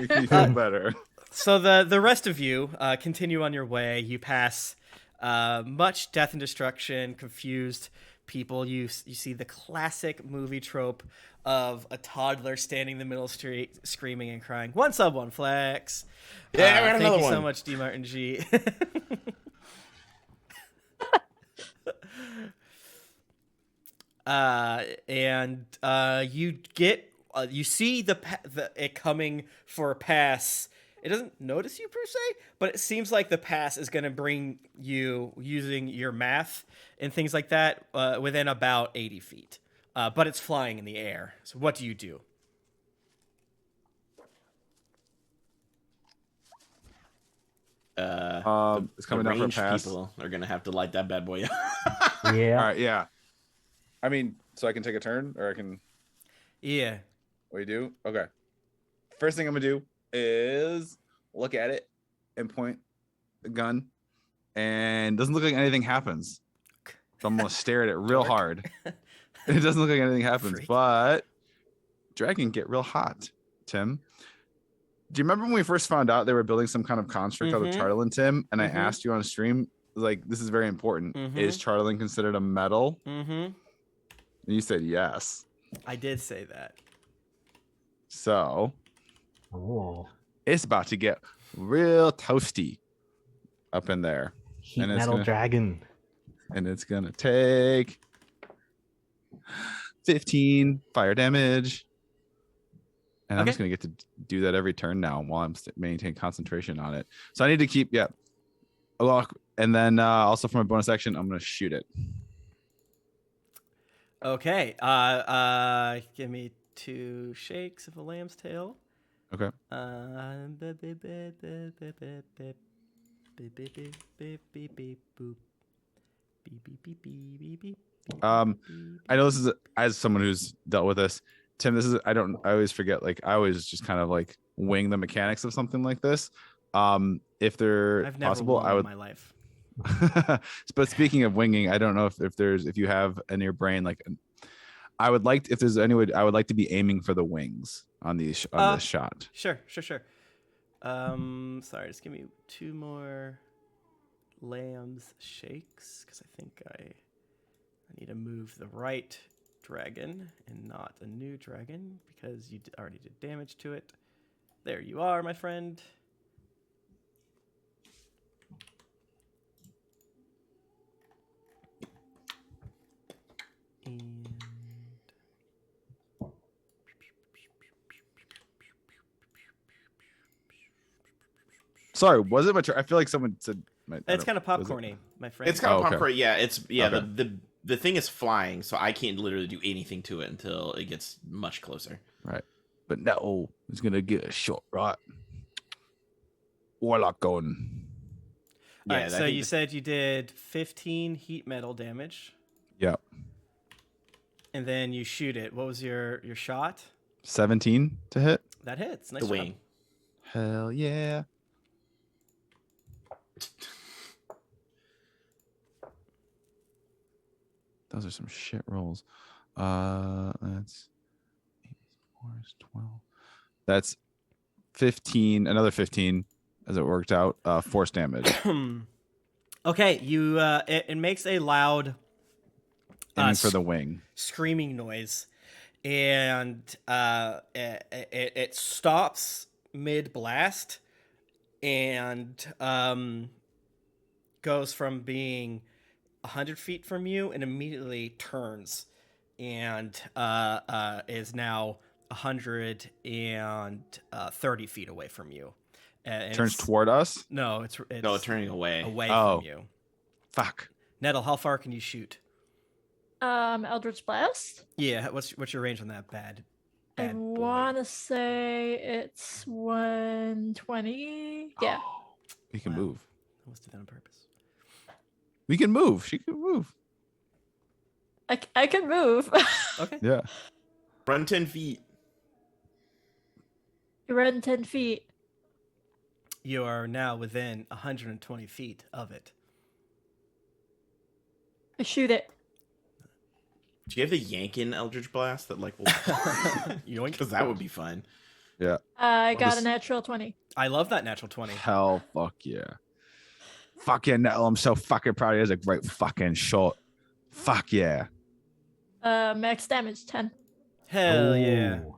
[SPEAKER 5] Make me feel better.
[SPEAKER 2] So the rest of you continue on your way. You pass much death and destruction, confused people. You see the classic movie trope of a toddler standing in the middle of the street screaming and crying, "One sub, one flex."
[SPEAKER 1] Yeah, I got
[SPEAKER 2] thank
[SPEAKER 1] another
[SPEAKER 2] you so
[SPEAKER 1] one.
[SPEAKER 2] much, D. Martin G. You get you see the it coming for a pass. It doesn't notice you per se, but it seems like the pass is going to bring you, using your math and things like that, within about 80 feet. But it's flying in the air. So what do you do?
[SPEAKER 5] It's coming down for a
[SPEAKER 1] ranged
[SPEAKER 5] pass.
[SPEAKER 1] people are gonna have to light that bad boy up.
[SPEAKER 6] Yeah.
[SPEAKER 5] All right, yeah. I mean, so I can take a turn, or I can.
[SPEAKER 2] Yeah.
[SPEAKER 5] What do you do? Okay. First thing I'm gonna do is look at it and point the gun, and doesn't look like anything happens. So I'm gonna stare at it real
[SPEAKER 2] Dork.
[SPEAKER 5] hard. And it doesn't look like anything happens,
[SPEAKER 2] Freak.
[SPEAKER 5] but dragon get real hot. Tim, do you remember when we first found out they were building some kind of construct out of
[SPEAKER 2] Mhm.
[SPEAKER 5] Charlin, Tim? And I
[SPEAKER 2] Mhm.
[SPEAKER 5] asked you on stream, like, this is very important.
[SPEAKER 2] Mhm.
[SPEAKER 5] Is Charlin considered a metal?
[SPEAKER 2] Mm-hmm.
[SPEAKER 5] And you said yes.
[SPEAKER 2] I did say that.
[SPEAKER 5] So
[SPEAKER 6] Oh.
[SPEAKER 5] it's about to get real toasty up in there.
[SPEAKER 6] Heat
[SPEAKER 5] And it's
[SPEAKER 6] metal
[SPEAKER 5] gonna-
[SPEAKER 6] dragon.
[SPEAKER 5] And it's gonna take 15 fire damage. And I'm
[SPEAKER 2] Okay.
[SPEAKER 5] just gonna get to do that every turn now while I'm maintain concentration on it. So I need to keep a lock, and then also for my bonus action, I'm gonna shoot it.
[SPEAKER 2] Okay. Give me 2 shakes of a lamb's tail.
[SPEAKER 5] Okay. I know this is as someone who's dealt with this, Tim. This is I always forget. Like I always just kind of like wing the mechanics of something like this. If they're
[SPEAKER 2] I've never
[SPEAKER 5] possible,
[SPEAKER 2] won
[SPEAKER 5] I
[SPEAKER 2] in
[SPEAKER 5] would.
[SPEAKER 2] my life.
[SPEAKER 5] But speaking of winging, I don't know if you have in your brain like I would like if there's any way I would like to be aiming for the wings on these on this shot.
[SPEAKER 2] Sure. Sorry, just give me 2 more lamb's shakes because I think I need to move the right dragon and not a new dragon because you already did damage to it. There you are, my friend. And
[SPEAKER 5] Sorry, was it my turn? I feel like someone said.
[SPEAKER 2] it's kind of
[SPEAKER 5] was it-
[SPEAKER 2] popcorny, my friend.
[SPEAKER 1] It's kind of
[SPEAKER 5] okay.
[SPEAKER 1] popcorn. Yeah, it's
[SPEAKER 5] Okay.
[SPEAKER 1] the thing is flying, so I can't literally do anything to it until it gets much closer.
[SPEAKER 5] Right. But no, it's gonna get a shot, right? Warlock going.
[SPEAKER 2] All
[SPEAKER 1] Yeah,
[SPEAKER 2] right,
[SPEAKER 1] I
[SPEAKER 2] so
[SPEAKER 1] think
[SPEAKER 2] you
[SPEAKER 1] the-
[SPEAKER 2] said you did 15 heat metal damage,
[SPEAKER 5] Yep.
[SPEAKER 2] and then you shoot it. What was your shot?
[SPEAKER 5] 17 to hit.
[SPEAKER 2] That hits. Nice
[SPEAKER 1] the
[SPEAKER 2] job.
[SPEAKER 1] wing.
[SPEAKER 5] Hell yeah. Those are some shit rolls. That's 8 4 is 12. That's 15, another 15 as it worked out. Force damage.
[SPEAKER 2] Okay, you it makes a loud
[SPEAKER 5] Aiming for the wing.
[SPEAKER 2] screaming noise, and it stops mid blast and goes from being 100 feet from you and immediately turns and is now 130 feet away from you. And
[SPEAKER 5] Turns
[SPEAKER 2] it's-
[SPEAKER 5] toward us.
[SPEAKER 2] No, it's
[SPEAKER 1] No, turning away.
[SPEAKER 2] away
[SPEAKER 5] Oh.
[SPEAKER 2] from you.
[SPEAKER 5] Fuck.
[SPEAKER 2] Nettle, how far can you shoot?
[SPEAKER 3] Eldritch Blast.
[SPEAKER 2] Yeah, what's your range on that bad
[SPEAKER 3] I
[SPEAKER 2] boy?
[SPEAKER 3] want to say it's 120. Yeah.
[SPEAKER 5] We can
[SPEAKER 2] Wow.
[SPEAKER 5] move.
[SPEAKER 2] I must do that on purpose.
[SPEAKER 5] We can move. She can move.
[SPEAKER 3] I can move.
[SPEAKER 2] Okay.
[SPEAKER 5] Yeah.
[SPEAKER 1] Run 10 feet.
[SPEAKER 3] You run 10 feet.
[SPEAKER 2] You are now within 120 feet of it.
[SPEAKER 3] I shoot it.
[SPEAKER 1] Do you have the Yankin Eldritch Blast that like will?
[SPEAKER 2] Yoink.
[SPEAKER 1] Because that would be fun.
[SPEAKER 5] Yeah.
[SPEAKER 3] I got
[SPEAKER 5] just-
[SPEAKER 3] a natural 20.
[SPEAKER 2] I love that natural 20.
[SPEAKER 5] Hell, fuck yeah. Fucking Nettle, I'm so fucking proud. He has a great fucking shot. Fuck yeah.
[SPEAKER 3] Max damage 10.
[SPEAKER 2] Hell yeah.
[SPEAKER 6] Ooh.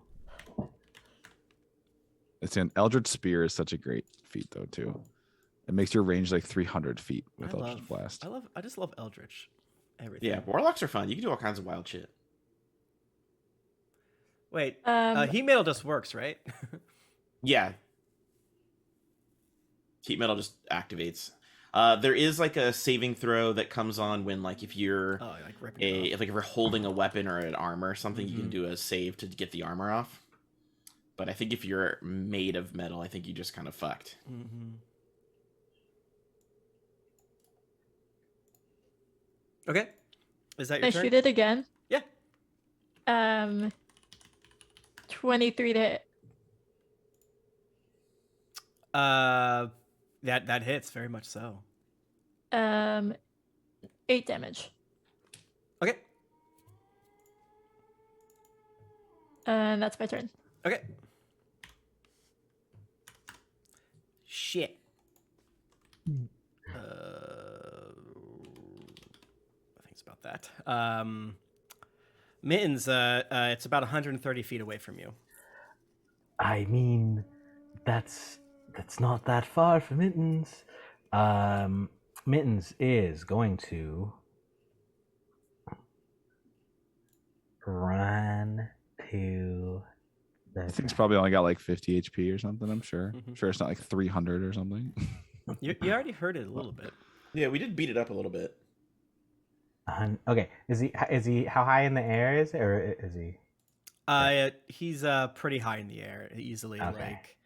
[SPEAKER 5] It's an Eldritch Spear is such a great feat though too. It makes your range like 300 feet with Eldritch Blast.
[SPEAKER 2] I just love Eldritch. Everything.
[SPEAKER 1] Yeah, warlocks are fun. You can do all kinds of wild shit.
[SPEAKER 2] Wait,
[SPEAKER 3] Um,
[SPEAKER 2] heat metal just works, right?
[SPEAKER 1] Yeah. Heat metal just activates. There is like a saving throw that comes on when like if you're
[SPEAKER 2] Oh, like ripping it off.
[SPEAKER 1] if you're holding a weapon or an armor or something, you can do a save to get the armor off. But I think if you're made of metal, I think you just kind of fucked.
[SPEAKER 2] Mm-hmm. Okay. Is that
[SPEAKER 3] Can I
[SPEAKER 2] your turn?
[SPEAKER 3] shoot it again?
[SPEAKER 2] Yeah.
[SPEAKER 3] 23 to hit.
[SPEAKER 2] That hits very much so.
[SPEAKER 3] 8 damage.
[SPEAKER 2] Okay.
[SPEAKER 3] And that's my turn.
[SPEAKER 2] Okay. Shit. Thanks about that. Mittens, it's about 130 feet away from you.
[SPEAKER 7] I mean, that's not that far from Mittens. Mittens is going to run to the.
[SPEAKER 5] I think it's probably only got like 50 HP or something. I'm sure.
[SPEAKER 2] Mhm.
[SPEAKER 5] I'm sure it's not like 300 or something.
[SPEAKER 2] You already heard it a little bit.
[SPEAKER 1] Yeah, we did beat it up a little bit.
[SPEAKER 7] Okay, is he how high in the air is it, or is he?
[SPEAKER 2] He's pretty high in the air, easily
[SPEAKER 7] Okay.
[SPEAKER 2] like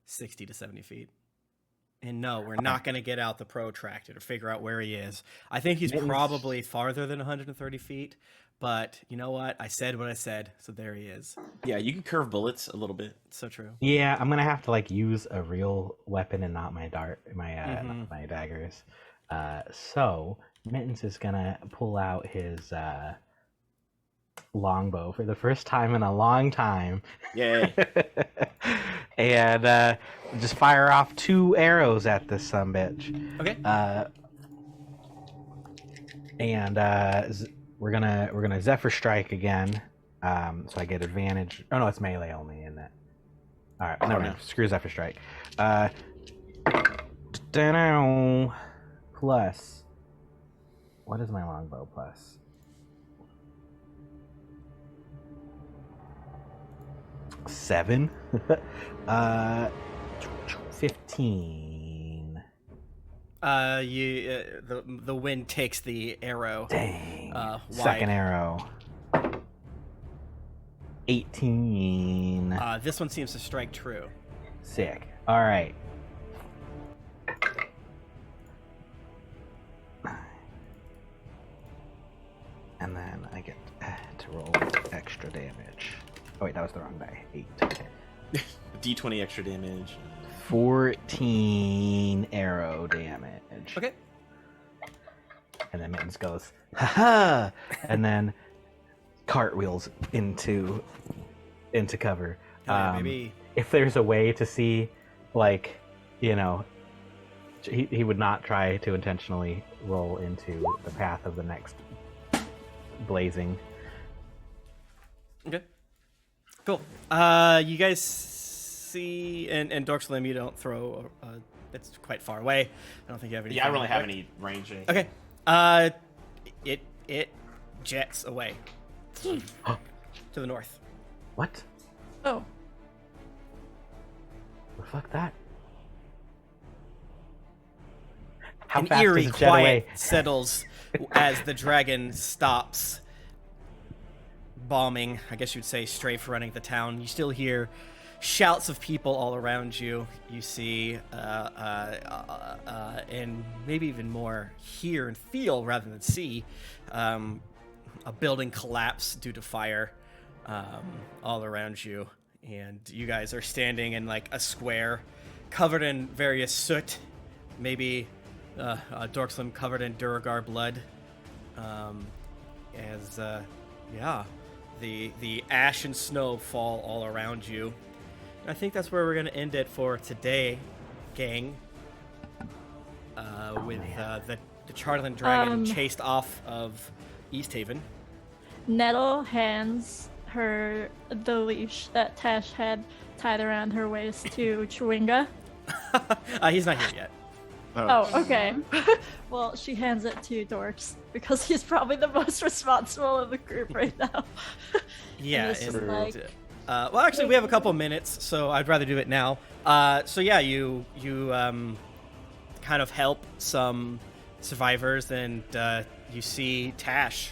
[SPEAKER 2] 60 to 70 feet. And no, we're not going to get out the protractor to figure out where he is. I think he's
[SPEAKER 7] Mittens-
[SPEAKER 2] probably farther than 130 feet, but you know what? I said what I said, so there he is.
[SPEAKER 1] Yeah, you can curve bullets a little bit.
[SPEAKER 2] So true.
[SPEAKER 7] Yeah, I'm gonna have to like use a real weapon and not my
[SPEAKER 2] Mhm.
[SPEAKER 7] not my daggers. So Mittens is gonna pull out his longbow for the first time in a long time.
[SPEAKER 1] Yay.
[SPEAKER 7] And just fire off 2 arrows at this sumbitch.
[SPEAKER 2] Okay.
[SPEAKER 7] We're gonna Zephyr Strike again. So I get advantage. Oh no, it's melee only, isn't it? All right, never mind. Screw Zephyr Strike. Plus, what is my longbow plus? 7. 15.
[SPEAKER 2] The wind takes the arrow.
[SPEAKER 7] Dang.
[SPEAKER 2] wide.
[SPEAKER 7] Second arrow. 18.
[SPEAKER 2] This one seems to strike true.
[SPEAKER 7] Sick. All right. And then I get to roll extra damage. Oh wait, that was the wrong die. 8.
[SPEAKER 1] D20 extra damage.
[SPEAKER 7] 14 arrow damage.
[SPEAKER 2] Okay.
[SPEAKER 7] And then Mittens goes, ha, and then cartwheels into cover.
[SPEAKER 2] Yeah, maybe.
[SPEAKER 7] If there's a way to see, like, you know, he would not try to intentionally roll into the path of the next blazing.
[SPEAKER 2] Okay. Cool. You guys see, and Dorkslim, you don't throw. It's quite far away. I don't think you have any.
[SPEAKER 1] Yeah, I don't really have any range.
[SPEAKER 2] Okay. It jets away to the north.
[SPEAKER 7] What?
[SPEAKER 3] Oh,
[SPEAKER 7] Well, fuck that. How
[SPEAKER 2] An
[SPEAKER 7] fast
[SPEAKER 2] eerie
[SPEAKER 7] does it jet away?
[SPEAKER 2] quiet settles as the dragon stops bombing. I guess you'd say strafe running the town. You still hear shouts of people all around you. You see, and maybe even more, hear and feel rather than see, a building collapse due to fire all around you. And you guys are standing in like a square covered in various soot, maybe Dorkslim covered in Duragar blood, as Yeah. The ash and snow fall all around you. I think that's where we're going to end it for today, gang. With the Charland Dragon chased off of East Haven.
[SPEAKER 3] Nettle hands her the leash that Tash had tied around her waist to Chewinga.
[SPEAKER 2] He's not here yet.
[SPEAKER 3] Oh, okay. Well, she hands it to Dorks because he's probably the most responsible of the group right now.
[SPEAKER 2] Yeah.
[SPEAKER 3] It's just like,
[SPEAKER 2] well, actually, we have a couple minutes, so I'd rather do it now. So yeah, you kind of help some survivors, and you see Tash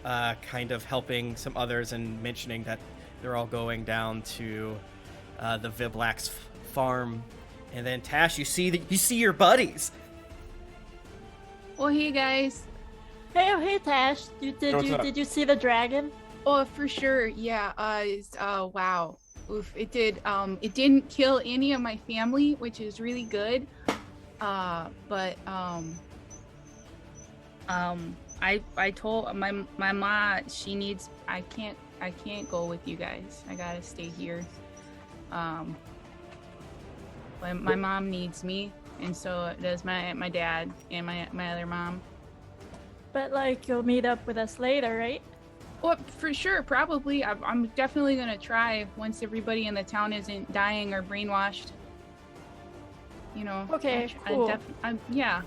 [SPEAKER 2] kind of helping some others and mentioning that they're all going down to the Viblax farm. And then Tash, you see your buddies.
[SPEAKER 4] Oh, hey guys.
[SPEAKER 3] hey Tash, did you see the dragon?
[SPEAKER 4] Oh, for sure. Yeah. Wow. Oof. It did. It didn't kill any of my family, which is really good. But I told my mom she needs. I can't go with you guys. I gotta stay here. My mom needs me, and so does my dad and my other mom.
[SPEAKER 3] But like, you'll meet up with us later, right?
[SPEAKER 4] Well, for sure, probably. I'm definitely gonna try once everybody in the town isn't dying or brainwashed. You know.
[SPEAKER 3] Okay, cool.
[SPEAKER 4] Yeah.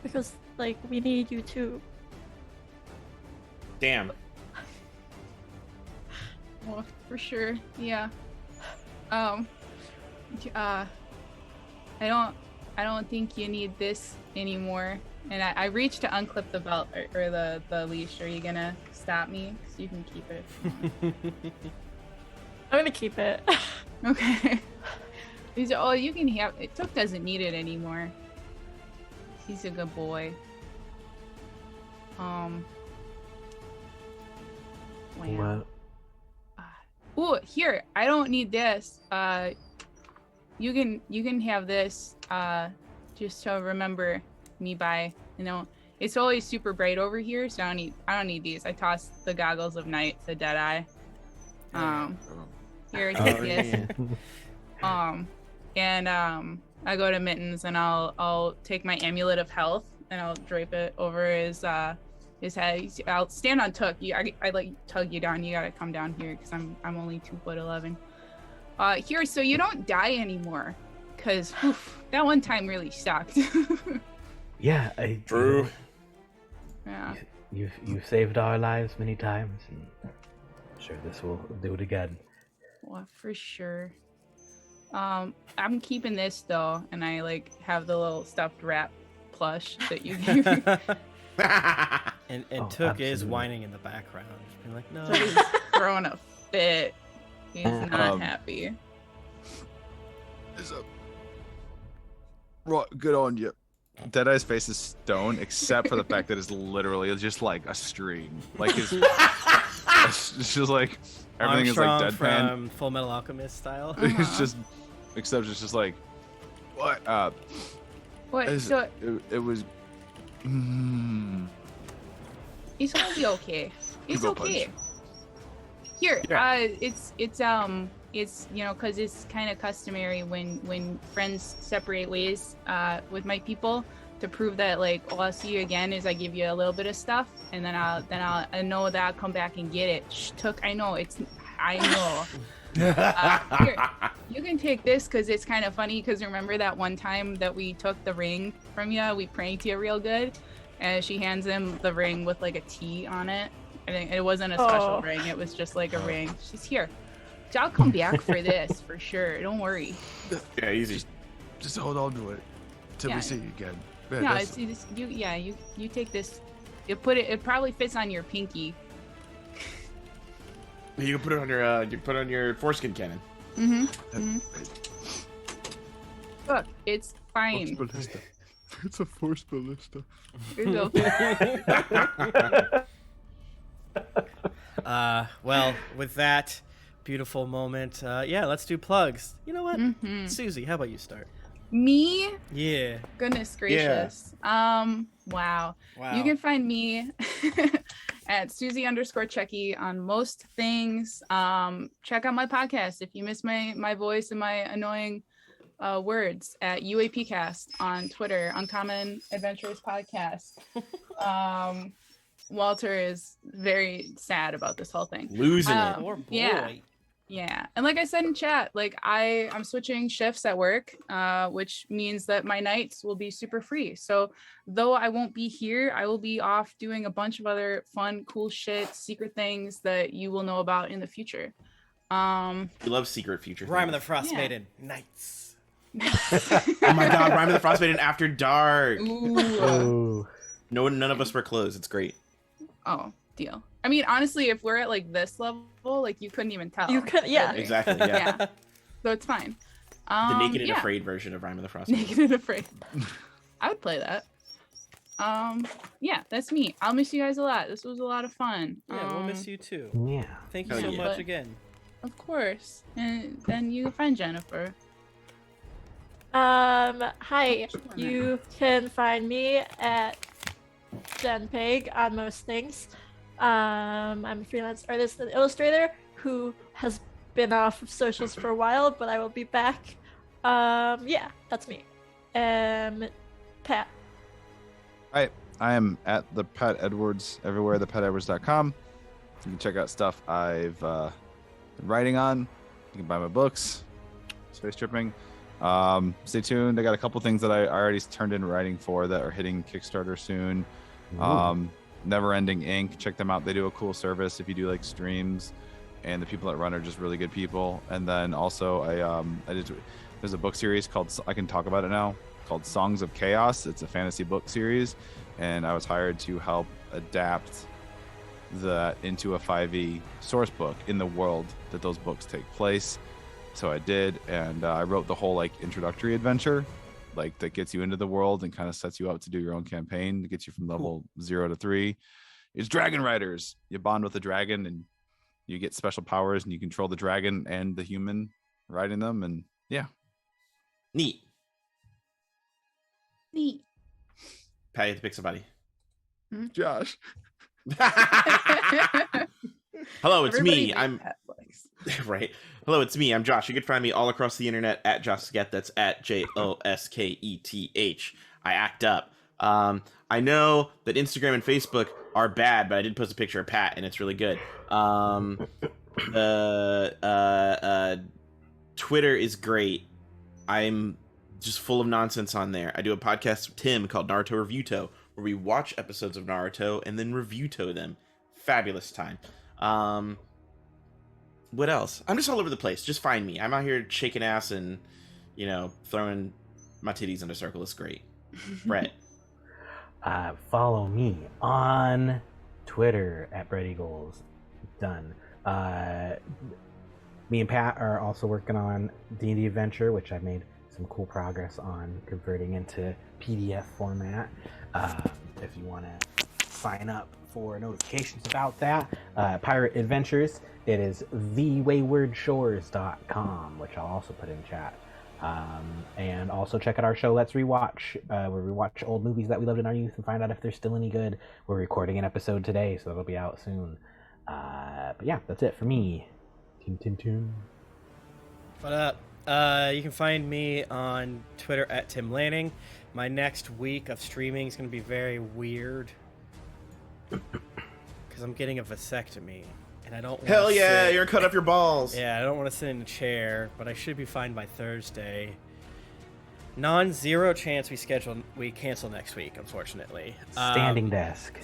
[SPEAKER 3] Because like, we need you too.
[SPEAKER 1] Damn.
[SPEAKER 4] Well, for sure. Yeah. I don't think you need this anymore. And I reached to unclip the belt or the leash. Are you gonna stop me? 'Cause you can keep it.
[SPEAKER 3] I'm gonna keep it.
[SPEAKER 4] Okay. You can have it. Took doesn't need it anymore. He's a good boy. Wow.
[SPEAKER 7] What?
[SPEAKER 4] Oh, here. I don't need this. You can have this. Just to remember me by. You know, it's always super bright over here, so I don't need these. I tossed the goggles of night to Deadeye. Here, take this. And I go to Mittens and I'll take my amulet of health and I'll drape it over his head. I'll stand on Took. I like tug you down. You gotta come down here because I'm only 2'11". Here, so you don't die anymore, cause that one time really sucked.
[SPEAKER 7] Yeah,
[SPEAKER 1] True.
[SPEAKER 4] Yeah.
[SPEAKER 7] You've saved our lives many times, and I'm sure this will do it again.
[SPEAKER 4] Well, for sure. I'm keeping this though, and I like have the little stuffed rat plush that you gave me.
[SPEAKER 2] And
[SPEAKER 7] Oh,
[SPEAKER 2] Took is
[SPEAKER 7] absolutely.
[SPEAKER 2] whining in the background, just being like, no.
[SPEAKER 4] So he's throwing a fit. He's not happy.
[SPEAKER 5] Is a right, good on you. Deadeye's face is stone, except for the fact that it's literally just like a stream. Like it's just like everything
[SPEAKER 2] Armstrong
[SPEAKER 5] is like deadpan.
[SPEAKER 2] from Full Metal Alchemist style.
[SPEAKER 5] It's just, except it's just like, what?
[SPEAKER 4] What?
[SPEAKER 5] Is-
[SPEAKER 4] So
[SPEAKER 5] it was.
[SPEAKER 4] it's gonna be okay. It's
[SPEAKER 5] Go
[SPEAKER 4] okay.
[SPEAKER 5] punch.
[SPEAKER 4] Here,
[SPEAKER 1] Yeah.
[SPEAKER 4] it's you know, because it's kind of customary when friends separate ways with my people to prove that like, oh, I'll see you again is I give you a little bit of stuff and then I know that I'll come back and get it. Shh, Took, I know. Here, you can take this because it's kind of funny because remember that one time that we took the ring from you, we pranked you real good, and she hands him the ring with like a T on it. And it wasn't a special ring, it was just like a ring. She's here. I'll come back for this for sure. Don't worry.
[SPEAKER 1] Yeah, easy.
[SPEAKER 5] Just hold on to it till
[SPEAKER 4] Yeah.
[SPEAKER 5] we see you again. Man,
[SPEAKER 4] No,
[SPEAKER 5] that's-
[SPEAKER 4] you take this. You put it. It probably fits on your pinky.
[SPEAKER 1] You can put it on your foreskin cannon.
[SPEAKER 4] Look, it's fine.
[SPEAKER 5] Force ballista. It's a force ballista.
[SPEAKER 4] It's okay.
[SPEAKER 2] Well, with that beautiful moment, yeah, let's do plugs. You know what? Susie, how about you start?
[SPEAKER 4] Me?
[SPEAKER 2] Yeah.
[SPEAKER 4] Goodness gracious. Wow.
[SPEAKER 2] Wow.
[SPEAKER 4] You can find me at Susie_Checky on most things. Check out my podcast if you miss my voice and my annoying words at UAPcast on Twitter, Uncommon Adventures Podcast. Walter is very sad about this whole thing.
[SPEAKER 1] Losing it.
[SPEAKER 2] Poor boy.
[SPEAKER 4] Yeah. And like I said in chat, like I'm switching shifts at work, which means that my nights will be super free. So though I won't be here, I will be off doing a bunch of other fun, cool shit, secret things that you will know about in the future.
[SPEAKER 1] We love secret future
[SPEAKER 2] Rime of
[SPEAKER 1] things.
[SPEAKER 2] the Frostmaiden. Nights.
[SPEAKER 1] Oh my god, Rime of the Frostmaiden After Dark.
[SPEAKER 7] Ooh.
[SPEAKER 1] None of us were closed. It's great.
[SPEAKER 4] Oh, deal. I mean, honestly, if we're at like this level, like you couldn't even tell.
[SPEAKER 3] You could, yeah.
[SPEAKER 1] Exactly, yeah.
[SPEAKER 4] Yeah. So it's fine.
[SPEAKER 1] The Naked and
[SPEAKER 4] yeah.
[SPEAKER 1] Afraid version of Rime of the Frostmaiden.
[SPEAKER 4] Naked and Afraid. I would play that. Yeah, that's me. I'll miss you guys a lot. This was a lot of fun.
[SPEAKER 2] Yeah, we'll miss you too.
[SPEAKER 7] Yeah.
[SPEAKER 2] Thank you
[SPEAKER 1] Oh,
[SPEAKER 2] so
[SPEAKER 1] yeah.
[SPEAKER 2] much again.
[SPEAKER 4] Of course. And then you can find Jennifer.
[SPEAKER 3] Hi. You can find me at JenPeg on most things. I'm a freelance artist and illustrator who has been off of socials for a while, but I will be back. Yeah, that's me. Pat.
[SPEAKER 5] Hi, I am at the Pat Edwards everywhere. ThePatEdwards.com. You can check out stuff I've been writing on. You can buy my books. Space tripping. Stay tuned. I got a couple things that I already turned in writing for that are hitting Kickstarter soon. Never Ending Ink. Check them out. They do a cool service if you do like streams, and the people that run are just really good people. And then also there's a book series called, I can talk about it now, called Songs of Chaos. It's a fantasy book series, and I was hired to help adapt that into a 5e source book in the world that those books take place. So I did, and I wrote the whole like introductory adventure, like that gets you into the world and kind of sets you up to do your own campaign to get you from level 0 to 3. It's Dragon Riders. You bond with the dragon and you get special powers, and you control the dragon and the human riding them, and yeah.
[SPEAKER 1] Neat.
[SPEAKER 4] Neat.
[SPEAKER 1] Pat, you have to pick somebody.
[SPEAKER 5] Josh.
[SPEAKER 1] Hello, it's
[SPEAKER 4] Everybody
[SPEAKER 1] me.
[SPEAKER 4] be
[SPEAKER 1] I'm
[SPEAKER 4] Netflix.
[SPEAKER 1] right. Hello, it's me. I'm Josh. You can find me all across the internet at Josketh. That's at JOSKETH. I act up. I know that Instagram and Facebook are bad, but I did post a picture of Pat, and it's really good. Twitter is great. I'm just full of nonsense on there. I do a podcast with Tim called Naruto Reviewto, where we watch episodes of Naruto and then review-to them. Fabulous time. What else? I'm just all over the place. Just find me. I'm out here shaking ass and, throwing my titties in a circle. It's great. Brett.
[SPEAKER 7] Follow me on Twitter at Brett Eagles. Done. Me and Pat are also working on D&D Adventure, which I've made some cool progress on converting into PDF format. If you want to sign up for notifications about that, Pirate Adventures, it is thewaywardshores.com, which I'll also put in chat. And also check out our show Let's Rewatch, where we watch old movies that we loved in our youth and find out if they're still any good. We're recording an episode today, so that'll be out soon. But yeah, that's it for me. Tim.
[SPEAKER 2] What up? You can find me on Twitter at Tim Lanning. My next week of streaming is going to be very weird because I'm getting a vasectomy, and I don't.
[SPEAKER 1] Hell yeah! You're gonna cut off your balls.
[SPEAKER 2] Yeah, I don't want to sit in a chair, but I should be fine by Thursday. Non-zero chance we cancel next week, unfortunately.
[SPEAKER 7] Standing desk.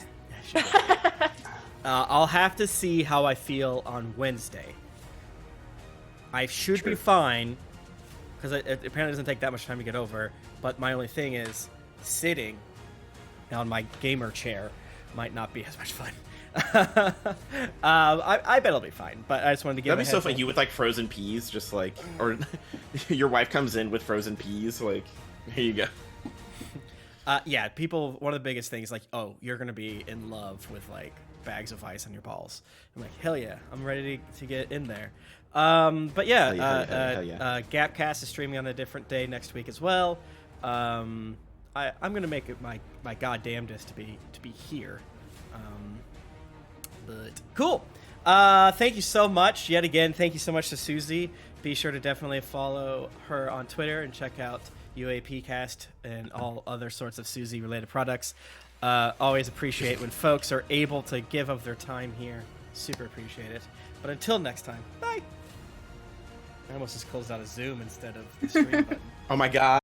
[SPEAKER 2] I'll have to see how I feel on Wednesday. I should be fine, because it apparently doesn't take that much time to get over, but my only thing is sitting on my gamer chair might not be as much fun. I bet I'll be fine, but I just wanted to give
[SPEAKER 1] That'd be so funny. You with like frozen peas, just like, or your wife comes in with frozen peas, like, here you go.
[SPEAKER 2] Yeah, people, one of the biggest things, like, oh, you're going to be in love with like bags of ice on your balls. I'm like, hell yeah, I'm ready to get in there. But yeah,
[SPEAKER 1] Hell yeah.
[SPEAKER 2] Gapcast is streaming on a different day next week as well. I'm gonna make it my goddamnedest to be here. Sweet. Cool. Thank you so much. Yet again, thank you so much to Susie. Be sure to definitely follow her on Twitter and check out UAPcast and all other sorts of Susie-related products. Always appreciate when folks are able to give of their time here. Super appreciate it. But until next time, bye. I almost just closed out a Zoom instead of the stream button.
[SPEAKER 1] Oh my god.